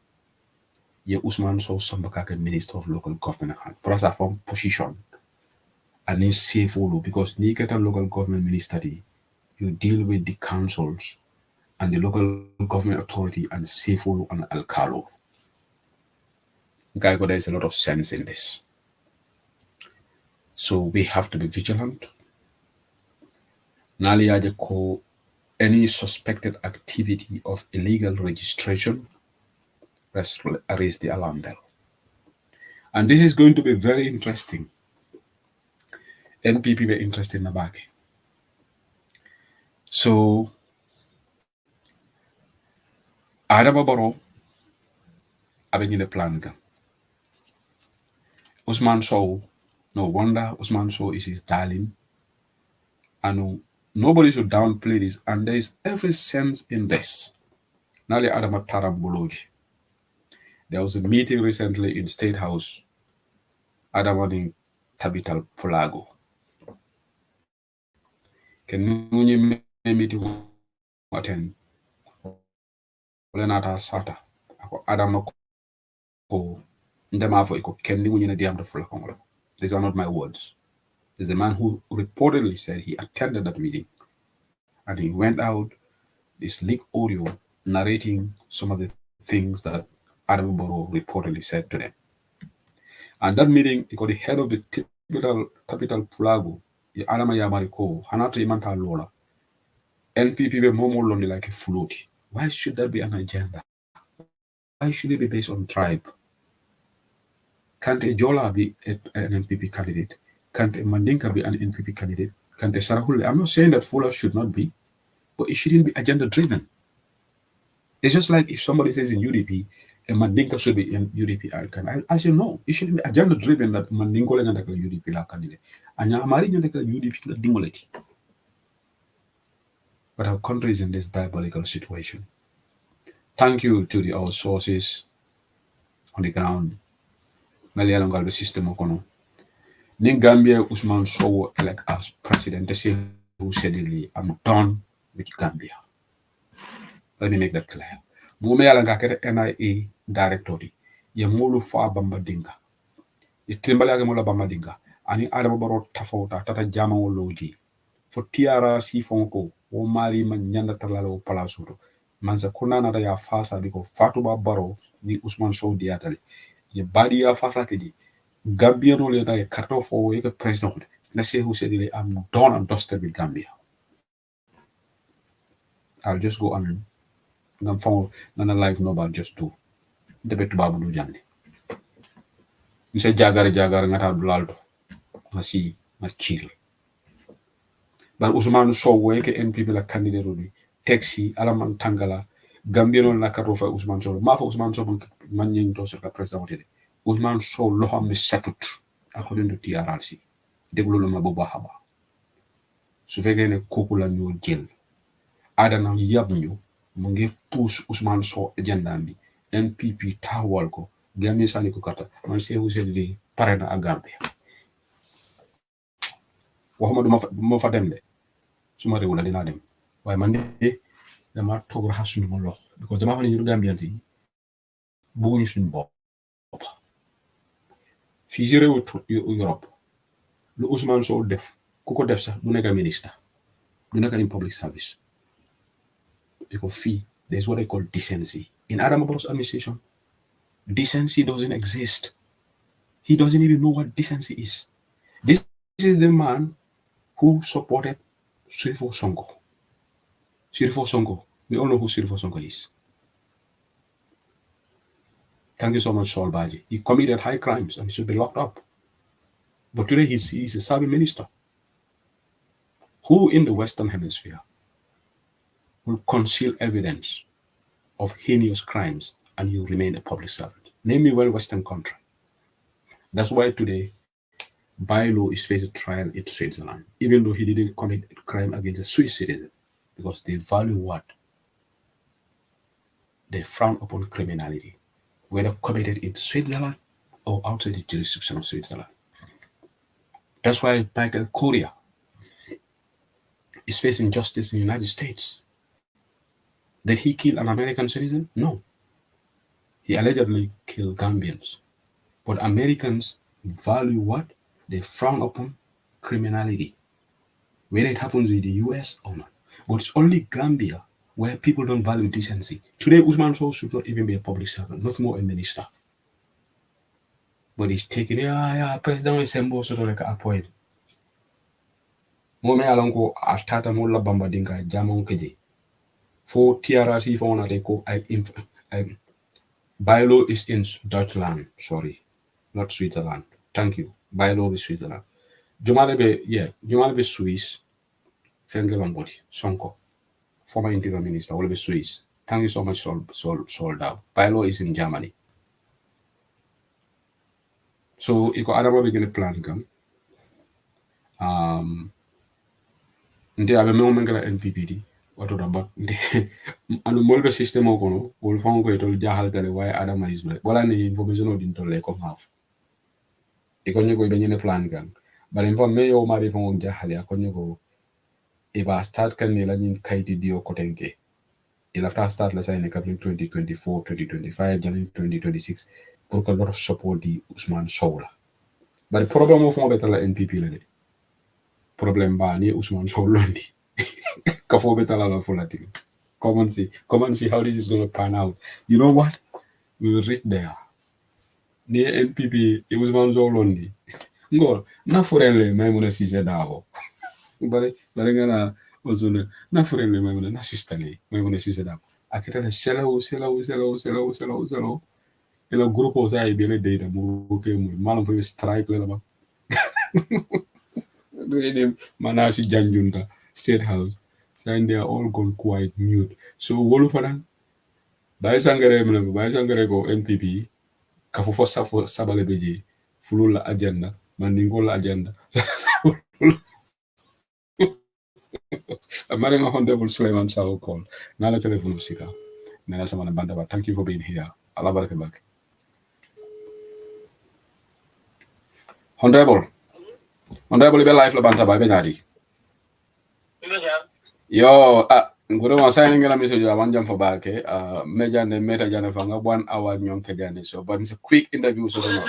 Ousmane Sow Sambakake Minister of Local Government and prasa from position and in safe because Nikata local government ministry, you deal with the councils and the local government authority and Sefulu and Alcalo. Guy, there is a lot of sense in this. So we have to be vigilant. Naliaje ko any suspected activity of illegal registration, raise the alarm bell. And this is going to be very interesting. NPP were interested in the back. So Adama Barrow abe in the plan. Usman Sow, no wonder Usman Sow is his darling. And nobody should downplay this. And there is every sense in this. Nali Adama Taramboloji. There was a meeting recently in State House. Adama Tabital Pulago. Can you meeting attend? Lenata Sata. Adama ko ndema fo iko kendi ngunyina diamta fula kongolo. These are not my words. There's a man who reportedly said he attended that meeting and he went out this leak audio narrating some of the things that Adam Barrow reportedly said to them. And that meeting, he got the head of the capital Fulago, the Adama Yamariko, Hanata Imanta Lola, NPP be more lonely like a float. Why should that be an agenda? Why should it be based on tribe? Can't a Jola be an NPP candidate? Can't a Mandinka be an NPP candidate? Can't a Sarahule? I'm not saying that Fula should not be, but it shouldn't be agenda driven. It's just like if somebody says in UDP, a Mandinka should be in UDP. I say no, it shouldn't be agenda driven that Mandingo le ngandaka UDP la candidate. Anya amari ngandaka UDP la dingoleti. But our country is in this diabolical situation. Thank you to our sources on the ground. Nalialongal the system okono. Ning Gambia Usman Sow elect as president. They say who said it, I'm done with Gambia. Let me make that clear. Mume yalanga kete NIA director ye mulu fa bamba dinga. Ye timbali age mula bamba dinga. Ani Adama Barrow tafota tata jama woloji. For TRC fonko o mari man nyanda talalo palasuto. Manza kuna nada ya fasa biko Fatuba Barrow ni Usman Sow diatali. Ye badi ya fasa keji. Gambia no le na ye karto fo ye president. Na say who said it, I'm done and dusted with Gambia. I'll just go on. Ngam famo nana life no about just do. Debet babu du jandi. Nse jagare ngata dulalto. Ngasi chill. But Usman Sow weke NPP la candidate odi. Taxi alaman tangala Gambia no na karto fa Usman Sow. Ma fa Usman Sow man nyeng to sur ka president. Usman Sow lo xam ne setut according to TRC. Deglu ma bu baax ba. Su fekkee ne kooku la ñu jël adana yab ñu mu ngi push Usman Sow agenda bi NPP taawal ko Gambia sani ko kata man sewu di pare na ak Gambia waxuma duma fa dem de suma rew la dina dem waaye man de dama toog raxas suñu ma lox because dama xam ne ñu Gambian yi bëgguñu suñu bopp fii ci réewu Europe lu Usman Sow def ku ko def sax du nekk ministre du nekk in public service because there's what I call decency in Adama Barrow's administration. Decency doesn't exist. He doesn't even know what decency is. This is the man who supported Sirifo Sonko. We all know who Sirifo Sonko is. Thank you so much, Saul Baji. He committed high crimes and he should be locked up. But today he's a serving minister. Who in the Western Hemisphere will conceal evidence of heinous crimes and you remain a public servant? Name me one Western country. That's why today Bailo is facing trial in Switzerland, even though he didn't commit a crime against a Swiss citizen, because they value what? They frown upon criminality, whether committed in Switzerland or outside the jurisdiction of Switzerland. That's why Michael Korea is facing justice in the United States. Did he kill an American citizen? No. He allegedly killed Gambians. But Americans value what? They frown upon criminality, whether it happens in the US or not. But it's only Gambia where people don't value decency. Today, Usman Sow should not even be a public servant, not more a minister. But he's taking, President Sembo sort of like a point. Mome alongo atata mola bamba dinka jamon keje. For TRRC for one ateko, bylaw is in Deutschland, sorry, not Switzerland. Thank you. Bylaw is Switzerland. Jumale be Swiss. Fengelamboti, Sonko, former interior minister, will be Swiss. Thank you so much, sold out. Bylaw is in Germany. So, iko adama begin a plan come. Nde abe me omengala NPPD. What about anu molbe system okono, wol fango etol jahal tele why adama is like. Wala ni information odin tole come half. Iko nyego ibe plan kan. But inform me yo mari fango jahal ya konyego iba start kan ni la nyin kaiti dio kotenke. Il after start la sign in 2024, 2025, January 2026 pour a lot of support the Usman Sow. But the problem of more better la NPP la de. Problem ba ni Usman Sow londi. Kafo better la folati. Come and see how this is going to pan out. You know what? We will reach there. Ni NPP Usman Sow londi. Ngol na forele maimuna sise dawo. Bare ngana ozone na forele maimuna na sistale maimuna sise dawo. Akitale selo. El grupo sai bele data mu ke mu malam fo strike la ba. Manasi Janjunta State House. And they are all gone quite mute. So wolufana Baye Sangare go NPP kafofo sabale beji fulula agenda mandingola agenda. I'm marrying a Honorable Suleiman Sao call. Now let's telephone Sika. Nana Samana Bandaba. Thank you for being here. Allah baraka back. Honorable be life la Bandaba Benadi. Yo, guru ma signing la message ya wanjam for back. Meja ne meta jana fanga 1 hour nyonke jane. So but it's a quick interview so don't know.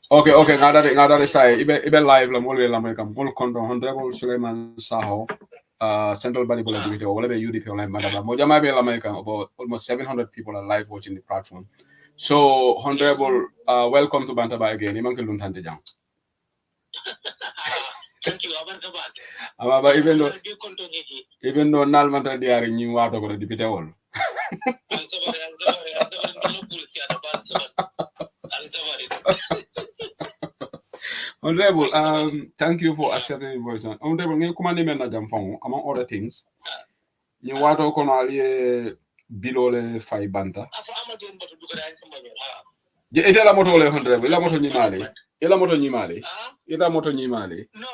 Okay, ngada say ibe live la molwe la kam gol kondo Honorable Suleiman Saho Central Body Political or whatever UDP online madaba mojama be la kam about almost 700 people are live watching the platform. So Honorable welcome to Bantaba again. Imanke luntante jang. Thank you, Amaba even though nal manta diari nyi wato ko député wol. Honorable, thank you for accepting the invitation. Honorable, ngi commande men na jam fango among other things. Nyi wato ko no ali bilole fay banta. Je ete la moto le Honorable, la moto nyimale. Ela moto nyimale. Ita moto nyimale. No,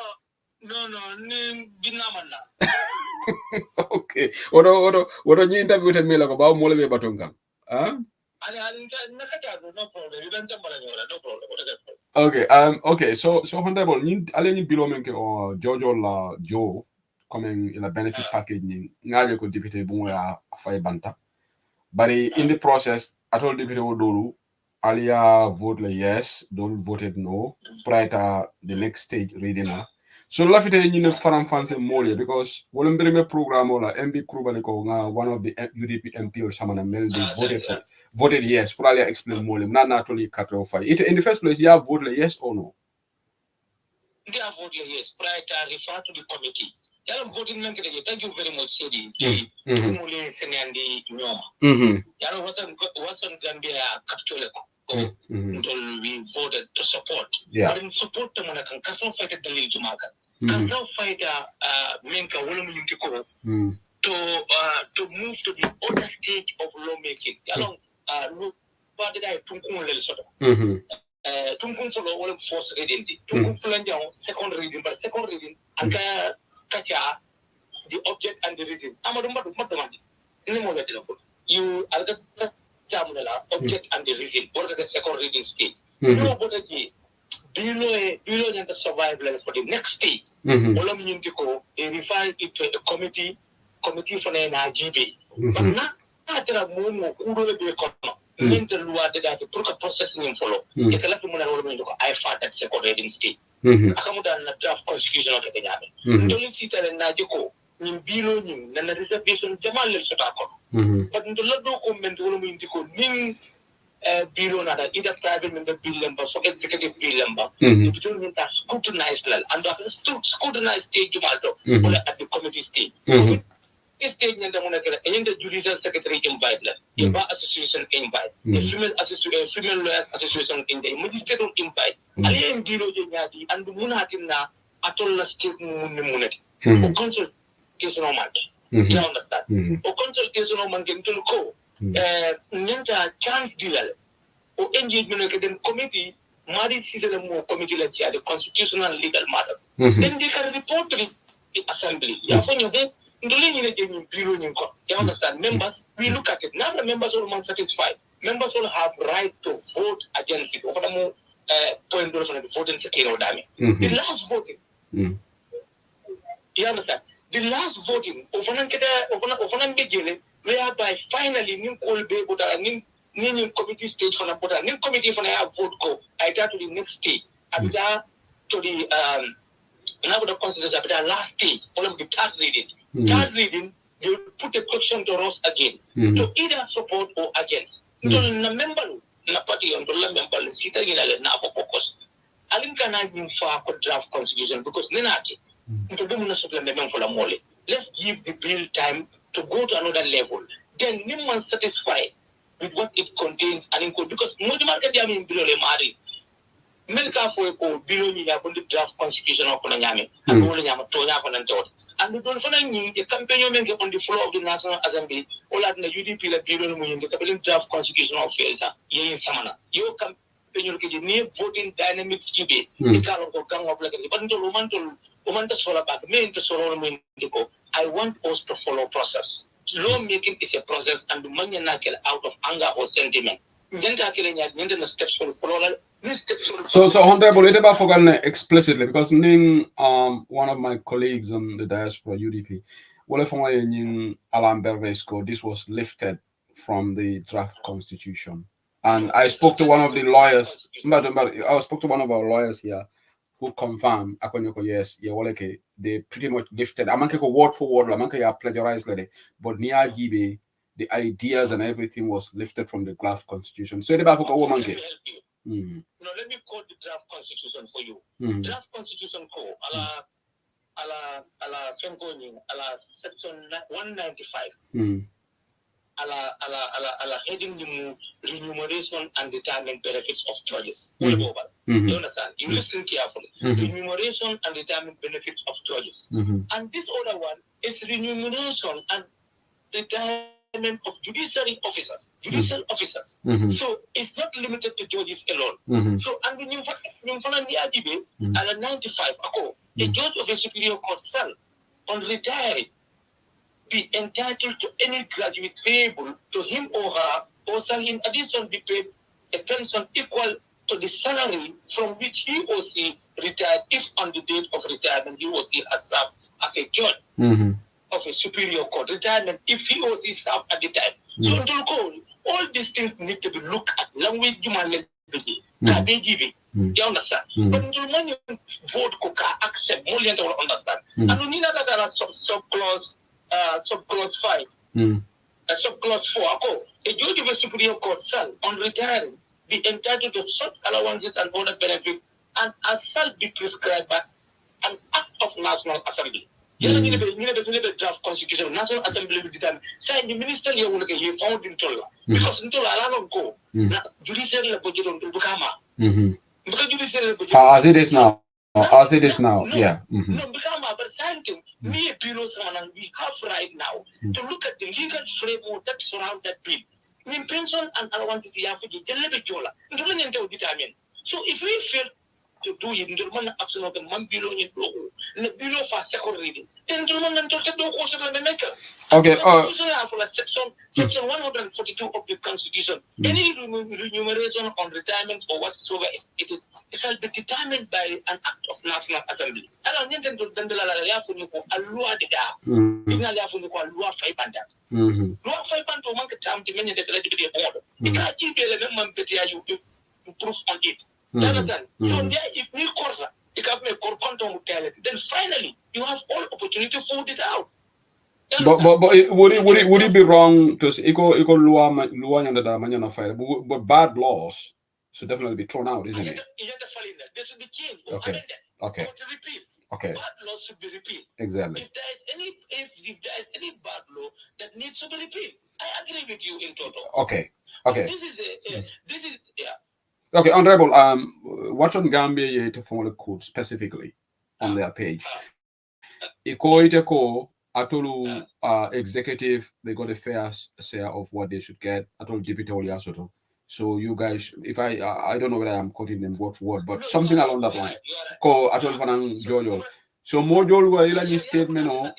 ni binamanna. Okay. Odo nyi interview te mela ko ba mo le be batonga. Ali nakata no problem. You don't no problem. Okay. Okay. So Honorable, ni ale ni bilo menke o Jojo la Joe coming in a benefit package ni ngaje ko député bu ya fay banta. Bari in the process atol député o dolu Alia voted yes, don't voted no. Prior to the next stage reading. So lafite ni faram fanse mole because wolumbereme program ola MB Krubaliko one of the UDP MP or someone mel they voted yes. Probably explain mole. Not naturally cut off. It in the first place, you have voted yes or no? They have voted yes. Prior to refer to the committee. Yalam voting thank you very much, Sedi. Mole Senyandi Nyoma. Yalam wasn't Gambia Capital. We voted to support. Yeah. But in support the monarch and can't fight the league to market. Can't fight Minka Wolomintiko to move to the other stage of lawmaking. Along look what did I Tunkun Lesota? Tunkun for all first reading. Tunkun Flanja second reading, but second reading and Kacha the object and the reason. Amadumba you are the object and the reason. What are the second reading stage? You know what below the survival for the next stage. They refer it to a committee for the NRGB. But not that a moon who be a corner. Mental law that the process follow. I fought that second reading stage. akamuda na draft constitution ka nyame ndoli sitale na jiko nim bilo nim na reservation jamal le sota ko but ndola do ko men wala mu indiko nin bilo na da either private member bill member so executive bill member it will need to scrutinize lal and after scrutinize stage jumalto or at the committee stage stage nyanda mona kala and the judicial secretary invite la iba association invite the female lawyers association in the magistrate invite ali en bilo je nyaadi and muna tinna atol la state munati o consultation on mat you understand o consultation on man gen ko nyanta chance dilal o engagement ke den committee mari sisele mo committee la chia the constitutional legal matters then they can report to the assembly ya fonyo de ndole nyine je ni bureau ni ko you understand members we look at it now the members are satisfied members will have right to vote against it offer mo point do so the voting secretary o dami the last voting you understand the last voting ofana begele whereby finally nin all be buta nin committee stage for buta nin committee for na vote go I to the next stage abida to the now the consider abida last stage all of the third reading they will put a question to us again to either support or against na member na party on the member sita gina na for focus alinka na yin fa ko draft constitution because nenaki let's give the bill time to go to another level. Then Nimman satisfied with what it contains and because Modimarka Yami below the Mari. Melka for a below the draft constitution of Konanyami and only Yamatoya Konantot. And the Dolphinin, a campaign on the floor of the National Assembly, all at the UDP, the Bureau the draft constitution of Felta, Yen Samana. Your campaign near voting dynamics debate, the Carol Gang of Legally, but into Romanto. I want us to follow process. Lawmaking is a process, and the money out of anger or sentiment. So Honorable, it about forgotten explicitly because one of my colleagues on the diaspora UDP, this was lifted from the draft constitution, and I spoke to one of the lawyers. I spoke to one of our lawyers here, who confirm yes, they pretty much lifted. Amanke ko word for word, amanke ya plagiarized but near Gibe, the ideas and everything was lifted from the draft constitution. So let me help you. Let me quote the draft constitution for you. Draft constitution code ala section 195. Ala heading the remuneration and retirement benefits of judges. You understand? You listen carefully. Remuneration and retirement benefits of judges. And this other one is remuneration and retirement of judicial officers. So it's not limited to judges alone. So and when you find the argument ala 95 a judge of a superior court shall on retiring be entitled to any graduate payable to him or her, or shall in addition be paid a pension equal to the salary from which he or she retired if on the date of retirement he or she has served as a judge of a superior court. Retirement if he or she served at the time. So all these things need to be looked at. Language you understand? But the money vote accept more than understand. And we need that subclause 5, subclause 4. A judge of a superior court shall, on retiring, be entitled to such allowances and other benefits, and as shall be prescribed by an act of National Assembly. You need a draft constitution. National Assembly will determine. Say the minister here will get found in Tola because in Tola I don't go. Judicial budget on Bukama. Because judicial budget. As it is now. As it is now, yeah. No, but something me below someone we have right now to look at the legal framework that surround that bill. In pension and allowances, you have to get a little bit jola. So if we fail to do it, the man action of the man below in the below for second reading, then the man to do also the maker. Okay. Section 142 of the Constitution. Any remuneration on retirement or whatsoever, it shall be determined by an act of National Assembly. I don't need to do the law de da. Law 500. Law 500 man time to many the order. You can't keep the man you proof on it. Understand? So there if we quarter You can make contact mortality. Then finally, you have all opportunity to food it out. But would it be wrong to say equal but bad laws should definitely be thrown out, isn't it? They should be changed. Okay. Okay. To repeal. Okay. Bad laws should be repealed. Exactly. If there is any bad law that needs to be repealed, I agree with you in total. Okay. Okay. This is Okay, Honorable. What's on Gambia to follow code specifically on their page? Atolu executive, they got a fair share of what they should get. Atolu deputy Oliasoto. So you guys, if I don't know whether I'm quoting them word for word, but something along that line. Ko Atolu Fanang Jojo. So Mojol were ilani statement no.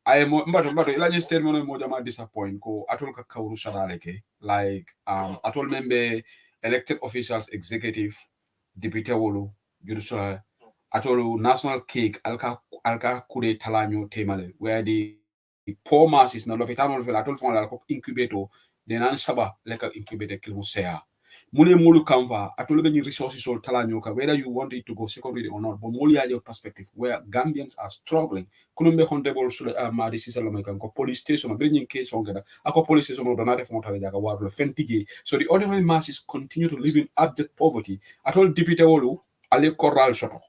I am but ilani statement no Mojama disappoint. Ko Atolu Kauru Saraleke. Like Atolu member elected officials, executive, deputy Wolu, Judicial. Atolu national cake alka kude talanyo temale where the poor masses na lopitano fel atol fon la incubator de nan saba leka incubator kilmo sea mune mulu kamva atol be ni resources sol talanyo ka whether you want it to go secondary or not but mulu your perspective where Gambians are struggling kunumbe honorable ma decisa lo mekan ko police station bringing case on gada ako police station do na def motale jaga waru fentije so the ordinary masses continue to live in abject poverty atol deputy wolu ale corral soto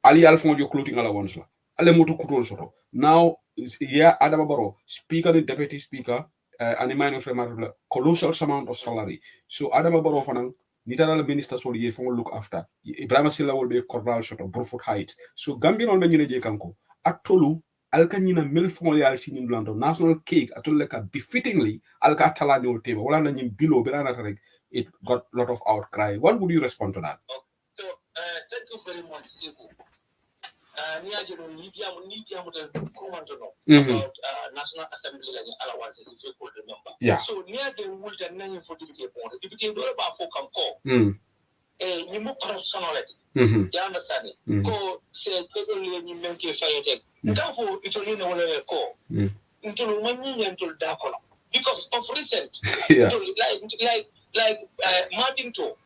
Ali Alfonso clothing allowance la. Ale motu kutol soto. Now Adama Barrow, speaker and deputy speaker, and the minor framework colossal amount of salary. So Adama Barrow fanang nitara minister so ye fon look after. Ibrahim Silla will be corral soto, Bruford Heights. So Gambian on benye je kanko. Atolu alkanyina mil fon yal sinin blando national cake atoleka befittingly alka talani ol table. Wala na nyim below berana tarek. It got a lot of outcry. What would you respond to that? So thank you very much, Sibu. About National Assembly allowances, if you could remember. Yeah. So near the wood and name for the deputy about for Camco. You move corruptionality. You understand it? Go say, you make a fire. Therefore, it's only no one call. Until money until Dacola. Because of recent, like Martin To,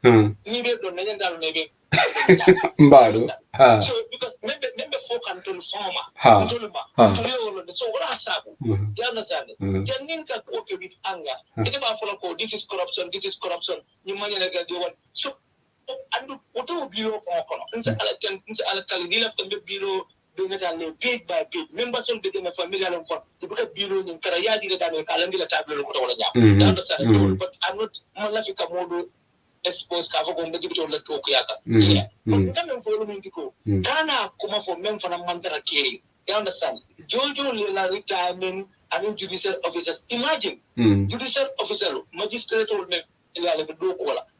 needed on maybe. So because maybe folk until farmer, so what I said, you understand? Janinka okay with anger. It's about follow this is corruption, you money like the one. So and what will be your bureau paid by paid. Members of the family and the bureau in Karayadi that you understand? But I'm not Malafika Modo. Expose cover on the digital Tokiaka. Yeah. But come follow me to go. Ghana come for men for a month. You understand? Jojo Lila retirement and judicial officers. Imagine judicial officer, magistrate old men,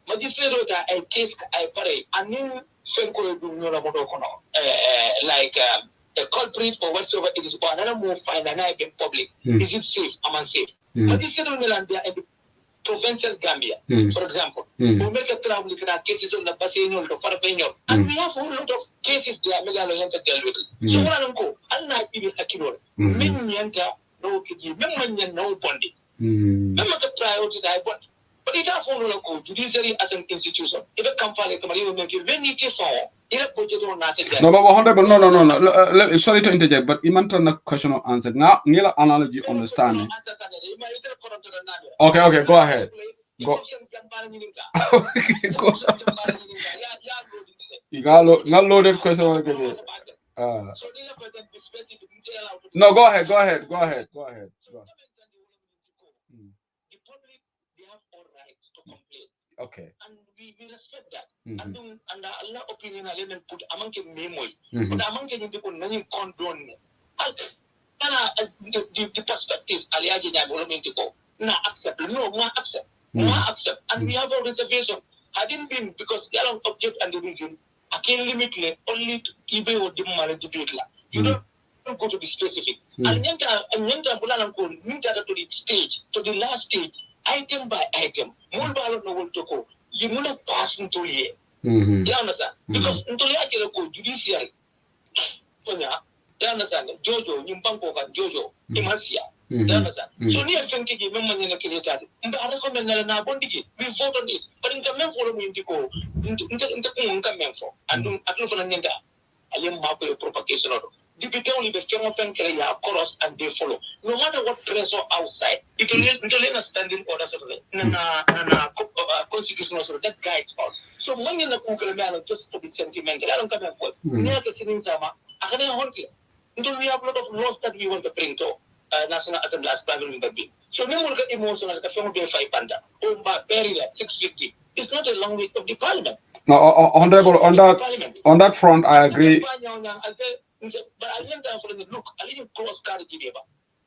magistrate a case I pay, and then Fenko do like a culprit or whatsoever it is, but another more fine than I in public. Is it safe? Am I safe? Magistrate on the provincial Gambia, for example, we make a travel cases on the Bassino, the Farfenio, and we have a whole lot of cases there, Megalo to deal with. So I don't go, I'll not even a kilo. Minianta, no kidney, no bonding. Remember the priority I want. But it has a local judiciary as an institution. If a company will make you when it is all, in a budget or not. No, but honorable, no. Sorry to interject, but Imantana question or answer. Now, Nila analogy understanding. Okay, go ahead. Go. You got loaded question. No, go ahead. The public, they have all rights to complain. Okay. And we respect that. And Allah opinion element put among the memory. But among the people many condone. The perspectives Aliaji Nabolomentico. Not accept. No, not accept. Not accept. And we have a reservation. Hadn't been because they don't object and the reason I can limit only to eBay or debate. You don't go to the specific. And to the stage, to the last stage, item by item. More ballot no will go. You will not pass into here. You understand? Because into the judiciary. You understand? Jojo, Nimbanko, and Jojo, Imasia. You understand? So near Fenki, Memman in a Kilita. And I recommend na Bondigi. We vote on it. But in the men for me to go into the come for. And don't for an alien mark your propagation. Debate only the king of ya chorus and they follow. No matter what pressure outside, it will a standing order constitutional that guides us. So when you're not just to be sentimental, I don't come and forth. Near the sitting sama, I can't hold you. Until we have a lot of laws that we want to bring to National Assembly as private member bill. So no more emotional the family 5 panda, over barrier 650. It's not a long way of the parliament. No, honorable, on that front, I agree. But I didn't for the look, I didn't cross card.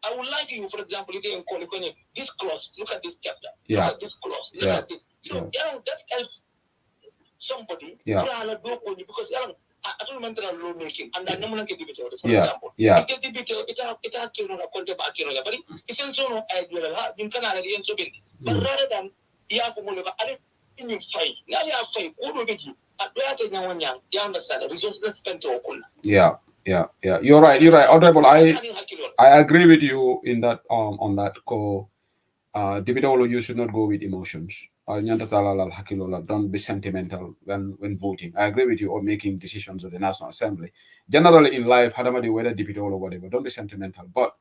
I would like you, for example, you can call it this clause, look at this chapter, look at this clause, look at this. So that helps somebody because I don't remember law making and I don't give it for example. It's a but it's also idea but rather than you have to in fight. Now you have fight. You understand? Resources spent to Yeah. You're right. Honorable, I agree with you in that on that call. You should not go with emotions. Don't be sentimental when voting. I agree with you on making decisions of the National Assembly. Generally in life, whether deputy or whatever, don't be sentimental. But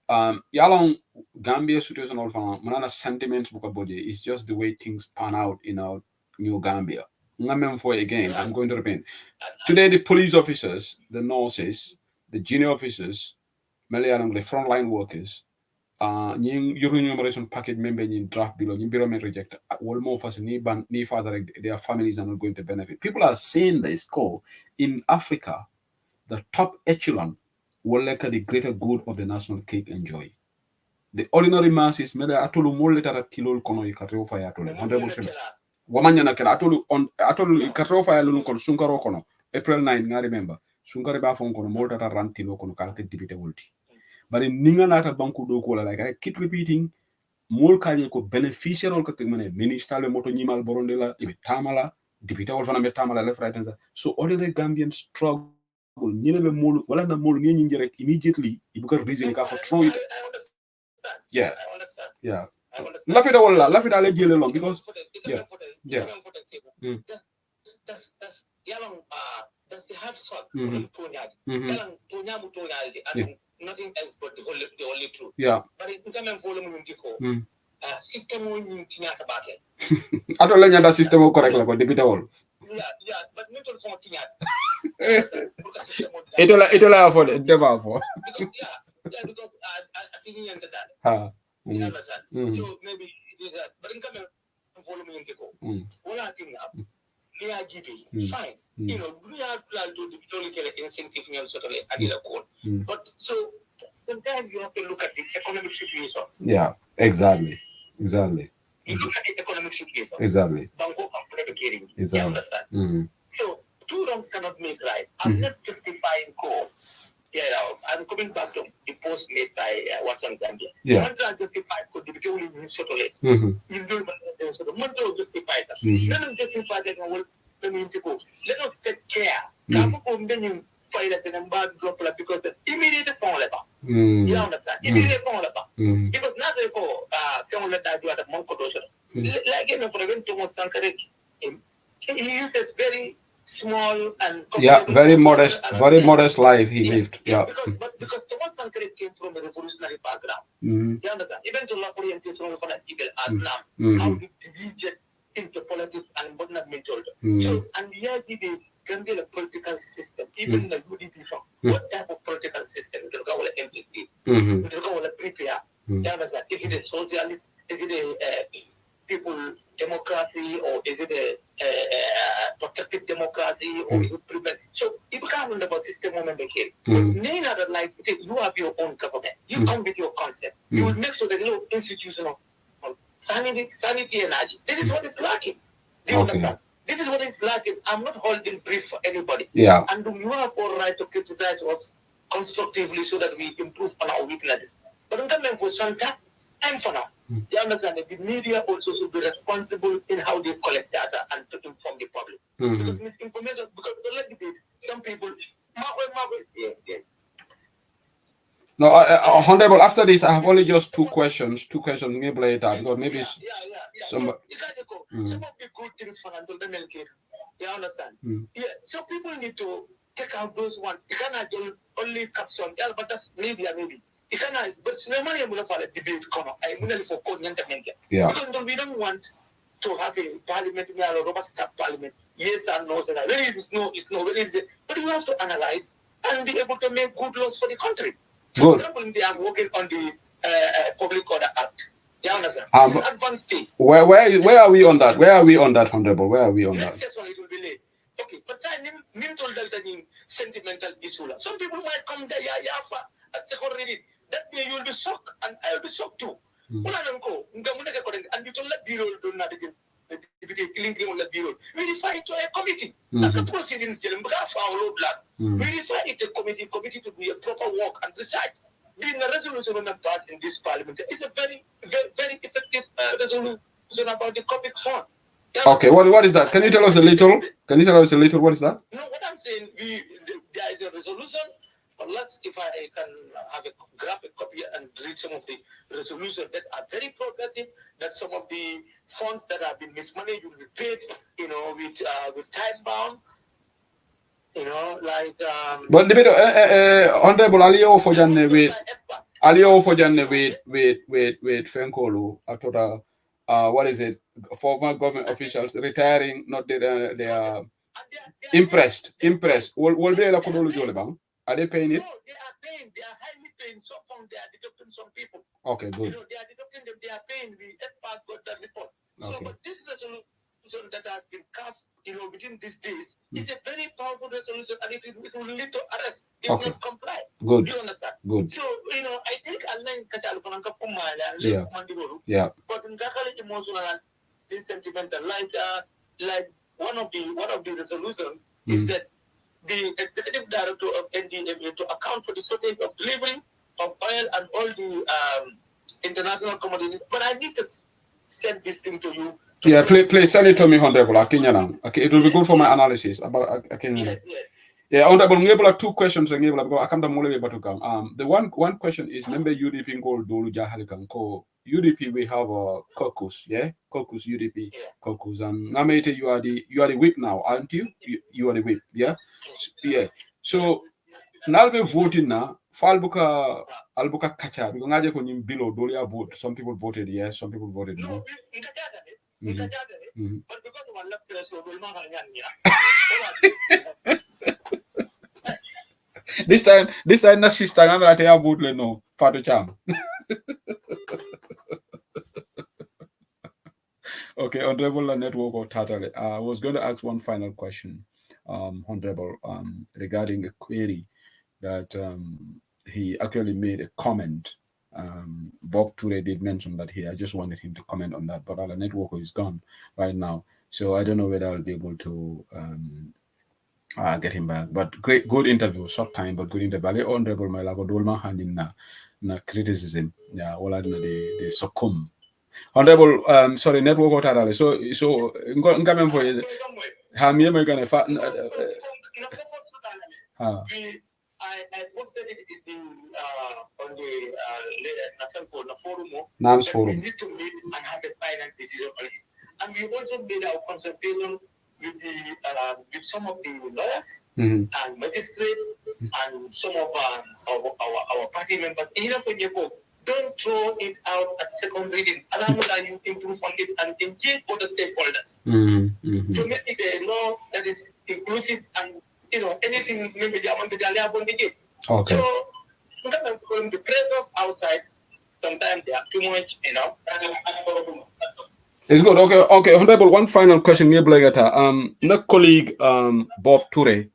yalong Gambia situation manana sentiments book body is just the way things pan out in our new Gambia. Again, I'm going to repeat. Today, the police officers, the nurses, the junior officers, the frontline workers, your enumeration package member in draft below, reject. All more for father, their families are not going to benefit. People are saying this call in Africa, the top echelon will like the greater good of the national cake enjoy. The ordinary masses, maybe atolu more later at kilo kono ikateo fire atole. Wamanyana kela atolu ikateo fire lunu kono sunkaro kono. April 9, I remember. Sunkari ba fon kono more than run tilo kono kalke dibite ulti. But in ninga nata banku do kola like I keep repeating, more kaje ko beneficial ka kemane minister le moto nyimal borondela ibe tamala dibite ol fana be tamala left right and center. So ordinary Gambians struggle. Immediately you got reason for throw it. Yeah. Laugh it all, laugh it all long because that's the hard fact. Nothing else but the only truth. Yeah. But it becomes volume system about it. I don't like that system correct like the bit all. Yeah, but not all something. It'll for never for. Because I see you under that. You understand? So maybe it is that. But in coming volume all I think fine. You know, we are to the incentive but so sometimes you have to look at the economic situation. Yeah, exactly. You look at the economic situation. Exactly. Exactly. You understand? So two wrongs cannot make right. I'm not justifying call. I'm coming back to the post made by Watson Gambia. Once I justify could be only in you do justify that. Let them justify that. Let us take care. Because the immediate phone level. You understand? Immediate phone level. Because not someone let that do at the monk production. Like for event to Sankare, he uses very small and very modest life he lived. Because Thomas Sankare came from a revolutionary background. You understand? Even to law orientation for that people at NAM, how to get into politics and what not been told. So, and here the Gambia political system, even the UDP from what type of political system? We go with MCC, we go with prepare. You understand? Is it a socialist? Is it a people democracy, or is it a protective democracy, or is it prevent? So it becomes a system moment they carry. But neither like you have your own government. You come with your concept. You will make sure that you institutional sanity and energy. This is what is lacking. Do you understand? This is what is lacking. I'm not holding brief for anybody. Yeah. And you have all right to criticize us constructively so that we improve on our weaknesses. But in terms for Santa and for now, you understand that the media also should be responsible in how they collect data and to inform the public. Because misinformation, because some people, No, Honorable, after this, I have only just two questions. Maybe later, because maybe some of the good things for you understand? So people need to take out those ones. You cannot only caption, but that's media maybe. You cannot, but no money will follow debate. Yeah. Because we don't want to have a parliament, a robust parliament. Yes and no. Really, it's no. Really, but you have to analyze and be able to make good laws for the country. For example, they are working on the Public Order Act. You understand? It's an advanced stage. Where are we on that? Where are we on that, Honorable? Where are we on that? Yes, it will be late. Okay, but sentimental issue. Some people might come there, at second reading. That day you will be shocked, and I will be shocked too. And you told that bureau do not verify it to a committee. The proceedings we refer it to a committee to do a proper work and research. Being a resolution on the passed in this parliament is a very, very, very effective resolution about the COVID fund. Okay, what is that? Can you tell us a little? What is that? No, what I'm saying, there is a resolution. Unless if I can grab a copy and read some of the resolutions that are very progressive, that some of the funds that have been mismanaged will be paid, with time bound. But the bit Honorable Alio Fojanne with Fenkolu Atora, what is it? Former government officials retiring, not they are impressed. Will be a Kodolu Jolibang? Are they paying it? No, they are paying. They are highly paying. Some from they are deducting some people. Okay, good. They are deducting them. They are paying. The FPAC got that report. So, Okay. but this resolution that has been cast, within these days, is a very powerful resolution, and it will lead to arrest if not comply. Good. Do you understand? Good. So, I think online Yeah. but in emotional and sentimental, like one of the resolution is that the executive director of NDMA to account for the shortage of delivery of oil and all the international commodities. But I need to send this thing to you. Yeah, please send it to me, Honorable Akinyana. Okay, it will be good for my analysis about Akinyana. Yes. Yeah, Honorable, we have 2 questions. I can't the one question is, remember UDP Gold Dolu Jahalikan ko UDP we have a caucus, caucus UDP caucus, and Namete you are the whip now, aren't you? You are the whip, yeah. So now we voting now. Falbuka albuka kacha because ngaje ko nyim below dolia vote. Some people voted yes, some people voted no. But because of our left so we'll not This time na sister I'm like I vote no Father Cham. Okay, Honorable Network or Tatale. I was going to ask one final question, Honorable, regarding a query that he actually made a comment. Bob Ture did mention that here. I just wanted him to comment on that, but our network is gone right now, so I don't know whether I'll be able to get him back. But good interview, short time, but good interview. Honorable Mailago Dolma handing na criticism. Yeah, all I know they succumb. Honorable, sorry, network or Tatale. So ngame for Hamia American I posted it on the forum. NAMS forum. We need to meet and have a final decision on it. And we also made our consultation with with some of the lawyers and magistrates and some of our party members. Don't throw it out at second reading. Allow you improve on it and engage other stakeholders to make it a law that is inclusive and anything maybe they want to do. Okay. So the pressures outside sometimes they are too much, It's good. Okay. Honorable, one final question. My colleague Bob Ture,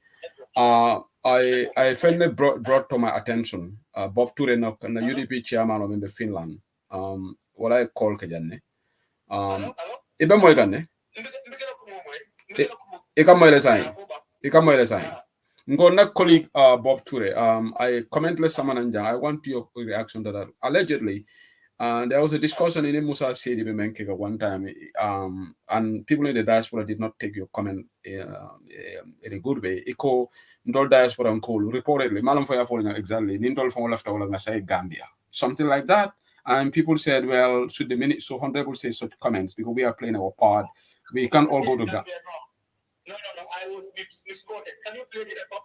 I finally brought to my attention Bob Ture na UDP chairman of in Finland. What I call Kajanne. Iba mo ganne. Ikamoyle sign. Ngona colleague Bob Ture. I commented someone and I want your reaction to that. Allegedly, there was a discussion in Musa Sedi Bemenkega one time, and people in the diaspora did not take your comment in a good way. Iko ndol diaspora and call reportedly malam for falling exactly nindol from left over say Gambia, something like that. And people said, well, should the minute so Honorable say such comments because we are playing our part. We can't all go to Gambia. No, I was misquoted. Can you play the record?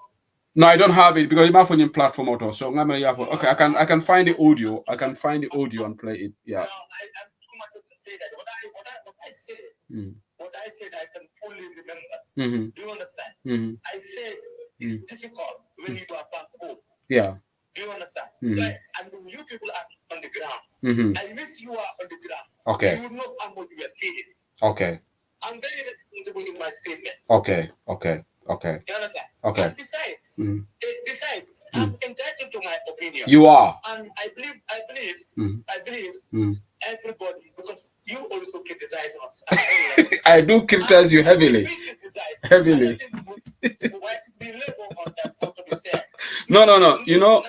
No, I don't have it because I'm on your platform auto. So I'm gonna okay, I can find the audio. I can find the audio and play it. Yeah. I'm too much to say that. What I said, I can fully remember. Do you understand? I said it's difficult when you are back home. Yeah. Do you understand? Like, and when you people are on the ground, I wish you are on the ground. Okay. You would know how much you are feeling. Okay. I'm very responsible in my statement. Okay. You understand? Okay. And besides, I'm entitled to my opinion. You are. And I believe everybody, because you also criticize us. I do criticize you heavily. Heavily. No. You know.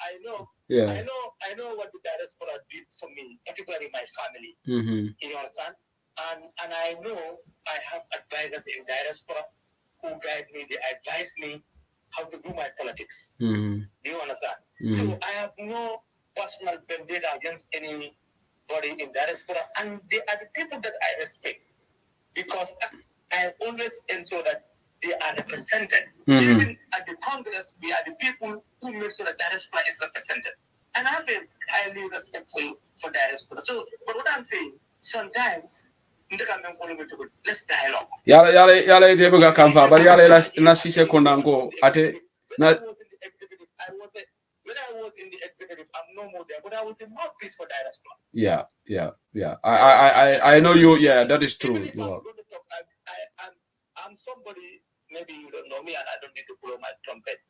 I know. Yeah. I know what the diaspora did for me, particularly my family. You understand? And I know I have advisors in diaspora who guide me. They advise me how to do my politics. Do you understand? So I have no personal vendetta against anybody in diaspora, and they are the people that I respect because I always ensure that they are represented. Even at the Congress, they are the people who make sure that diaspora is represented. And I feel highly respectful for diaspora. So, but what I'm saying, sometimes let's dialogue. Yala ite buga kamfa, but yala na sise konango ate na. When I was in the executive, I'm no more there, but I was the mouthpiece for diaspora. Yeah. I know you. Yeah, that is true. Even if I'm going to talk, I'm somebody. Maybe you don't know me, and I don't need to blow my trumpet.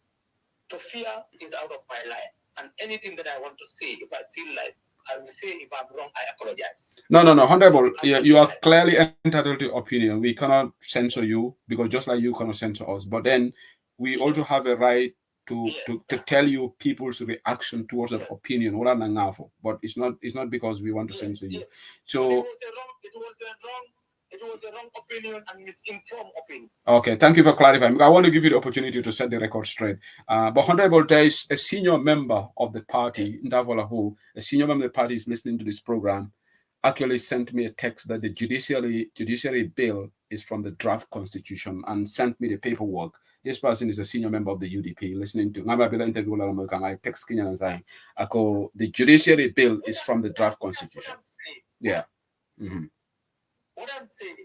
To fear is out of my line, and anything that I want to say, if I feel like I will say, if I'm wrong, I apologize. No, Honorable, you are clearly entitled to opinion. We cannot censor you because just like you cannot censor us, but then we also have a right to tell you people's reaction towards that opinion. But it's not because we want to censor you. So it was a wrong opinion and misinformed opinion. Okay, thank you for clarifying. I want to give you the opportunity to set the record straight. But Honorable, there is a senior member of the party, Ndavola, a senior member of the party is listening to this program, actually sent me a text that the judiciary bill is from the draft constitution and sent me the paperwork. This person is a senior member of the UDP listening to I text Kenyan and saying, the judiciary bill is from the draft constitution. Yeah. What I'm saying,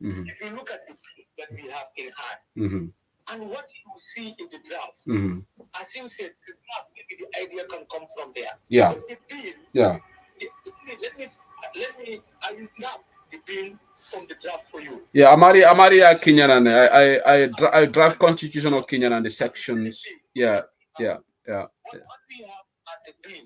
if you look at the bill that we have in hand, and what you see in the draft, as you said, the draft, maybe the idea can come from there. Yeah. But the bill, I will snap the bill from the draft for you. Yeah, Amari Kenyan, and I draft constitution of Kenyan and the sections. Yeah. What we have as a bill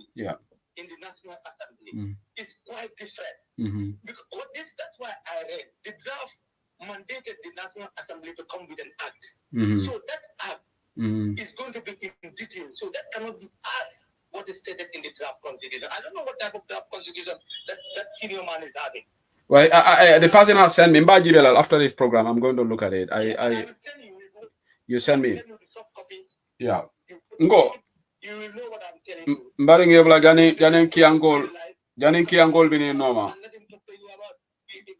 in the National Assembly is quite different. Because that's why I read the draft mandated the National Assembly to come with an act. So that act is going to be in detail. So that cannot be as what is stated in the draft constitution. I don't know what type of draft constitution that senior man is having. Well, the person has sent me after this program. I'm going to look at it. I will send you. You send me. Send you the soft copy. Yeah. Go. You will know what I'm telling you. Mbari ngebla Janin Kiangol bini noma.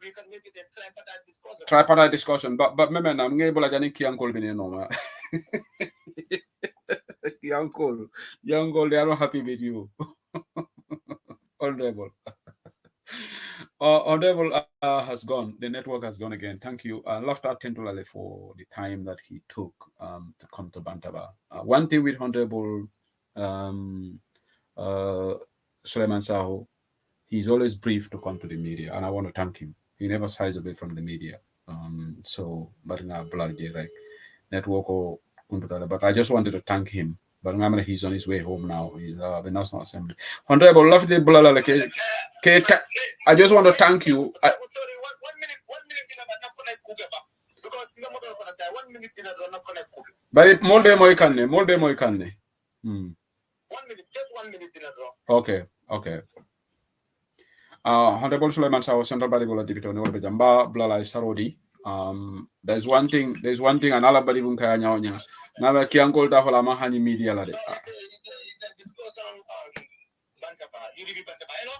We can make it a tripartite discussion. Tripartite discussion. But remember, I'm ngebola Janin Kiangol bini noma. Kiangol, they are not happy with you. Honorable. Honorable has gone. The network has gone again. Thank you. Lafta Tentulale for the time that he took to come to Bantaba. One thing with Honorable Suleiman Saho, he's always brief to come to the media, and I want to thank him. He never shies away from the media. So, but network but I just wanted to thank him. But remember, he's on his way home now. He's the National Assembly. Honorable, I just want to thank you. Sorry, 1 minute. Because 1 minute. But molbe moikanne. 1 minute, just 1 minute. Okay. Honorable Suleiman Sawo, Central Badibola Deputy Honorable Jamba Blala Sarodi. There's one thing, and all badi bunka nyaonya. Nawe kiangol da hola mahani media la de. It's a discussion on Bantaba. You live in Bantaba, you know?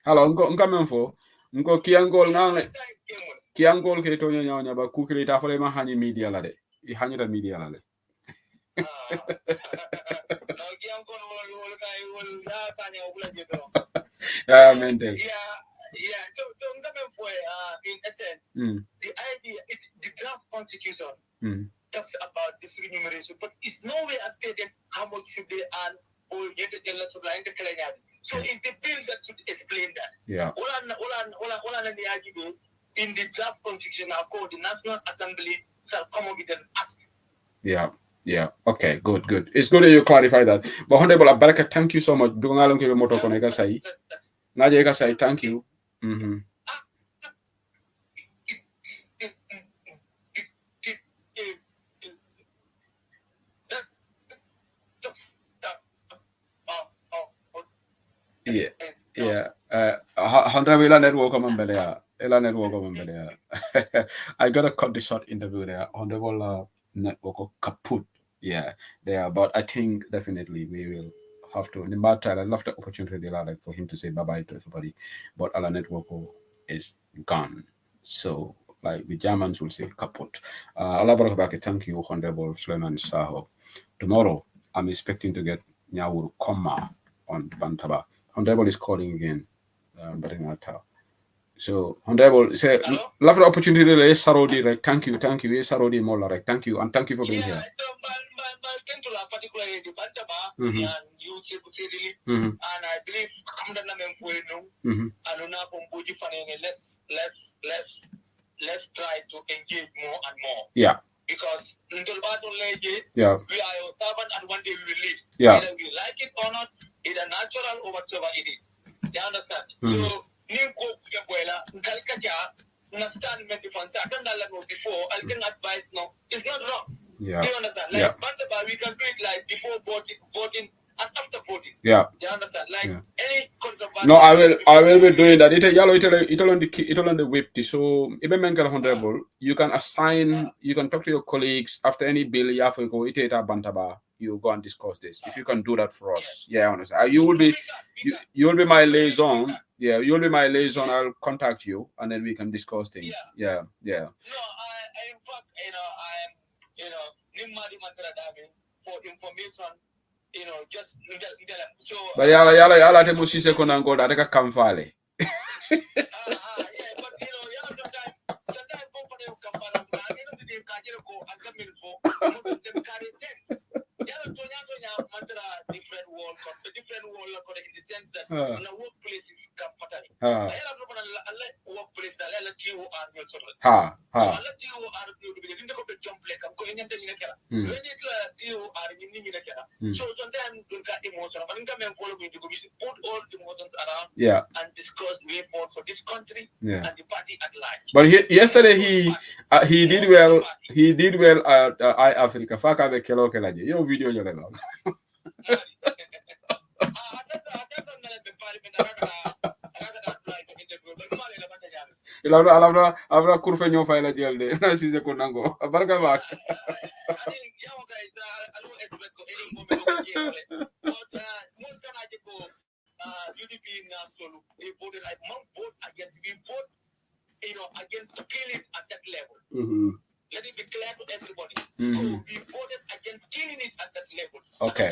Hello, nko menfo. Nko kiangol ngale. Kiangol ke tonyo nyaonya ba kukiri da hola mahani media la de. I hanyo da media la de. Yeah, mental. Yeah. So in essence, the idea, the draft constitution talks about this remuneration, but it's nowhere stated how much should they earn or get the so it's the bill that should explain that. Yeah. In the draft constitution, called the National Assembly shall come up with an act. Yeah. Yeah. Okay. Good. It's good that you clarify that. But Honorable Abaraka, thank you so much. Thank you. Yeah. Honorable I gotta cut the short interview there. Honorable network kaput. Yeah, there. But I think definitely we will have to. In the matter, I love the opportunity like for him to say bye bye to everybody. But our network is gone. So like the Germans will say kaput. Thank you, Honorable Suleiman Saho. Tomorrow I'm expecting to get Nyawuru Koma on Bantaba. Honorable is calling again. So, Honorable, say, love the opportunity to Sarodi, right? Thank you, Sarodi Mola, right? Thank you, and thank you for being here. So, particularly the Bantaba, and you and I believe let's try to engage more and more. Yeah. Because we are your servant and one day we will leave. Yeah. Whether we like it or not, it's a natural or whatsoever it is. You understand? So, before I can advise no, it's not wrong. Yeah. You understand? Like we can do it like before voting and after voting. Yeah. You understand? Like any controversy. No, I will be doing that. It on the whip. So even Honorable, you can assign, you can talk to your colleagues after any bill you have to go bantaba. You go and discuss this. If you can do that for us, I understand. You will be my liaison. Yeah, you'll be my liaison. I'll contact you and then we can discuss things. Yeah. No, in fact, for information, just so. But yala te musise kona ngoda deka kamfale. Different world in the sense that in the workplace is workplace so sometimes emotion put all emotions around and discuss way forward for this country and the party at large. But yesterday he did well. He did well at iAfrica. Faka be kelo kelaje. Yo video yo lelo. Abra kurfe ñoo fay la jël de na ci ko nango barka ba against the killing at that level. Let it be clear to everybody. We voted against killing it at that level. Okay.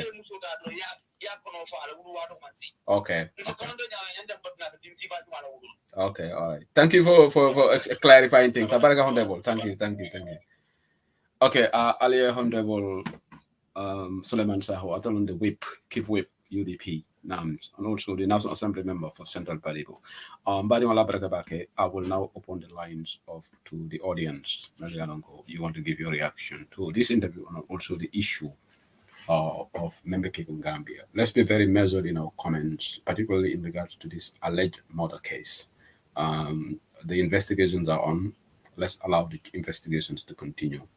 Okay, all right. Thank you for clarifying things. Honorable. Thank you. Okay, earlier Honorable Suleiman Saho, on the whip, Kif Whip, UDP, NAMS, and also the National Assembly member for Central Badibo. I will now open the lines to the audience. You want to give your reaction to this interview and also the issue of member in Gambia. Let's be very measured in our comments, particularly in regards to this alleged murder case. The investigations are on. Let's allow the investigations to continue.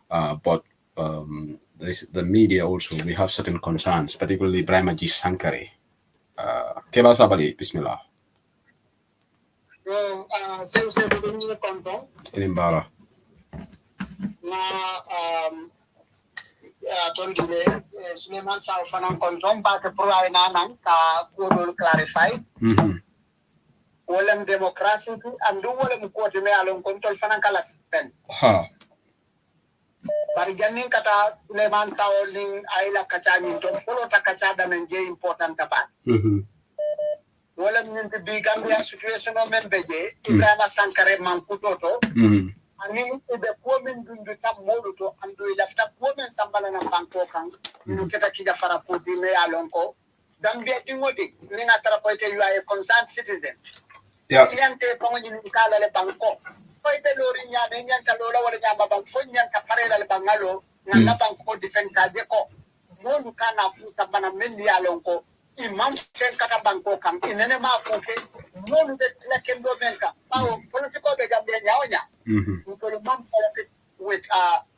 But the media also, we have certain concerns, particularly Brahmaji Sankari. Keba Sabali, Bismillah. Inimbara. Tondile Suleiman Saw fanan kontom ba ke provide nanan ka ko clarify wolem democracy and do wolem ko te me alon kontol fanan kala pen bari jannin kata Suleiman Tawol ning ayla kacha min to folo ta kacha da men je important ta ba wala min bi Gambia situation o men beje Ibrahima Sankare man kutoto ani be ko men dundu tam modu to andu lafta ko men sambala na banko kan min keta kija fara ko di me alon ko Gambia dingodi ni ngatara ko te UAE concerned citizen yante ko ngi kala le banko ko be lori nyaade nyanta lola wala nyamba bang fo nyanta parela le bangalo ngana banko defend ka de ko monu kana fu sabana men ya lonko imam sen kata banko kam inene ma ko ke monu de la kendo menka bawo politiko be Gambia nyaonya ko le mam politics with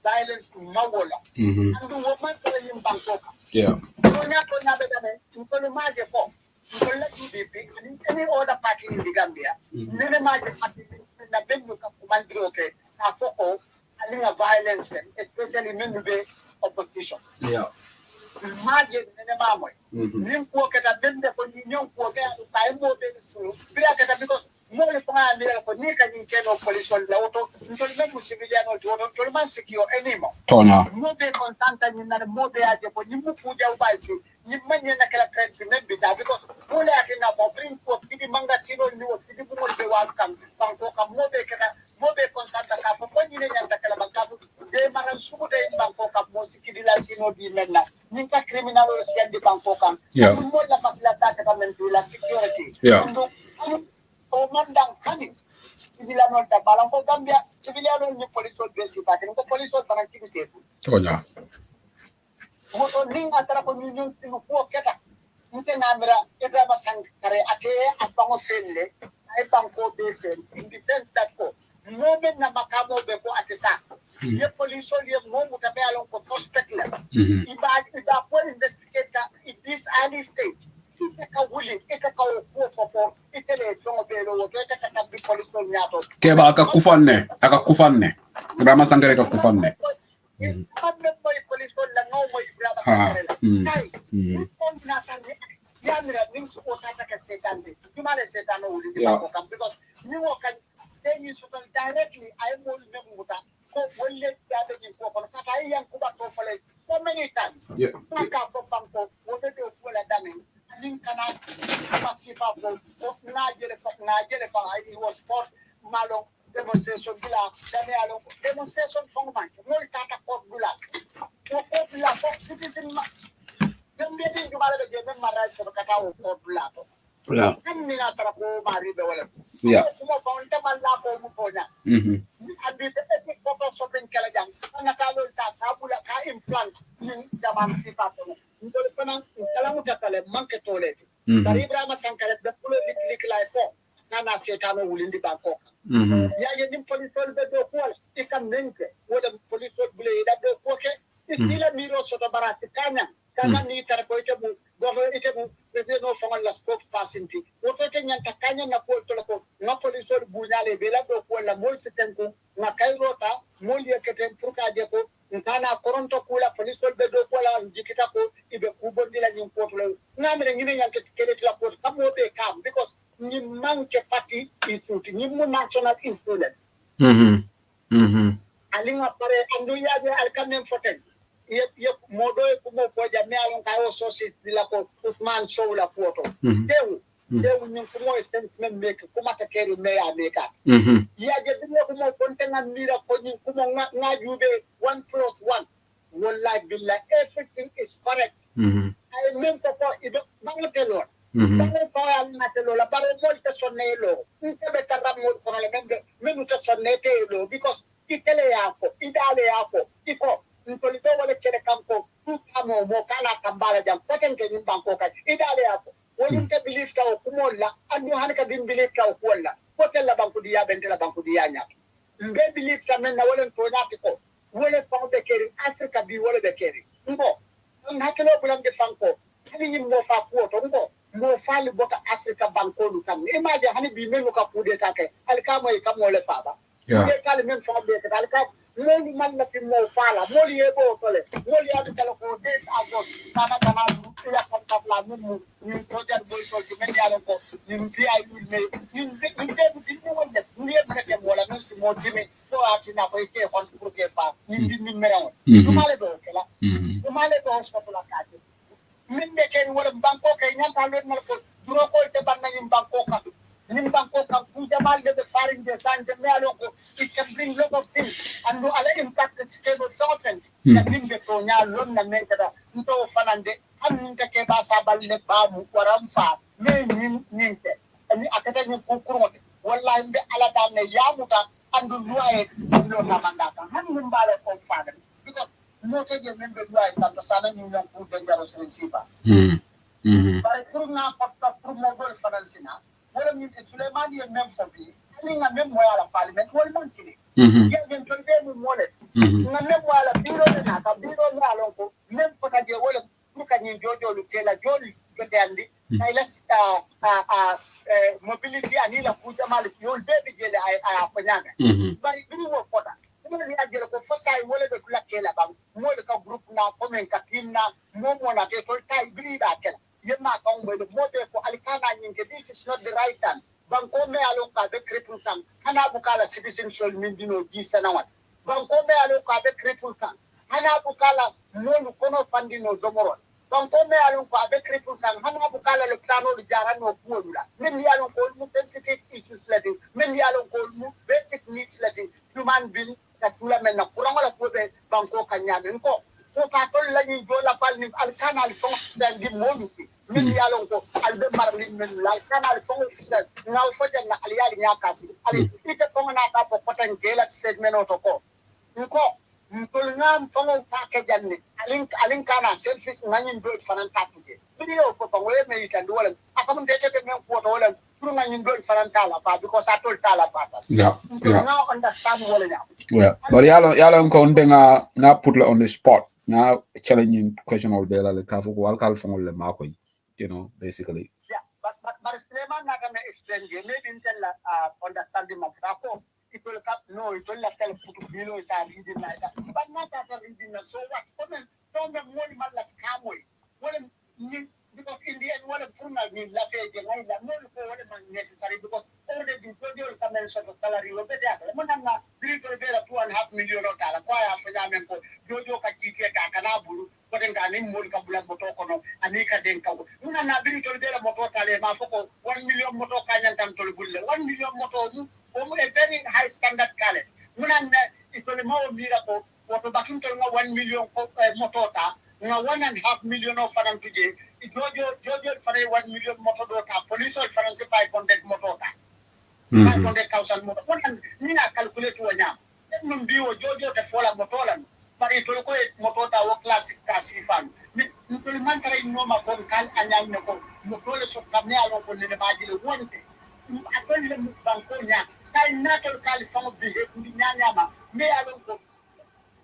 violence mawola andu wo man ko yim banko kam ko nya be dane ko le ma je ko ko la UDP and any other party in the Gambia nene ma je party na bendu ka kumandro ke na foko alinga violence especially men be opposition imagine nene mamoy nin ko keta bende ko ni nyon ko be ay mo be sulu bira keta because mo le pa ni ko ni ka ni keno police on la auto ntol me mu civilian o to man secure anymore Tonya mo be contanta ni na mo be aje ko ni mu kuja ubaiti ni manye na kala trend men be da because mo le atina for bring ko kidi manga sino ni o kidi mo be was kan banko ka mo be keta mo be contanta ka fo ni ne nyanda kala banka de maran subu de banko ka mo sikidi la sino di menna ninka criminal o sian di banko kam mo la facilita ka men la security ndo o mandang kani civilian no ta balan ko Gambia civilian no ni police o besi pa ko police o tan activity Tonya mo to ninga tara ko ni nyon tinu ko keta nte namira Ibrahima Sankare ate afango felle ay banko be sen in the sense that ko moment na makamo be ko ateta ye police o ye mo mutabe alon ko suspect la iba po investigate ka it is early stage ka wuli ka ko for itele so be lo to ka bi police o nyato ke ba aka kufanne Ibrahima Sankare ka kufanne Kambe boy police o la no mo Ibrahima Sankare ay on na tan ya mira ning ko ta ka setan de jumale setan o wuli ko kam because ni wo kan then you should directly I will never ko wolle yaade ni ko kono kata yan kuba to fole so many times ka fo banko wo be do ko la dame nin kana pasifa ko na jele fa I was sport malo demonstration bila dame alo demonstration fong bank mo tata ko dula ko dula ko citizen ma dembe di jumala be je men mara ko kata ko dula to kan ni na tara ko mari be wala kuma faunta malla ko mu ko nya abi te ko to shopping kala jang na ta lo ta kabula ka implant ni jamam si papo ndo le pana kala mu tatale manke tole bari Ibrahima Sankare de pulo lik lay ko na setano wulindi banko ya ye nim police be do ko ikam nenke wala police bule da do ko ke itila miro soto barati kanya ni tar ko ite bu gogo ite bu president no fongal la spokesperson ti woto te nyanta kanya na ko to ko na police bu nyale be la do ko la mol sitenko na kairota mol yekete pour ka je ko nkana koronto kula police be do ko la jikita ko ibe kubondi la nyim ko to ngamre ngine nyanta kele la ko kamo be kam because ni manke party isuti ni mu national influence alinga pare andu ya be alkamen foten ye modo e ko mo foja me alon ka o sosi dila ko Usman Soula foto dewu ni ko mo statement make ko mata keri me ya make ya je dimo ko mo kontenga mira ko ni ko mo nga jube 1+1 wallahi billahi everything is correct I mean ko ido bangotelo bango fa ya natelo la baro mo te sonelo intebe kanda mo ko le menu te sonete lo because itele ya fo idale ya fo iko ntolito wale kere kanko tutamo mo kala kambala jam potente ni banko ka idale yako wolunte believe ka okumolla andu hanka bin believe ka okulla potella banko diya bentela banko diya nya mbe believe ka men na wale to nyati ko wale fa be kere Africa bi wale be kere ngo hakelo bulam de fanko hani mo fa ko to ngo mo fali bota Africa banko lu kam imagine hani bi menu ka pude ta ke alkamo e kamo le fa ba ye kale men fa be ka alka moli man na fi mo fala moli yebo tole moli adu kala ko des ago kana ya kan la ni project boy so ki men ya ko ni bi ay ni be ni wonde ni be ke wala no si mo dimi so ati na ko ke kon pour ke fa ni meraw male do kala male do hospital ka min be ken wala banko kay nyanta lo na ko duro ko te banna ni banko ka nim banko ka ku jamal de faring de sanje me alo ko it can bring lot of things and do ala impact stable something that nim be to nya lon na men kada nto fanande an nin ke ba sabal le ba mu waram fa me nin te ani akata ni ku kurmo wallahi be ala da ne yamuta andu luaye lo na mandata han nim bale ko fa because moto je men be luaye santo sana ni non pour de jaro sensiba bare pour na patta pour mo gol fanansina wala min ke Suleiman ye même fabi ni nga même moya la parlement wala man kini ye gen to be mu mole nga même wala biro na ka biro na lon ko même pota je wala pour ka ni jojo lu tela joli gede andi ay la mobility ani la ku jamal yol be je le ay afanyanga bari bini wo pota ni ya je ko fasai wala be kula kela ba mo de ka group na komen ka tinna mo mo na te to tay biri da kela yema kan mo mote ko alikana nyinge this is not the right time banko me alon ka be cripple kan ana bukala citizenship min dino ji sanawat banko me alon ka be cripple kan ana bukala nonu kono fandino domoro banko me alon ka be cripple kan ana bukala le plano de jarano kuula min yalon ko mu sensitive issues letting min yalon ko mu basic needs letting human being that fula men na kurangala ko be banko kanyaden ko ko ka tol la ni jola fal ni alkana al fonction di modu min yalon ko albe marli min la kana al fonction na fojen na aliyali nyakasi ali ite fonga na ta fo poten gela statement to ko ko ntol ngam fonga ka ke janni alin kana selfish ngani do fanan ta tuje video fo ko we me itan wala akam de te men ko to wala pour ngani do fanan ta la fa because atol ta la fa yeah now understand wala ya yeah but yalo ko ndenga na put la on the spot now challenging question all there like ka fo ko alkal fonga le ma ko basically. Yeah, but Suleiman not gonna explain. Maybe until understand the matter. It will come. No, it will not tell put below it and reading like that. But not after reading. So what? From the money man las camway. Because in the end, what a criminal need la fee the line that no what necessary because already the comments of the salary of the day. Monana bill to bear $2.5 million. Kwaya for Yamenko, Jojo Kakiti Kakanabu. But in Ganim Mulkabula Motokono, Anika Denka. Una bill to bear a mototale, Mafoko, 1 million motokanyan Tantolbulle, 1 million moto, a very high standard talent. Munan, it will be more miracle, what about 1 million motota, 1.5 million of Faram today. Jojo for 1 million motodota, police or France 500 motota, 500,000 motor. Nina calculate one now. Let me be Jojo the Fola Motolan. But it will go motota or classic Tasifan. Implementary no Macon can and Yamako, Motoles of Camelo on the Bagil one thing. I told them Banconia, sign natural California behavior, Nanyama, may I don't go.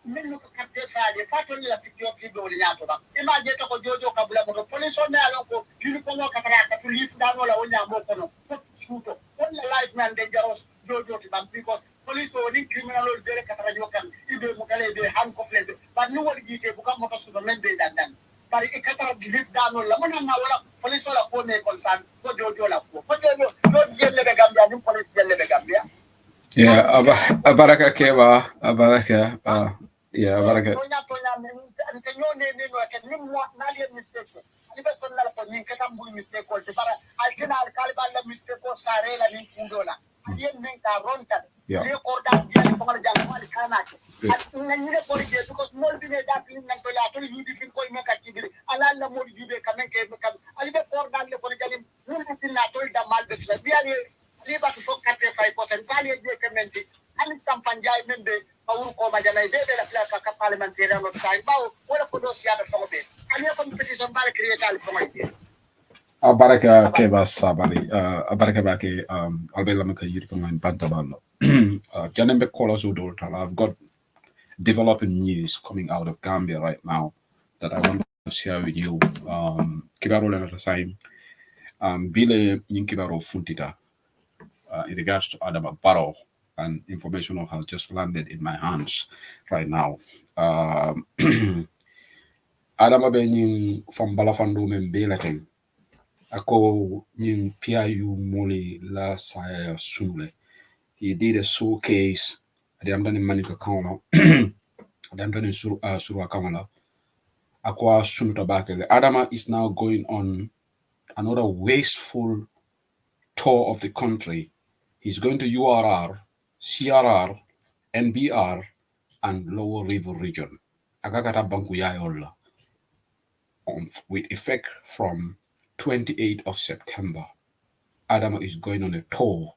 Men look at the Friday, Fatally security door in Yatoba. Imagine to Jojo Kabula, police on Naloko, Unicorn Catarata to leave down all on Yamokono, Futo, only life man dangerous Jojo because police were in criminal very Catarayokan, either Mukale, they handcuff label, but no one get a book of motors to the men than them. But it can't live down all Lamana, police all upon a concern for Jojo Lapo. For Jojo, don't get the Gambia, police get the Gambia. Yeah, Abaraka Keva, Abaraka, yeah, Abaraka. Mistake or I can call mistake or Sarela in Fundola. I didn't make a run. Yeah. Record that because more than that in Nantola, you didn't call Makati, Alana more you come and come. I live for that for the who is in Natol the Malbus. We are live at 4.5%. Kali recommended. And some Panjai member who come and I did a parliamentarian outside. What a Podosia for it. And your competition by create from idea. Abaraka Keva Sabali, Abaraka Baki, Albela Maka Yurikon and Bantabano. Janembe Kolos Udoltala. I've got developing news coming out of Gambia right now that I want to share with you. Kibaro at the time. Bile Yinkibaro Funtita. In regards to Adama Barrow, and information has just landed in my hands right now. Adama being from Balafandu Membelating, ako yung PIU muli la saya sunule. He did a showcase. I'm done in Manika Kauna. I'm done in Surua Kauna. Aqua Sunuta Bakele. Adama is now going on another wasteful tour of the country. He's going to URR, CRR, NBR, and Lower River Region. Agagata Bankuyayola. With effect from 28th of September. Adama is going on a tour.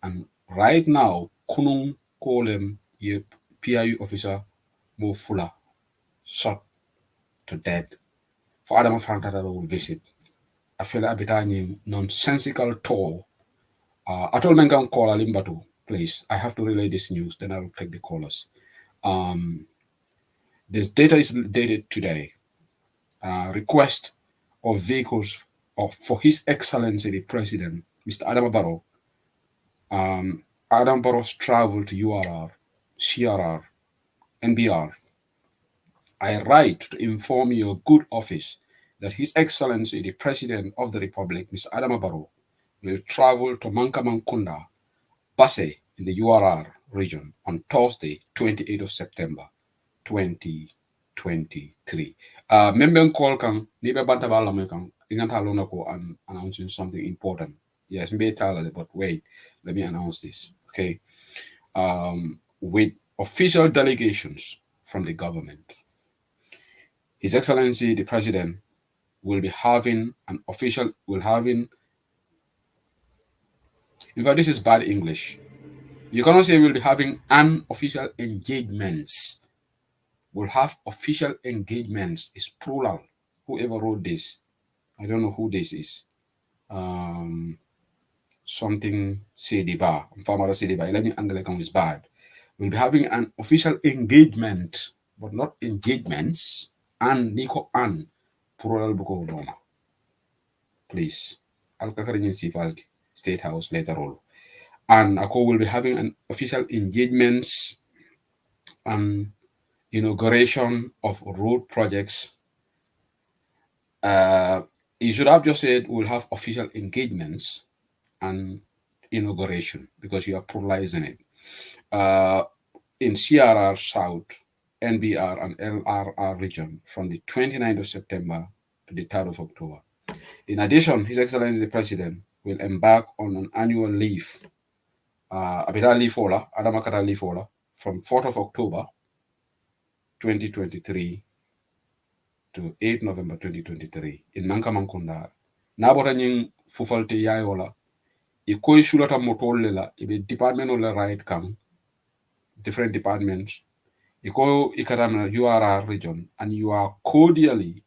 And right now, Kunung Kolem, ye PIU officer, Mo Fula, shot to death. For Adama Fantata will visit. I feel a bit nonsensical tour. I told Mengan call Alimbatu, please. I have to relay this news, then I will take the callers. This data is dated today. Request of vehicles for His Excellency the President, Mr. Adama Barrow. Adam Barrow's travel to URR, CRR, NBR. I write to inform your good office that His Excellency the President of the Republic, Mr. Adama Barrow, will travel to Mankamankunda, Basse, in the URR region on Thursday, 28th of September, 2023. Member call kan nibe banta bala me kan inganta lona ko announcing something important. Yes, but wait, let me announce this. Okay. With official delegations from the government. His Excellency the President will be having an official in fact, this is bad English. You cannot say we'll be having unofficial engagements. We'll have official engagements. It's plural. Whoever wrote this, I don't know who this is. Something Sediba. Famara Sediba. Eleni Anglican is bad. We'll be having an official engagement, but not engagements. And Nico and plural buko Roma. Please. Al-Kakarin Sifalti, State House later on. And ACO will be having an official engagements and inauguration of road projects. You should have just said we'll have official engagements and inauguration because you are pluralizing it. In CRR South, NBR, and LRR region from the 29th of September to the 3rd of October. In addition, His Excellency the President will embark on an annual leave, Adamakata Leafola, from 4th of October 2023 to 8 November 2023 in Mankamankunda. Nabota nying fufalte yayola. Iko shulata motolela ibe department ola right kam different departments. Iko ikatamna URR region and you are cordially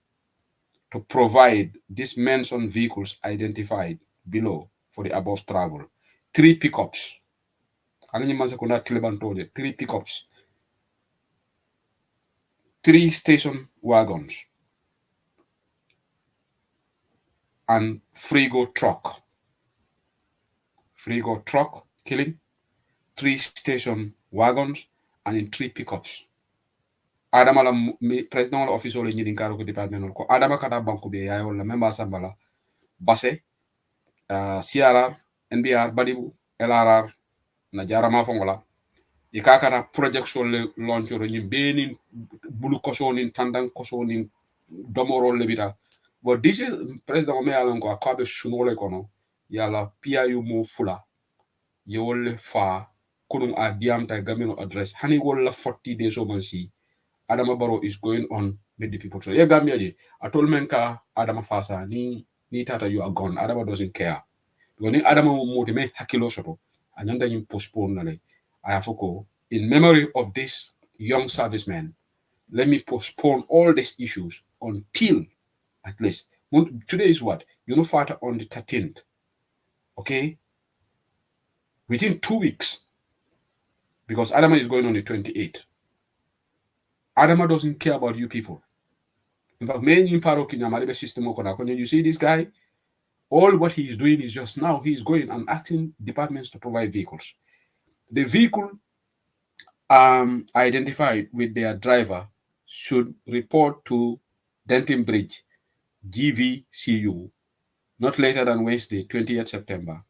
to provide these mentioned vehicles identified below for the above travel. 3 pickups. 3 pickups. 3 station wagons. And Frigo truck, killing 3 station wagons and in 3 pickups. Adama la president office ole nyidin karo ko department ko Adama kata banko be yayo la memba sambala Basse, CRR, NBR, Badibu, LRR na jarama fongola. Ikakata project so le launch ro nyi benin bulu kosonin tandan kosonin domoro lebita. But this is President Omealon ko akabe sunole kono yala PIU mo fula yewole fa kunung a diamta gamino address hani wolla 40 days o mansi Adama Barrow is going on with the people. So yeah, Gambia di atol menka Adama fasa ni tata you are gone. Adama doesn't care. Because Adama mo me hakilo soto anyanda you postpone nale. I have to in memory of this young serviceman. Let me postpone all these issues until at least today is what? Farther on the 13th. Okay? Within 2 weeks. Because Adama is going on the 28th. Adama doesn't care about you people. In fact, you see this guy? All what he is doing is just now he is going and asking departments to provide vehicles. The vehicle identified with their driver should report to Denton Bridge, GVCU, not later than Wednesday, 20th September,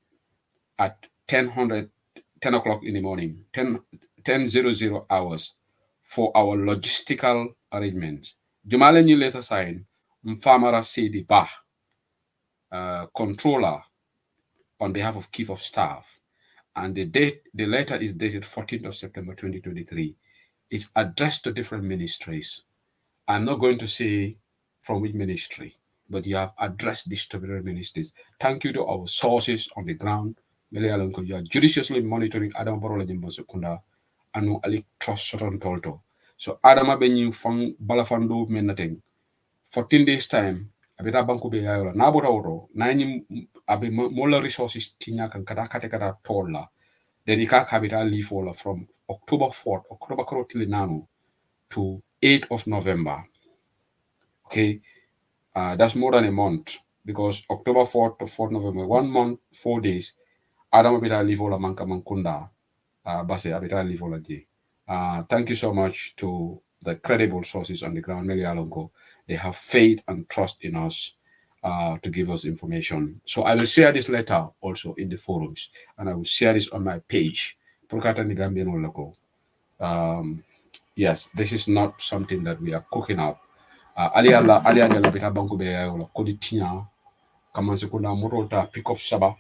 at 10 10 o'clock in the morning, 10:00 hours for our logistical arrangements. Jumale ñu later sign Mfamara Sidi Bah, controller on behalf of Chief of Staff. And the letter is dated 14th of September 2023. It's addressed to different ministries. I'm not going to say from which ministry, but you have addressed these to different ministries. Thank you to our sources on the ground. You are judiciously monitoring Adam Borola Jimbo Sekunda and Ali Trust Soton Tolto. So Adama Benyu Fang Balafando Menating. 14 days time, abita banku be yayola. Nabota oro, nani abe mola resources tinya kan kata kata tola. Then ika kabita leave all from October 4th, October Korotili Nano to 8th of November. Okay, that's more than a month because October 4th to 4th November, 1 month, 4 days. Adam abita leave all manka mankunda, base abita leave all day. Thank you so much to the credible sources on the ground, Meli Alongo. They have faith and trust in us to give us information. So I will share this letter also in the forums, and I will share this on my page. Yes, this is not something that we are cooking up. Aliala bita banku be yayola kodi tinya kamanse kuna murota pick up saba,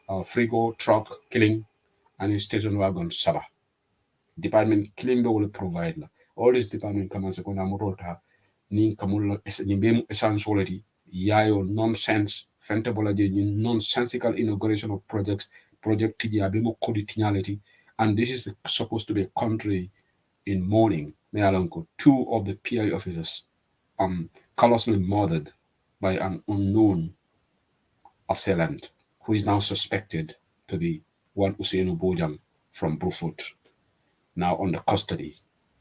frigo truck killing, and station wagon saba. Department killing will provide all this department kamanse kuna murota ni kamulo nimbemu essentiality yayo nonsense fentebola je nonsensical inauguration of project tiji abemo coditinality, and this is supposed to be a country in mourning. Mealanko, 2 of the PI officers callously murdered by an unknown assailant who is now suspected to be one Usainu Bojang from Brufut, now under custody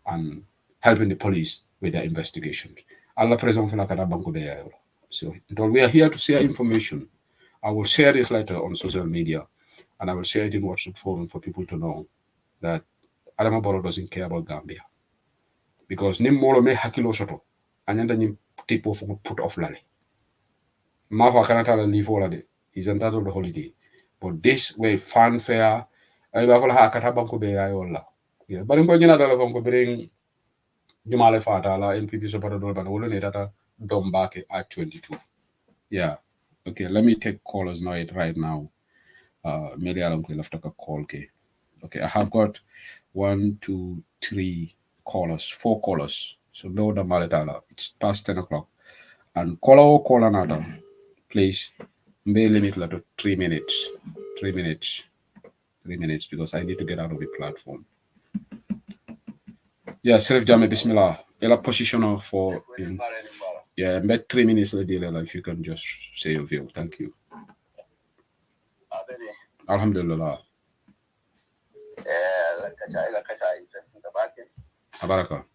and helping the police with their investigations. Allah present for so we are here to share information. I will share this letter on social media and I will share it in WhatsApp forum for people to know that Adama Barrow doesn't care about Gambia. Because nim molo me hakilo soto anyanda nim tipo for put off lale. Mafa kanata la leave all day. He's entitled to holiday. But this way fanfare ay ba fala hakata banko be ayola. Yeah, but ko nyina dala fonko bring Jumale Fata la NPP supporter do ban wolo ne tata Dombake at 22. Yeah. Okay, let me take callers right now. Maybe I don't left a call. Okay, I have got 1, 2, 3 callers, 4 callers. So no the maletala. It's past 10 o'clock. And call another, please. May limit to 3 minutes. 3 minutes. 3 minutes because I need to get out of the platform. Yeah, Serif Jame Bismillah. Ela positioner for yeah, met 3 minutes if you can just say your view. Thank you. Alhamdulillah. Abaraka.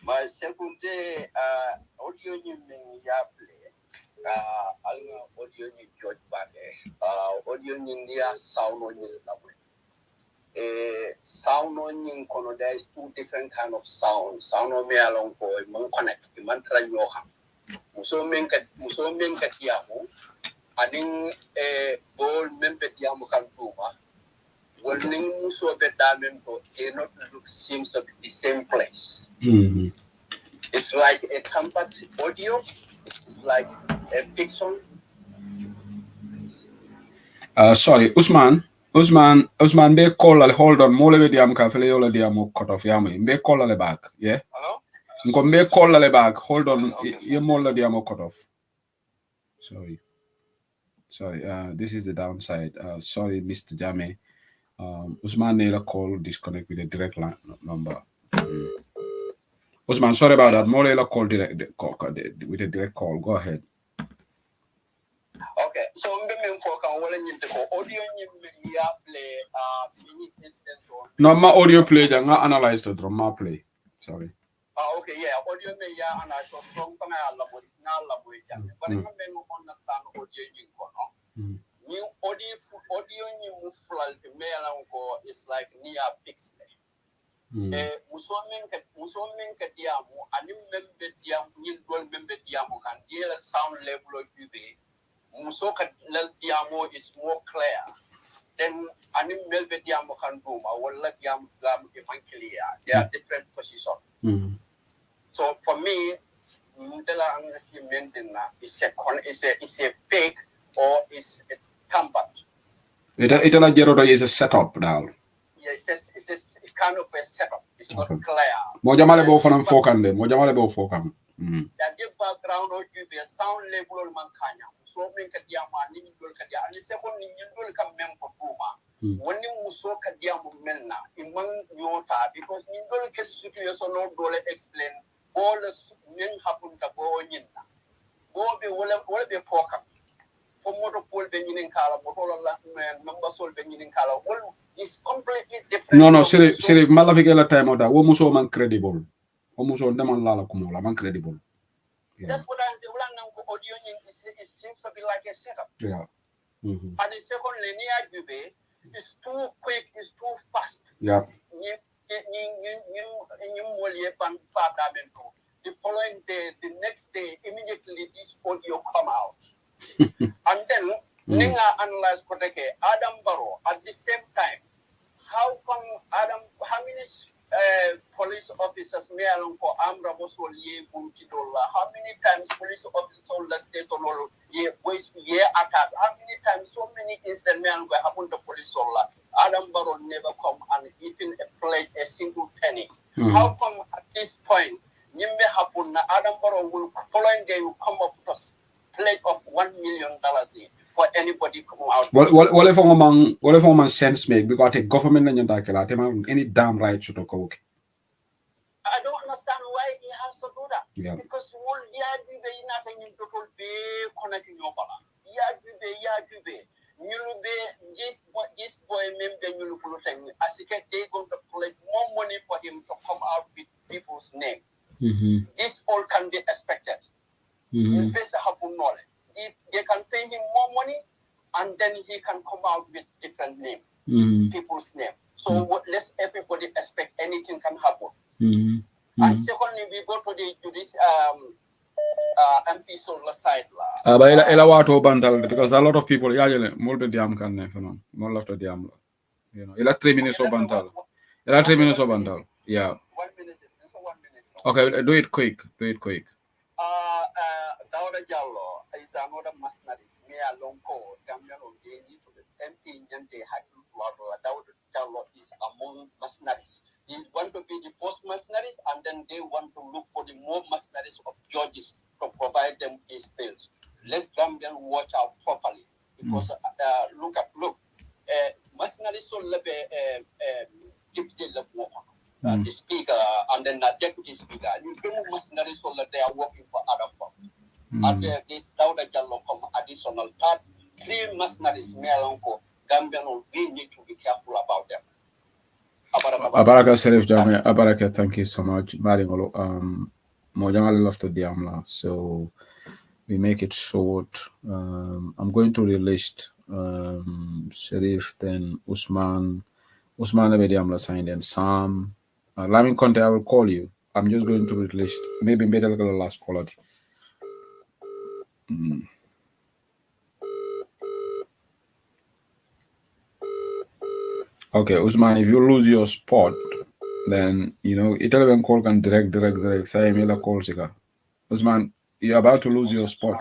My second day, audio you play. Audio you George back. Audio India sound on you. Sound on you, there is 2 different kind of sound. Sound on me along for connect. Mantra yoha. Muso menka tiamu. Aning ball member tiamu kantuma. Warning muso bedamen ko they not look seems to be the same place. Mm-hmm. It's like a compact audio. It's like a fiction. Sorry, Usman, be call hold on. Mole be diam ka fele yola diam cut off yami. Be call ale back. Yeah. Hello. Nko be call ale back. Hold on. Okay. Ye mole diam cut off. Sorry. This is the downside. Sorry, Mr. Jame. Usman Naila call disconnect with a direct line number. Usman, sorry about that. Molela call with a direct call. Go ahead. Okay, so I'm going to audio play mini instance on. No, my audio play. I'm not analyzed to drum my play. Sorry. Okay, yeah, audio me and I saw from but I don't understand audio you new audio you flat is like near pixel. Musomen ka diamu ani membe diamu ni dol membe diamu kan dia sound level of ube Musoka Diamo is more clear. Then Anim Melve Diamo Kanduma or let Yam Gam clear. They are different positions. So for me, Mundela Angasi Mendina is a fake or is a tampered. Itala Jerodo is a setup now. Yes, it's a kind of a setup. It's not clear. Mojamale bo fanam fokande. Mojamale bo fokam. That give background or give a sound label or mankanya. So make a diamond, Nindukadia, and the second Nindulka mem for Puma. When you Musoka diamond menna, among Yota, because Nindulka situation no dole explain all the men happen to go in. Go be will be focus. For motor pool Benjamin Kala, Motola member soul Benjamin Kala, all is completely different. No, Siri, Malavikela time order, Womuso man credible. Womuso Deman Lala Kumola, man credible. That's what I'm saying. Audio it seems to be like a setup. Yeah. And the second linear debate is too quick, it's too fast. Yeah. The following day, the next day, immediately this audio come out. And then Ninga analyze Koteke, Adam Barrow at the same time. How come how many police officers may along for Amra Boswell ye Buntidola? How many times police officers told the state of waste year attack? How many times so many incidents may happen to police solar? Adam Barrow never come and even pledge a single penny. How come at this point Nimbe happen Adam Barrow will following day will come up with a pledge of $1 million for anybody come out? What if a man sense make because the government and any damn right should go. I don't understand why he has to do that. Yeah. Because all be nothing in total be connecting your bala. This boy member you look as he can they going to collect more money for him to come out with people's name. This all can be expected. This happen knowledge. If they can pay him more money, and then he can come out with different name, people's name. So let's everybody expect anything can happen. And secondly, we go to this MP solar side. But ela wato bantal because a lot of people mulbe diam kan ne fanon more of the diam you know ela 3 minutes of bantal. Ela 3 minutes of bantal. Yeah. 1 minute. So 1 minute. Okay, do it quick. Dauda Jallo is another mercenaries. Me alone call Gambia on the MP Nyante Hakim Dauda Jallo is among mercenaries. He want to be the first mercenaries, and then they want to look for the more mercenaries of judges to provide them these bills. Let's Gambian watch out properly because look, mercenaries so deputy the speaker and then the deputy speaker. You don't mercenaries so they are working for other folks. And this Dauda Jallo come additional 3 mercenaries me along Gambian we need to be careful about them. Abaraka Serif Jame, Abaraka, thank you so much. Maringolo, Mojangal love to Diamla, so we make it short. I'm going to relist Serif, then Usman Diamla signed, and Sam. Lamin Conte, I will call you. I'm just going to relist. Maybe better the last caller. Okay, Usman, if you lose your spot, then Italian call can direct. Say Mila call Sika. Usman, you're about to lose your spot.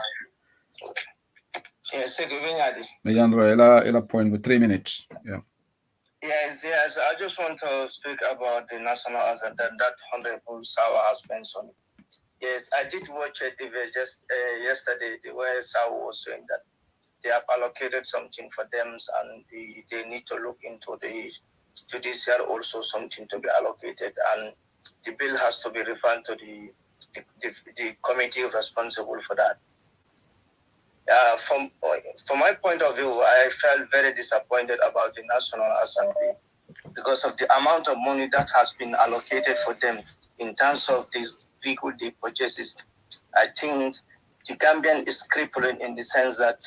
Yes, Leandro, ela point with 3 minutes. Yeah. Yes. I just want to speak about the national anthem that Honorable Sawa has mentioned. Yes, I did watch a debate just yesterday where Sawa was saying that they have allocated something for them and they need to look into the judicial also something to be allocated, and the bill has to be referred to the committee responsible for that. From my point of view, I felt very disappointed about the National Assembly because of the amount of money that has been allocated for them in terms of these vehicle they purchases. I think the Gambian is crippling in the sense that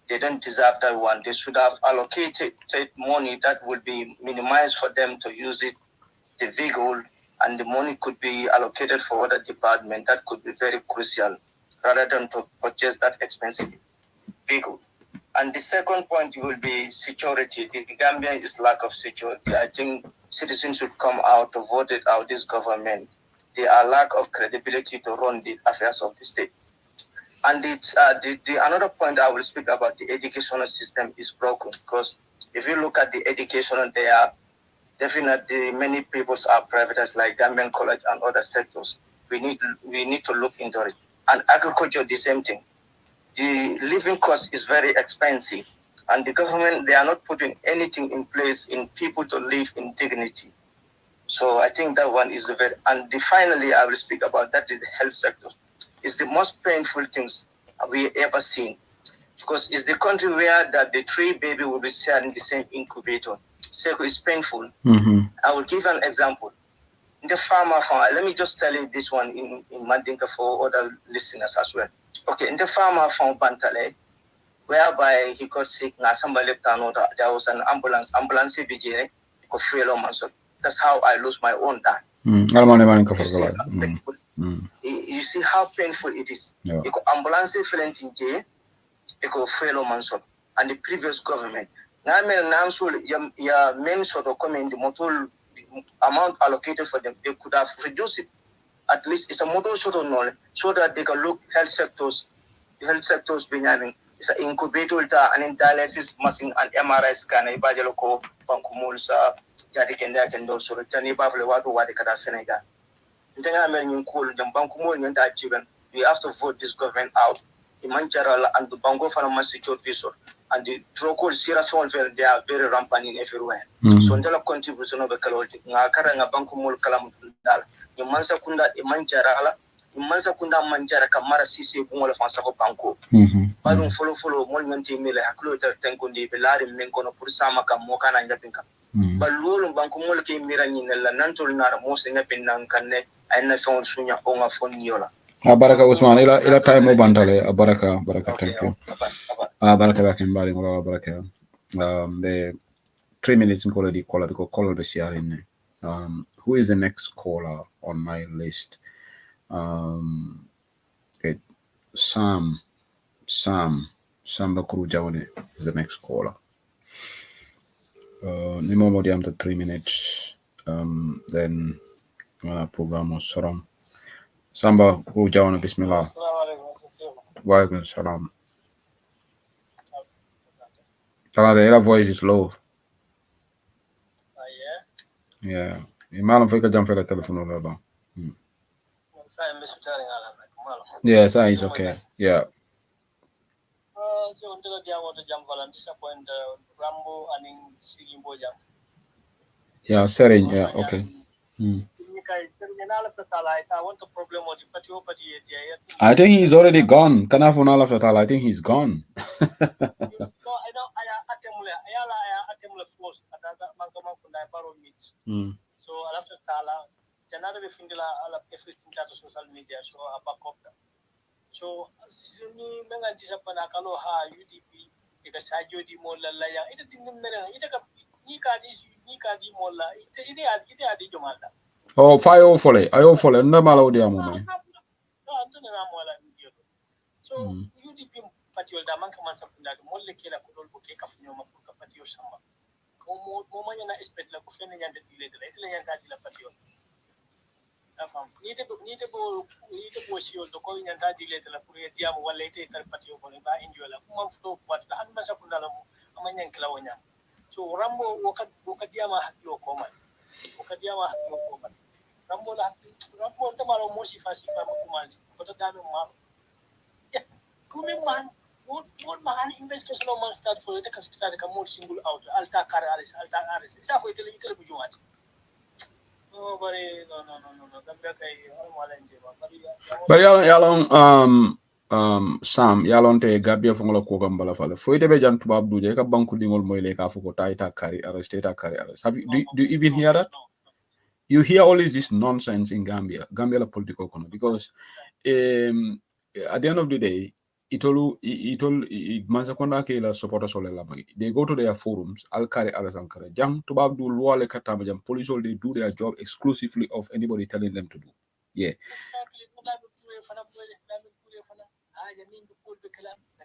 they don't deserve that one. They should have allocated money that would be minimized for them to use it, the vehicle, and the money could be allocated for other department that could be very crucial rather than to purchase that expensive vehicle. And the second point will be security. The Gambia is lack of security. I think citizens should come out to vote out this government. There are lack of credibility to run the affairs of the state. And it's another point I will speak about, the educational system is broken, because if you look at the education, there are definitely many people are privatized, like Gambian College and other sectors. We need to look into it. And agriculture, the same thing. The living cost is very expensive, and the government, they are not putting anything in place in people to live in dignity. So I think that one is and finally I will speak about that is the health sector. It's the most painful things we ever seen, because it's the country where that the 3 baby will be shared in the same incubator. So it's painful. I will give an example. In the farmer farm, let me just tell you this one in Mandinka for other listeners as well. Okay, in the farmer from Bantale, whereby he got sick, somebody left another. There was an ambulance BJ, that's how I lose my own dad. You see how painful it is. Yeah. Ambulance and the previous government. Now, your main sort of comment, the motor amount allocated for them, they could have reduced it. At least it's a motor sort of knowledge, so that they can look health sectors being it's an incubator and dialysis machine and MRI scanner ibajalo bankumulsa jadi kenda kendo so tani bafle watu wade kada Senegal. Ntenga men nyukul jam bankumul nyanta achiben. We have to vote this government out. Imanjara and the bango for a secure visa and the trocol sirafon they are very rampant in everywhere. So ndela contribution of the kaloti ngakara nga bankumul kalam dal. Imansa kunda manjara kamara sisi bungola fansa ko banko badum follow monumenti mele haklo ter tenkundi be lari menkono pour sama kam mokana ngapinka balulu banko mol ke mirani nella nantol nara mo se ngapinnan kanne ayna fon sunya o nga fon yola baraka Usman ila time mo bantale baraka thank you baraka baken bari mo baraka the 3 minutes in call the caller because caller be sharing who is the next caller on my list? Sam Bakuru is the next caller. Nimo modiam to 3 minutes. Then program was Saram. Samba Bakuru Bismillah. Wa alaikum salam. Your voice is low. Yeah. Malam fika jam fika telephone over. Yes, it's okay. Yeah. So until the want to jump on disappoint Rambo and in Sigimbo jam. Yeah, Sering, yeah, okay. I think he's already gone. Kanafun of Fatal, I think he's gone. So I know I force at so after Tala, another Findila everything to social media, so a back up. So Sydney Mengantisapana UDP, because I do the Mola Laya, it didn't matter. It a Nika di Mola, it had the Jomata. Oh, fire awfully. I awfully, no Malodia moment. So UDP Patio Damankaman something like Molekela could all take a Funoma Patio Samba. Momana expect like offending and the delay the Patio. Need to go see the calling and delay the Puria Diam while later Patio Boniba in Yola, Mumflo, but the Hanmasapundala, Amayan Claunia. So Rambo Wokadiama your command. Wokadiama your command. Rambo Tamaro Moshi Fasi command, but a damn man. Yeah, man. What man investigation man start for the start a more single out. Alta Caralis. It's halfway to little bit you want. No. But yalong Sam yalong te Gambia fongola ko gambala fale foyte be jan tubab duje ka banku dingol moy le ka fuko taita kari arrest. Have you do you even hear that? You hear all this nonsense in Gambia la political economy because at the end of the day itolu manzakonda ke la supporter sole la bagi. They go to their forums al kari alasankara jang tubab du loi le katama jam police all they do their job exclusively of anybody telling them to do. Yeah.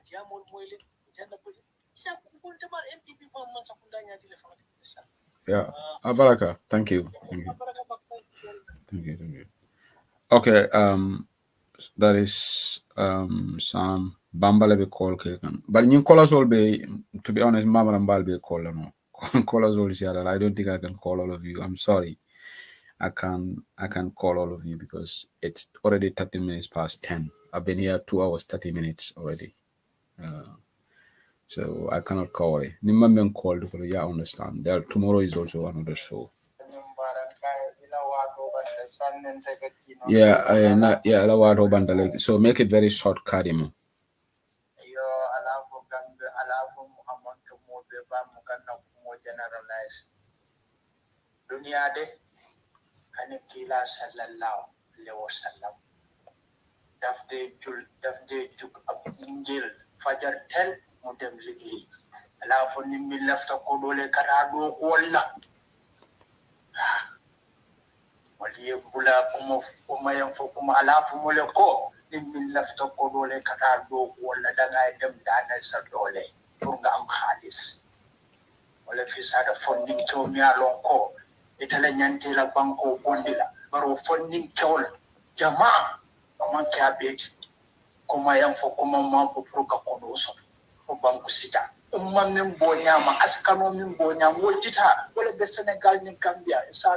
diamo moyle janna bodi sa ko tamal MPP fa man sa kunda nya dile fa yeah Abaraka thank you okay that is Sam Bambale be call kekan but nyin colasol be to be honest mama mbal be call no colasol is I don't think I can call all of you. I'm sorry. I can call all of you because it's already 30 minutes past 10. I've been here 2 hours 30 minutes already. So I cannot call it. Nimam called for yeah, I understand. Tomorrow is also another show. Yeah, so make it very short, Kadimo. Kila sallallahu alaihi wasallam dafde juk ab injil fajar tel mu dem liggéey ala fo ni mi lafta ko dole kata do walla wali bula kuma yan fo kuma ala fo mo le ko ni mi lafta ko dole kata do walla da ngay dem dana sa dole pour nga am xaalis wala fi sa da fo ni to mi alon ko itala nyanti la banko bondila baro funding kewol jama man ka beti kuma yan fo kuma man ko proka ko so ko banko sita man min bonya ma askano min bonya wojita wala be Senegal ni Gambia isa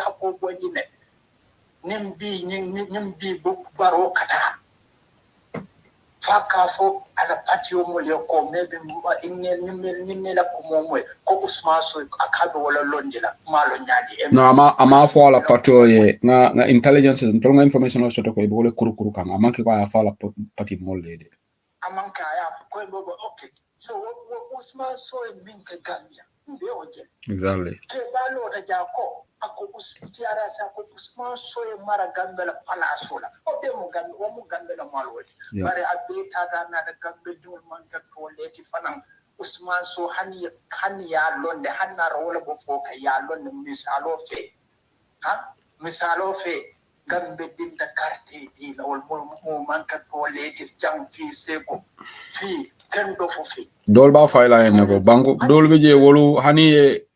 hako bondi ne nimbi bu baro kata faka fo ala patio mo le ko mebe inne la ko mo ko usma so akabe wala londila malo nyaadi no ama fo ala patio ye nga intelligence to nga information o soto ko e bole kuru kan ama ke ko ya fa ala pati mo le de amanka ya ko bobo okay so usma so min ke Gambia be oje exactly ke balo ta jako ako usitiara sa ko usma so e mara Gambia pala sola o be mo Gambia la malwati bare abbe ta na da Gambia dul man ka to leti fanan usman so hani ya londe hanna rawla bo foka ya londe misalo fe Gambia din da carte di lawol mo man ka to leti jang fi seko fi kendo fo fi dol ba fayla en ko banko dol be je wolu hani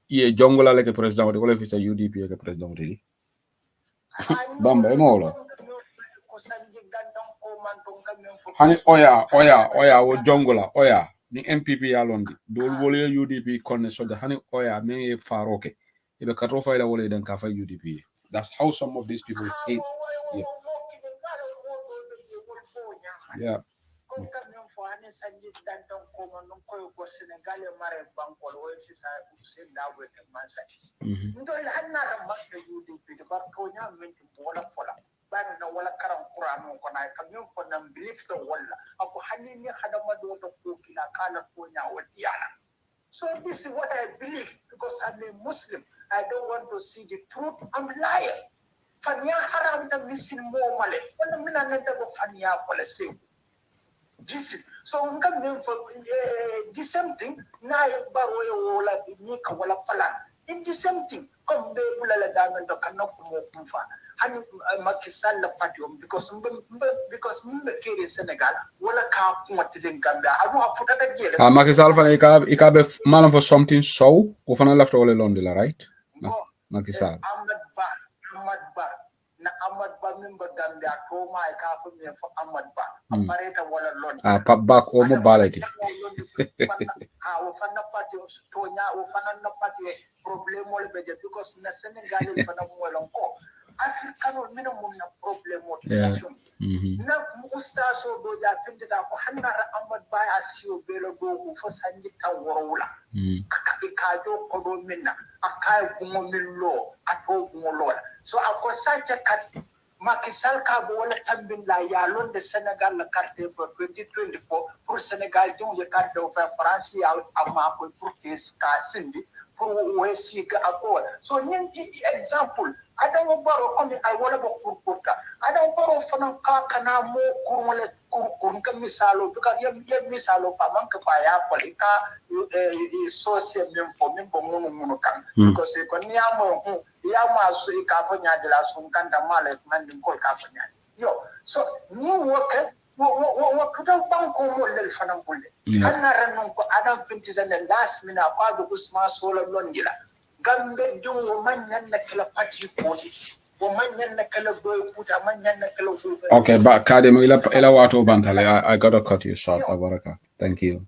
ye jongola le ke president de wala fi sa UDP ke president de bamba e mola hani oya wo jongola oya ni MPP ya londi dol wole UDP konne soda hani oya me faroke ibe katro fayla wole den ka fa UDP. That's how some of these people hate. Yeah. Bana wala karam Qur'an ko na kam yon ko nam belief to wala ako hanini hadama do to kila kala ko nya wadiana. So this is what I believe because I'm a Muslim. I don't want to see the truth. I'm lying. Fanya haram da misin mo male. Wala mina nanta go fanya pala se. This is so ngam nem for the same thing na baro yo wala ni ka wala pala. It's the same thing. Come be bulala da nganta kanako mo kumfa. And Makisal la patium because mbe kere Senegal wala ka kumati Gambia anu afuta da jele Makisal fana ikabe malam for something so ko fana lafta wala londila right Makisal Ahmad Ba mimba Gambia to ma ka fu me for Ahmad Ba apareta wala londila pap back o mo balati o fana patio to nya o fana na patio problem wala beje because na Senegal fana mo lonko African minimum na problem what na ustaso do ja finde da ko hanna Ahmad Ba asio belo do fo sanji ta worowula ka do ko do minna akai gumo millo ato gumo lola so ako sacha kat Makisal ka bo wala tambin la ya londe Senegal la carte for 2024 pour Senegal dum ye carte of France ya ama ko pour kes ka sindi pour wesi ka ako so nyen example ada baro comme ay wala bo kurka ada baro fana ka kana mo kurmole kurka misalo bika yem misalo pa man ka pa ya polika so se même bo munu kan because ko ni amo ya ma so ka fanya de la sun kan da male man din kol ka fanya yo so ni woke wo kuta banko mo lel fanam bulle hanara non ko adam finti tan last mina ko do usma solo londila gambe dum wo manyan na kala pati poti wo manyan na kala do puta manyan na kala do. Okay, but Kadem ila wato bantale. I gotta cut you short, Abaraka. Thank you.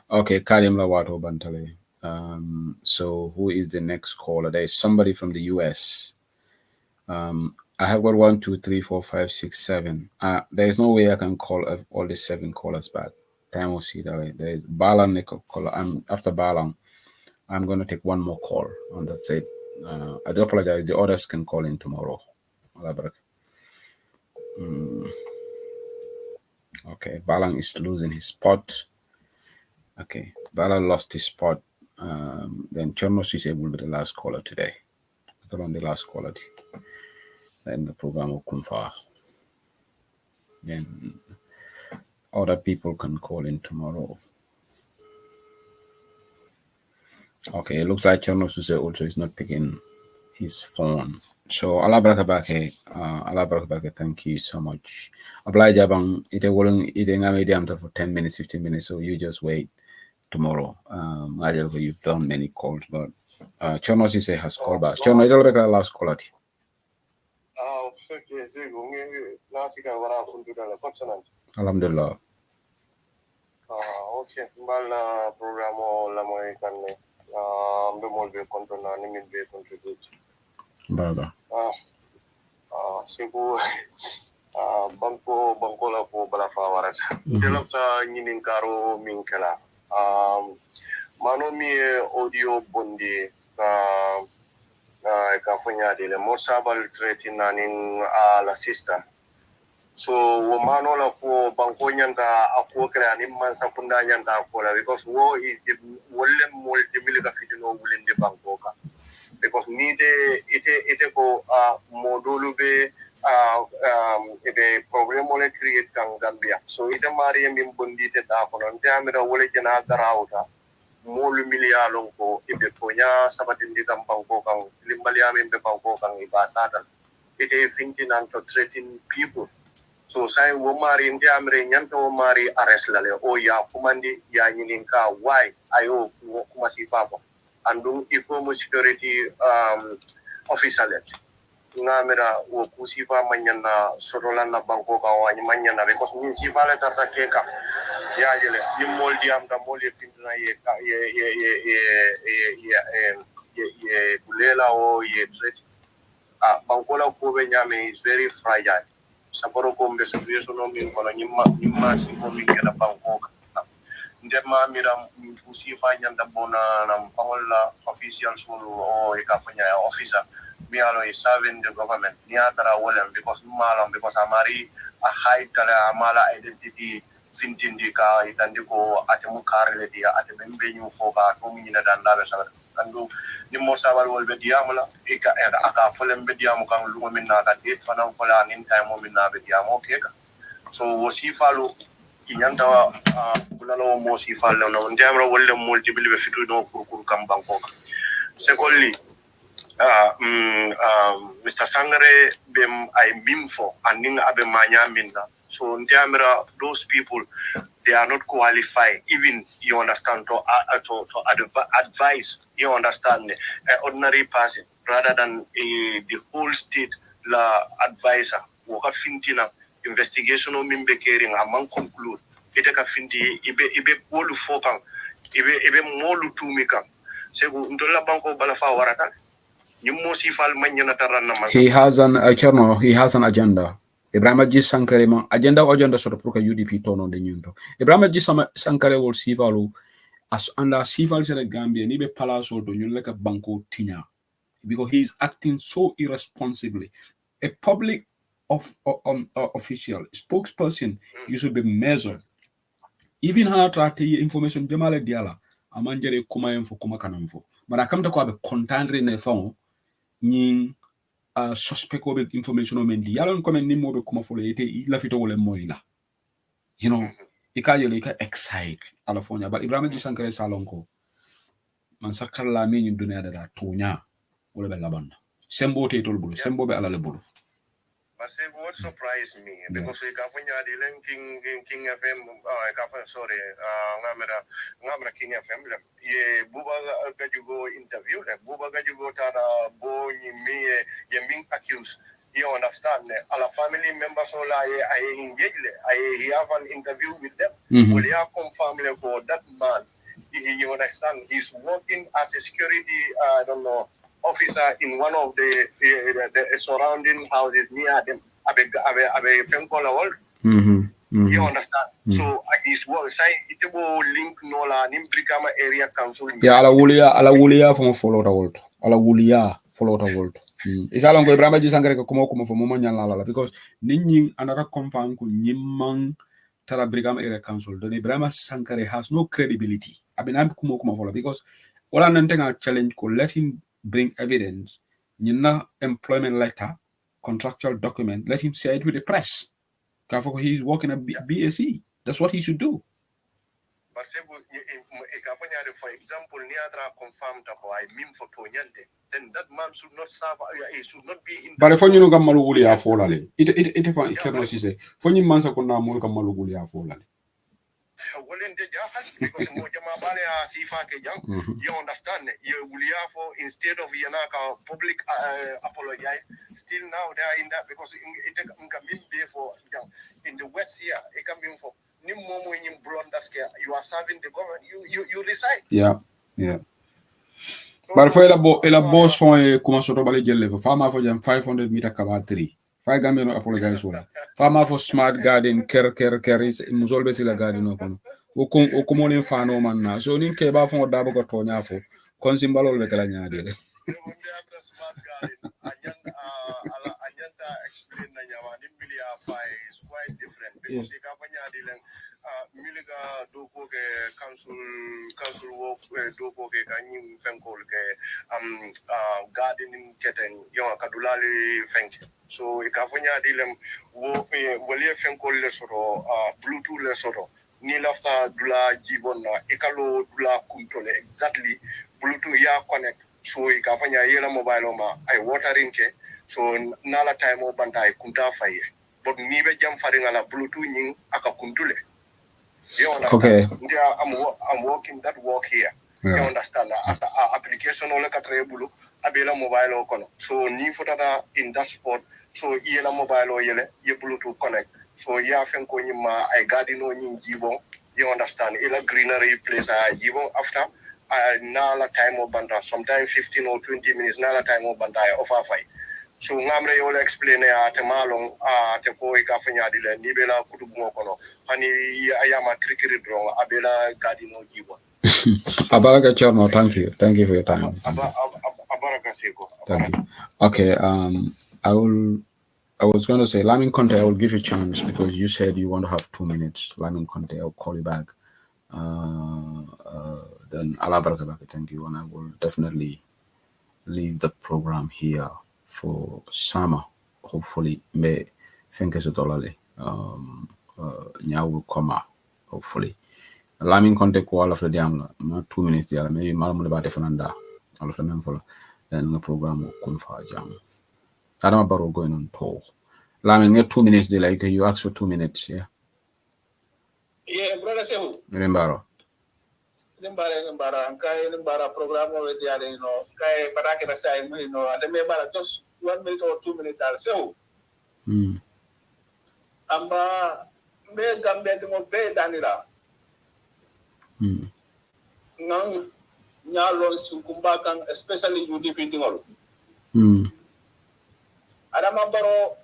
Okay, Kadem la wato bantale. So who is the next caller? There is somebody from the US. I have got 1, 2, 3, 4, 5, 6, 7. There is no way I can call all the 7 callers back. Time will see that way. There is Balan caller. After Balan, I'm going to take one more call, and that's it. I do apologize. The others can call in tomorrow. Okay, Balan is losing his spot. Okay, Balan lost his spot. Then Chono Sise will be the last caller today. On the last caller. Then the program will come far. Then other people can call in tomorrow. Okay, it looks like Chono Sise also is not picking his phone. So Allah barakabake, thank you so much. Apply Jabang, it for 10 minutes, 15 minutes, so you just wait tomorrow. You've done many calls, but Chono Sise has called back. Chono, it's the last call. Alhamdulillah. Okay, mbala programo la moy kanne be mol be kontona ni min be contribute Baba sibu banko la ko bala fa warata delofta nyinin karo min kala mano mi audio bondi ka fanya de le mosabal treating nanin la sister. So womano la ko banko nyanda ako kra ni man sakunda nyanda ko la because wo is the wolle multi ka fitino wulinde banko ka because ni de ite ko modulu be ebe problem ole create kan Gambia so ite mari min bondi te da ko non te amira wole jena darawta molu milialon ko ibe ponya sabatindi kan banko kan limbali amin be banko kan ibasata ite thinking and to treating people. So say womari ndi amre nyanta womari arrest lale o ya kumandi ya nyininka why ayo kuma sifafo andu iko security officer let ngamera wo kusifa manyana sorola na banko ka wani manyana because min sifa le tata keka ya jele yimol di am da mol ye fintna ye bulela o ye threat banko la ko be nyame is very fragile. Saporo kombe situation no min kono nyimma si ko min kala banko ndema mira kusi fanya ndabona na mfangola official solo o ikafanya officer mi alo is serving the government ni atara wala because mala because amari a high tara amala identity fintindika itandiko atemu karle dia atemu benyu foka to minina danda sa kandu ni mo sabal wol be diamula ika aka folem be diamu kan lugo minna ka det fanam fola nin time mo minna be diamu keka so wosifalu inyanta kulalo mo sifalu no ndamra wolle multiple be fitu no kurkur kam banko secondly Mr. Sangare bem I mimfo anding abe manya minna so ndamra those people they are not qualified even you understand to advise you understand ordinary person rather than the whole state la advisor waka fintina investigation o mimbe caring among conclude ite ka finti ibe bolu fokan ibe molu tumika sego ndola banko bala fa warata nyimmo sifal manyana taranna man he has an agenda. Ibrahim G. Sankare agenda sort of proka UDP tono de nyundo. Ibrahim G. Sankare will sivalu as under civil in the Gambia ni be palace or do you like a banko tinya because he is acting so irresponsibly. A public official spokesperson you should be measured. Even hana trate information jamale diala amanjere kuma info kuma kanamfo. But I come to ko be contendre ne phone nying suspect of information on Mendi. Yalon come ni mo be kuma folo ete la fito wole moila. You know, ika excite California, but Ibrahim G. Sankare salonko. Man sakala mi nyum dunia da tonya wole be labanda. Sembo te tol bulu, sembo be ala le bulu. But say what surprised me because we got King FM. Sorry, ngamera King FM. Ye buba gajugo interview. Buba gajugo tada bo me ye being accused. You understand? All family members all I engage. I have an interview with them. Will you confirm for that man? You understand? He's working as a security. I don't know. Officer in one of the surrounding houses near them. Abe phone call all. You understand? So his work say it will link nola nimbrikama area council. Yeah, ala wulia from follow the world. Ala wulia follow the world. Isa longo Ibrahima Jisangere ko kuma fo momo nyala because ninyin another confirm ko nyimman tara brigama area council. Then Ibrahima Sankare has no credibility. Abinam kuma follow because all an ntenga challenge ko let him bring evidence, employment letter, contractual document, let him say it with the press. He's working at BSE. That's what he should do. But for example, Niadra confirmed I mean for Tonyande, then that man should not serve, he should not be in. But if you know Maluguli are falling, it cannot say, for you months ago, Mulka Maluguli are falling. Well, in the because you understand, you will for instead of Yanaka public apologize, still now they are in that because it can be there for in the West here, it can be for you are serving the government, you decide. Yeah. But for a boss for a Kumasotobali level, farmer for 500 meter cover 3. 5 Gambian apologize for that. Farmer for smart garden, carries Muzolbesila garden open. Ukumoni fano man na. So in Keba from Dabo got Tonya for Consimbalo Legalanya. Smart garden. Ajanta explain na nyawani is quite different because you can miliga doko ke council work doko ke kanyi fenkol ke gardening keten yo kadulali fenke so ikafanya dilem wo wole fenkol le soro bluetooth le soro ni lafta dula jibona ikalo dula kuntole exactly bluetooth ya connect so ikafanya yela mobile ma ay watering ke so nala time o banta kunta faye but ni be jam faringa la bluetooth ning aka kuntule. You understand? Okay. I'm working that work here. Yeah. You understand? Application ole katrebulu abela mobile kono. So ni futata in that spot. So yela mobile yele ye Bluetooth connect. So ya fenko nyima I garden on jibon. You understand? Ila greenery place I jibon after nala time o banta. Sometimes 15 or 20 minutes nala time o banta offer fight. So ngamre yole explain ya temalong te ko ikafanya dile ni bela kutubu kono hani ayama krikiri bro abela gadino jiwa Abaraka Charno, thank you for your time. Abaraka seko. Thank you. Okay, I was going to say Lamin Conte, I will give you a chance because you said you want to have 2 minutes. Lamin Conte, I'll call you back. Then Alabaraka, thank you, and I will definitely leave the program here for summer. Hopefully, May think it's a dollar. Now will come out. Hopefully, Lamin Conte ko all of the damn 2 minutes there. Maybe Malam about Defananda. All of the men follow. Then the program will come for jam. Adam about going on tour. Lamin, get 2 minutes there. Like you asked for 2 minutes. Yeah. Yeah, brother Sehu. Remember. Nimbara program over there, Kai Baraka side, and the just 1 minute or 2 minutes. So, Amba me Gambia to obey Danila. Nang Nyalo Sukumbakan, especially you defeating all. Adamabaro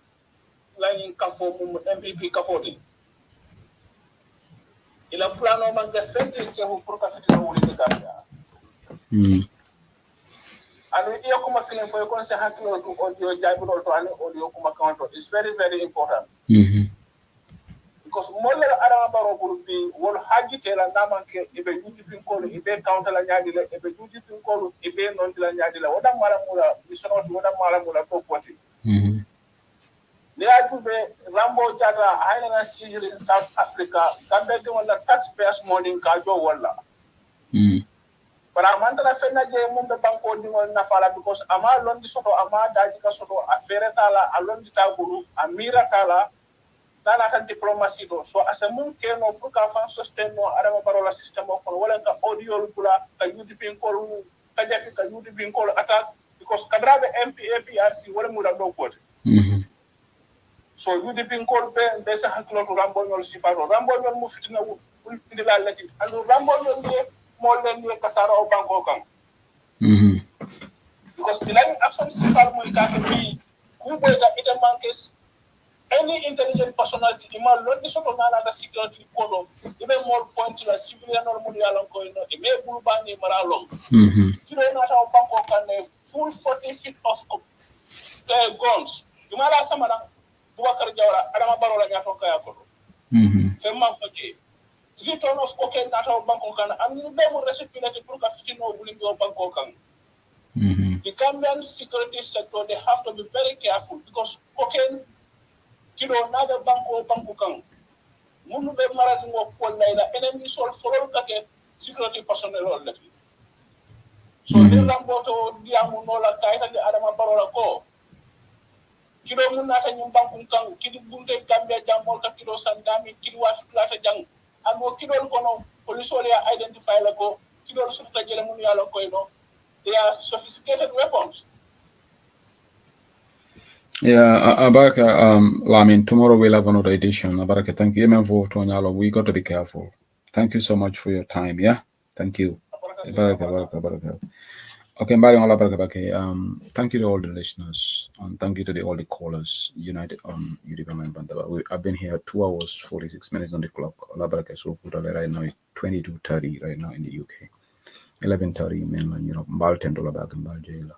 Lining Kafo MPP Kafoti. Ila plano manga fendi sehu profit na wuli Gambia. And iyo kuma claim for your say hakilo to audio jaibulo to ani audio kuma counter is very very important. Because molle adama baro burubi wol haji tela namanke ibe yuti fin kolu ibe counter la nyaadi la ibe yuti fin kolu ibe non la nyaadi la wada mara mula misonoti wada mara mula to poti. They are to be Rambo Jata, Highland Seizure in South Africa, Gambia, the taxpayers' money in Kajo Walla. But amantala fenna je mum be banko dingol nafala because ama londi soto ama daji ka soto affaire tala alondi tabulu amira tala nana tan diplomacy do so as a mum keno pour ka fan sustain no adama barola system ko wala ka audio lula ka UDP ko ka jafi ka UDP ko attack because kadrabe MPAPRC wala mu da do ko so UDP ko be sa haklo to rambo nyol sifaro rambo nyol mu fitina wu ndila lati andu rambo nyol ne mo len ni kasara o banko kan because the line action sifar mo ka bi ku boy da ita mankes any intelligent personality ima londi soto nana da security kodo ibe more point la civilian or mondial ko no e me bulba ni maralong kilo na ta banko kan full 40 feet of guns dumala samana Bubakar Jawara adama barola nya to kaya ko femma fake 3 ton of cocaine na ta banko kan am ni be mo recipiente pour ka fitino bulin do banko kan the Gambian security sector they have to be very careful because cocaine kilo na be banko kan munu be maradi ngo ko layla enemy sol folol kake security personnel on lati so ni lamboto diamu no la kayta de adama barola ko kilo mun nata nyum banko kan kidi bunte Gambia jamol ka kilo sandami kidi wa fiklata jang amo kilo kono police ya identify la ko kilo sufta jele mun yalo ko no they are sophisticated weapons. Yeah, Abaraka, Lamin, tomorrow we'll have another edition. Abaraka, thank you. We got to be careful. Thank you so much for your time, yeah? Thank you. Abaraka. Okay, thank you to all the listeners, and thank you to all the callers united on UDP. I've been here 2 hours, 46 minutes on the clock. Abaraka, so right now it's 22:30 right now in the UK. 11:30 mainland Europe. Mbal $10 back in Baljela.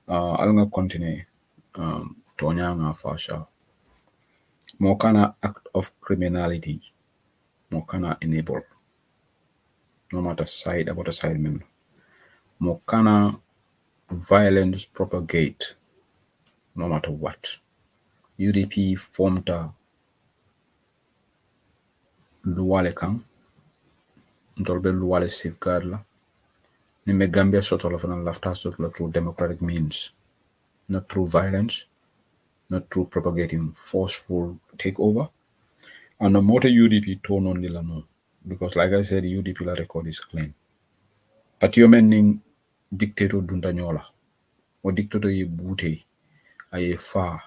I'm gonna continue. Tonyanga Fasha. More kind act of criminality. More kind enable. No matter side about a side member. More kind violence propagate. No matter what. UDP formed a Luwale Kang. Ndolbe Luwale safeguard la. Nime Gambia sort of an lafta sort of through democratic means. Not through violence, not through propagating forceful takeover. And the motor UDP turn on the no. Because like I said, UDP la record is clean. But you meaning dictator dundanyola. Or dictator ye bute aye far.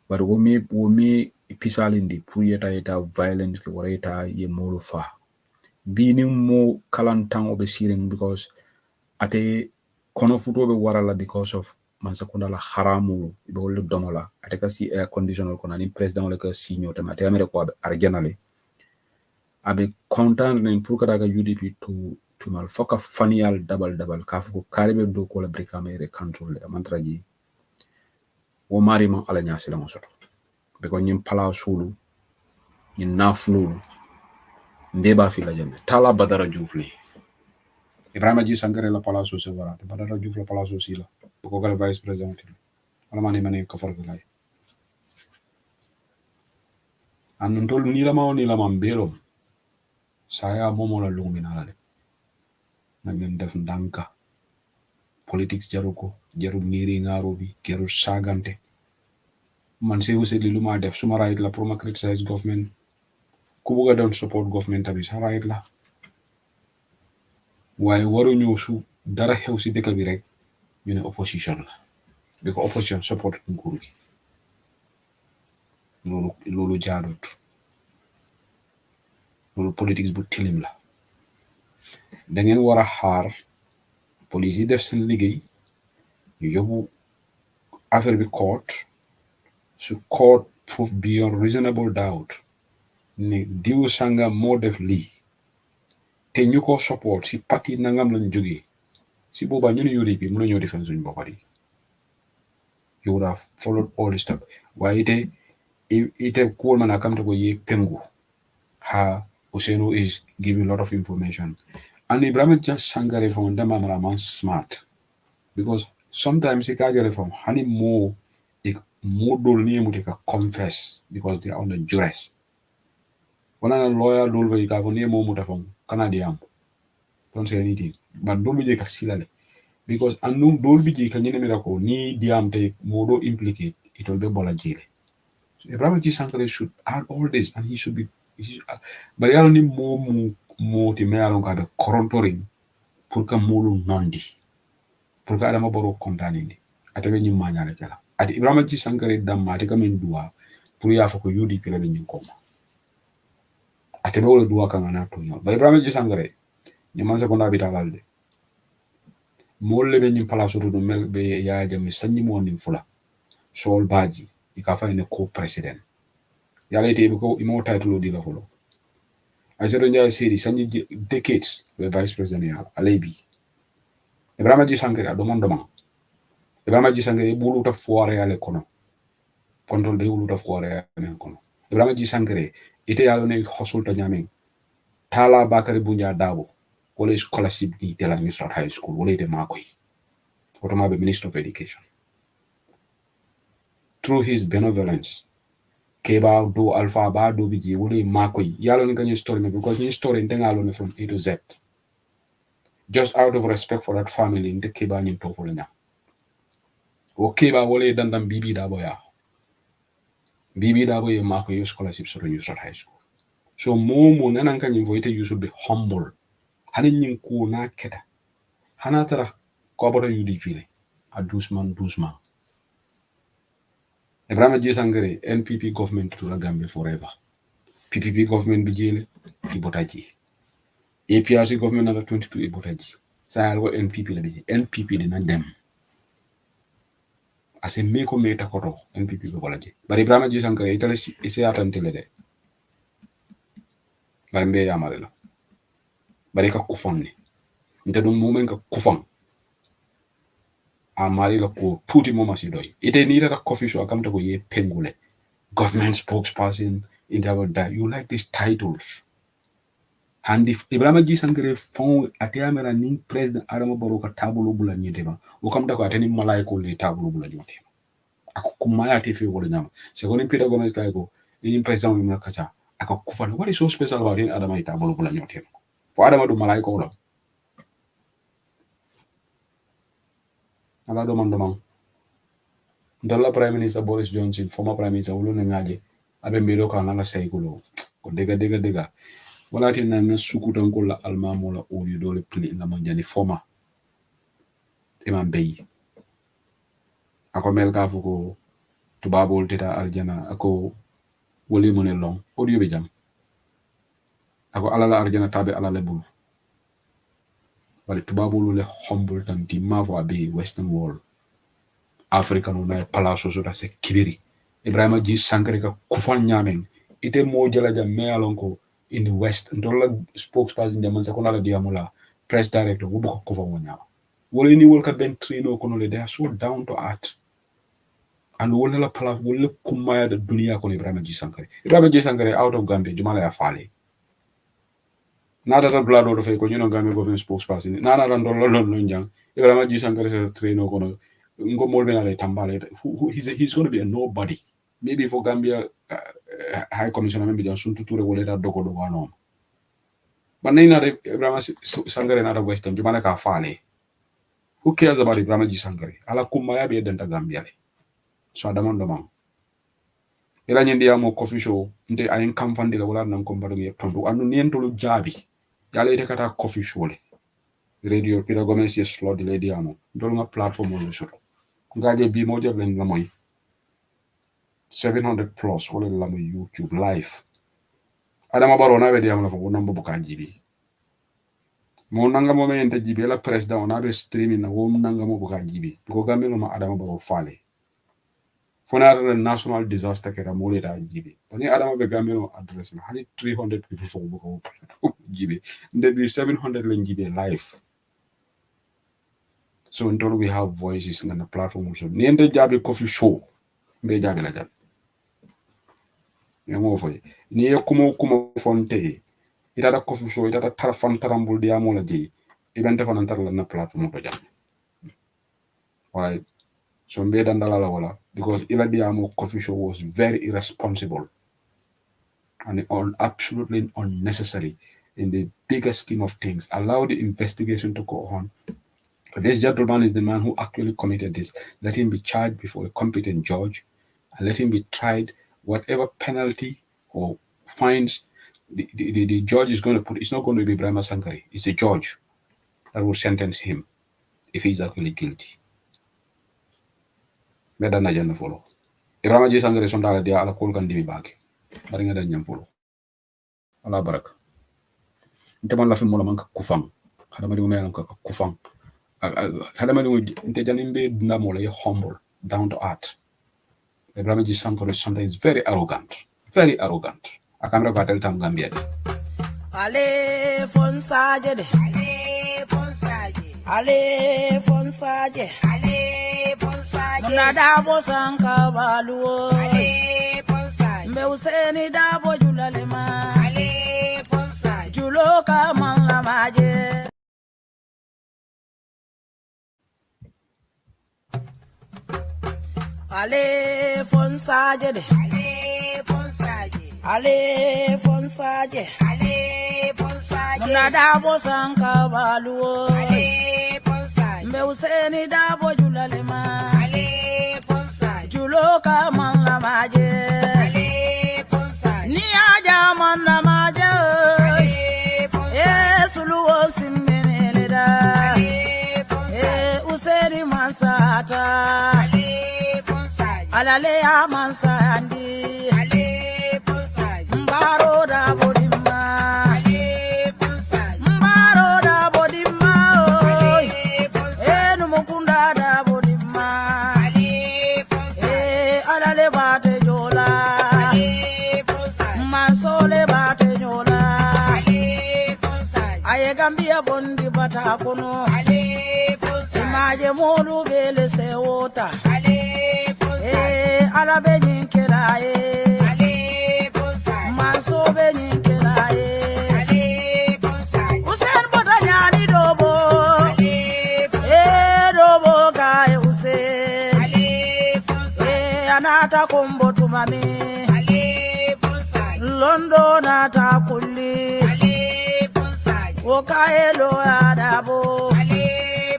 But we me pisalindi puyeta eta violence or eta ye molu far. Being more kalantang obesiring because ate konofuto be warala because of mansakunda la haramu ibe wole domola ate kasi air conditional kona ni president le ka signo tamate amere ko argenale abe content ne pour kada UDP to mal foka fanial double kafu karibe do ko la brika mere control mantraji wo mari ma ala nyasi la mosoto be ko nyim pala sulu nyin naflu ndeba fi la jame tala badara jufli Ibrahima Ji Sangare la palaso se warate badara juf la palaso sila ko gal vice president ala mani ko for galay anun tol ni la mbelo saya momo la lumina la na ngeen def ndanka politics jaruko jaru ngiri ngaro bi jaru sagante man se wose li luma def suma right la pour ma criticize government ku buga don support government tabi sa right la waaye waru ñëw su dara xew si dëkk bi rek ñu ne opposition la because opposition support nguur gi loolu jaadut loolu politics bu tilim la da ngeen war a xaar police yi def seen liggéey ñu yóbbu affaire bi court su court proof beyond reasonable doubt ne diw sanga moo def lii te ñu ko support si parti nangam lañ jógee si boobaa ñu ne UDP mën nañoo defal suñ boppam yi you would have followed all this stuff waaye ite kuwol man akamte ko ye pengu ha Useno is giving a lot of information and Ibrahim just Sangare from them are smart because sometimes he can't get from honey more dol name to confess because they are on the duress when a lawyer dol we ka name more from Canadian don't say anything but dol bije ka silale because andum dol bije ka nyene mira ko ni diam te modo implicate it will be bola jile. So Ibrahim G. Sankare should add all this and he should be but yalo ni mo ti me alon ka be korontoring pour que molu nondi pour que adama baro kontanindi atabe nyim mañale kala ati Ibrahim G. Sankare damma ati kamen duwa pour ya fa ko UDP la be nyim koma ate be wala duwa kan na to ba Ibrahim G. Sankare nyama sa ko na bitalalde molle be nyim palaso to mel be ya jami sanni mo nim fula sol baji ikafa ene co-president yala ite ko imo title di la folo Aïssatou Ndiaye Seydi sanni decades le vice president ya alebi Ibrahima G. Sankare domandement Ibrahima G. Sankare buluta foire ale kono control be buluta foire ale kono Ibrahima G. Sankare ite yalo ne hosulta nyamen Tala Bakari Bunja Dabo wala scholarship ni tela Misrat High School wala ite makoy otoma be Minister of Education through his benevolence Keba do Alpha Ba do biji wala makoy yalo ni ganyo story me because ni story ndengalo ne from A to Z just out of respect for that family nde Keba ni to folo nya o Keba wala dandam Bibi Dabo ya Bibi Dabo ye makoy scholarship so Misrat High School so momo nanan kan invite you should be humble hanin yin ko na keda hana tara ko bodo UDP le a doucement Ibrahima G. Sankare NPP government to la Gambia forever PPP government bi jele ibotaji APRC government na 22 ibotaji sa algo NPP la bi NPP dina dem ase meko meta koto NPP ko bolaji bari Ibrahima G. Sankare itale ise atantele de bari mbe yamare la bari ka kufonni nte dum mumen ka kufan amari la ko tuti moma si doy ite ni ta coffee show akamta ko ye pengule government spokesperson interval that you like these titles handi Ibrahima G. Sankare fon atiamera ni president Adama Barrow ka tabulu bula nyitema o kamta ko ateni malaiko le tabulu bula nyitema akumaya ati fe wala nyama sekoni Peter Gomez kay ko ni president mi kacha akakufana what is so special about him Adama tabulu bula nyitema fo Adama do malaiko la ala domandement ndalla prime minister Boris Johnson former prime minister wulu ngaje abe mbiro ka ngala saykulo ko dega wala tin na sukutan ko la almamo la o yu dole pli na manjani former imam bey ako mel ka fuko tubabol teta arjana ako woli mo ne long o yu be jam ako alala arjana tabe alala bul wala tubabol le humble tan di mavo be western world Africa no na palaso so se kibiri Ibrahima G. Sankare ka kufan nyamen ite mo jala jam me alonko in the west ndola spokesperson jaman sa kono la diamula press director wo boko kufa mo nyama wala ni wol ka ben trino kono le they are so down to earth and wala la pala wala kumaya da dunia kono Ibrahima G. Sankare out of Gambia jumala ya fale nada ta blado do fe ko ñu no Gambia government spokesperson nana ran do lo njang Ibrahima G. Sankare sa trino kono ngo molbe na le tambale he's going to be a nobody maybe for Gambia high commissioner maybe just suntu ture wala da dogo do wano but na Ibrahima Sankare na da western jumala ka fale who cares about Ibrahima G. Sankare ala kumaya be denta Gambia le so adamon do mam ila nyindi ya mo coffee show nde ayen kamfandi la wala nan ko mbado ye tondu anu nientolu jabi yala ite kata coffee show le radio Peter Gomez yes slot le diamo ndol nga platform le shoto ngaje bi mo jab len la moy 700 plus wala la moy YouTube live Adama Barrow na be diam la fo nambo buka jibi mo nanga mo men te jibi la president na be streaming na wo nanga mo buka jibi ko gambe no ma Adama Barrow fale fonata national disaster kera mo leta jibi bani Adama be gambe no address na hani 300 people fo buka jibi nde bi 700 len jibi live. So until we have voices on the platform also. Niente jabi coffee show. Mbe jabi la jabi. Yango foye. Ni kumo fonte. Ita coffee show, ita tarafan tarambul dia mo la ji. Ibente fanantar la na platform to jabi. Alright. So mbe dandala la wala because ila dia mo coffee show was very irresponsible and absolutely unnecessary. in the bigger scheme of things. Allow the investigation to go on. This gentleman is the man who actually committed this. Let him be charged before a competent judge and let him be tried. Whatever penalty or fines the judge is going to put, it's not going to be Brahma Sankari. It's the judge that will sentence him if he's actually guilty. Meda na jana follow. Irama ji Sankari sondala dia ala kol kan dimi bagi. Bari nga dan nyam follow. Ala baraka. Nteman la fi mola man ka kufang. Hadama di umelan ka kufang. Hadama di inte janimbe dina mola ye humble, down to earth. Ibrahim G. Sankara is sometimes very arrogant. Very arrogant. I can't remember tam Gambia. Ale fonsaje de. Ale fonsaje. Ale fonsaje. Ale fonsaje. Nada bo sanka baluo. Ale fonsaje. Me useni da bo julalema. Ale fonsaje. Juloka manga maje. Ale fonsaje de. Ale fonsaje. Ale fonsaje. Ale fonsaje. Nada bo sanka baluo. Ale fonsaje. Me useni da bo julalema. Ale fonsaje. Juloka manga maje. Ale fonsaje. Ni aja manga maje. Ale fonsaje. Suluo simbene da. Ale fonsaje. Useni masata. Ale alale amansa andi ale ponsai mbaro da bodima ale ponsai mbaro da bodima ale ponsai enu mukunda da bodima ale ponsai alale bate jola ale ponsai masole bate jola ale ponsai aye Gambia bondi bata kono ale ponsai maje molu bele sewota ale Arabe ninkeraye ale bonsai maso be ninkeraye ale bonsai usen bodanyani dobo ale bonsai dobo gae usen ale bonsai anata kombo tumami ale bonsai londo nata kulli ale bonsai okaelo adabo ale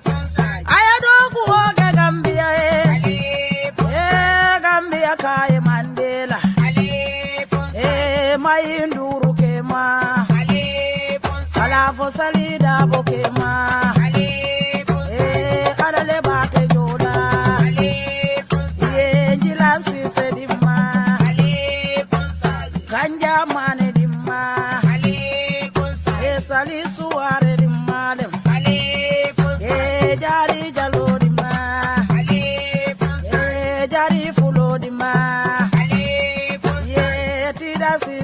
bonsai ayado kuoge Gambia Kai Mandela ale fonsa mayinduru kema ale fonsa ala fosalida bokema ale fonsa adale bate joda ale fonsa yenjilansi sedima ale fonsa ganja mane dimma ale fonsa sali suare dimma ale fonsa jari jalo dimma ale fonsa jari fulo dimma ale fonsa ye tida si